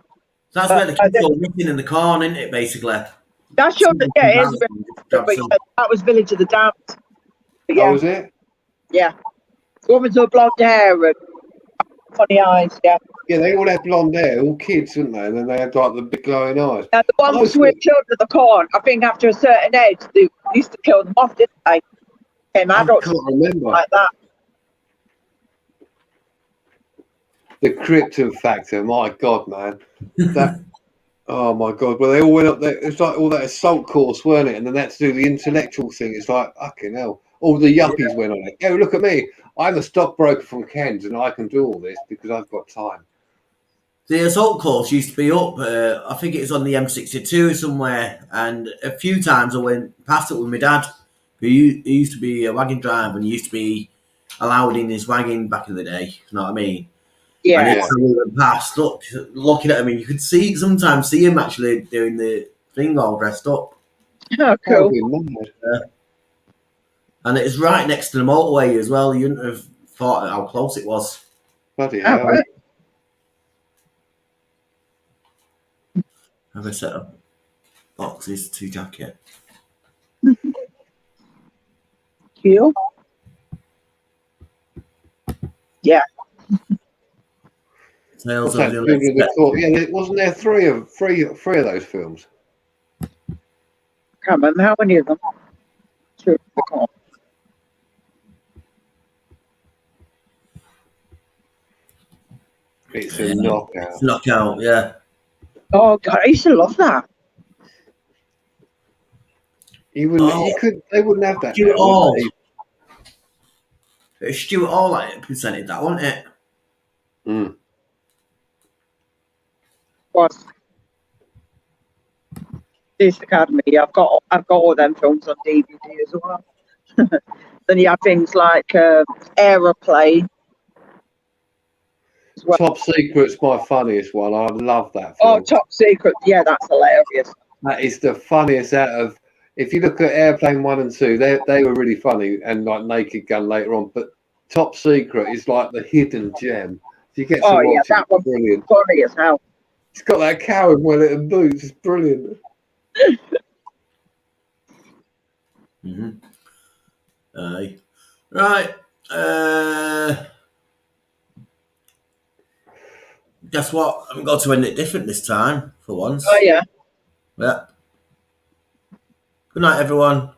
That's where the kids go missing in the corn, isn't it? Basically. That's Children. Yeah, it is. But that was Village of the Damned. But yeah, Oh, was it? yeah. The woman with the blonde hair and funny eyes. Yeah. Yeah, they all had blonde hair, all kids, didn't they? And then they had like the big glowing eyes. Now, the ones Oh, with Children of the Corn, I think after a certain age, they used to kill them off, didn't they? Became I adults can't remember. like that. The Krypton Factor, my God, man. That, oh my God. Well, they all went up there. It's like all that assault course, weren't it? And then they had to do the intellectual thing. It's like, fucking hell. All the yuppies went on it. Oh, look at me. I'm a stockbroker from Kent and I can do all this because I've got time. The assault course used to be up. I think it was on the M62 somewhere, and a few times I went past it with my dad, who he used to be a wagon driver and he used to be allowed in his wagon back in the day. You know what I mean? Yeah. And every time we went past, looking at him, you could sometimes see him actually doing the thing all dressed up. Oh, That would cool. be mad. And it was right next to the motorway as well. You wouldn't have thought how close it was. Bloody Oh, hell. right. Have a set of boxes to jacket. Cool. Yeah. Tales What's that? of the Children of the Unexpected. Corn. Yeah, wasn't there three of those films? Can't remember how many of them. Children of the Corn. It's a knockout. Knockout, yeah. Oh, God, I used to love that. You wouldn't. Oh. You could. They wouldn't have that. Stuart now, would Hall. they? It's Stuart Hall that presented that, wasn't it? Mm. Was Police Academy. I've got all them films on DVD as well. Then you have things like Aeroplane. As well. Top Secret's my funniest one. I love that Oh, film. Top Secret. Yeah, that's hilarious. That is the funniest out of. If you look at Airplane 1 and 2, they were really funny, and like Naked Gun later on. But Top Secret is like the hidden gem. You get to Oh, watch yeah, it. that It's one's brilliant. funny as hell. It's got that cow in Wellington boots. It's brilliant. Mm-hmm. Aye. Right. Guess what? I'm going to end it different this time, for once. Oh yeah. Yeah. Good night, everyone.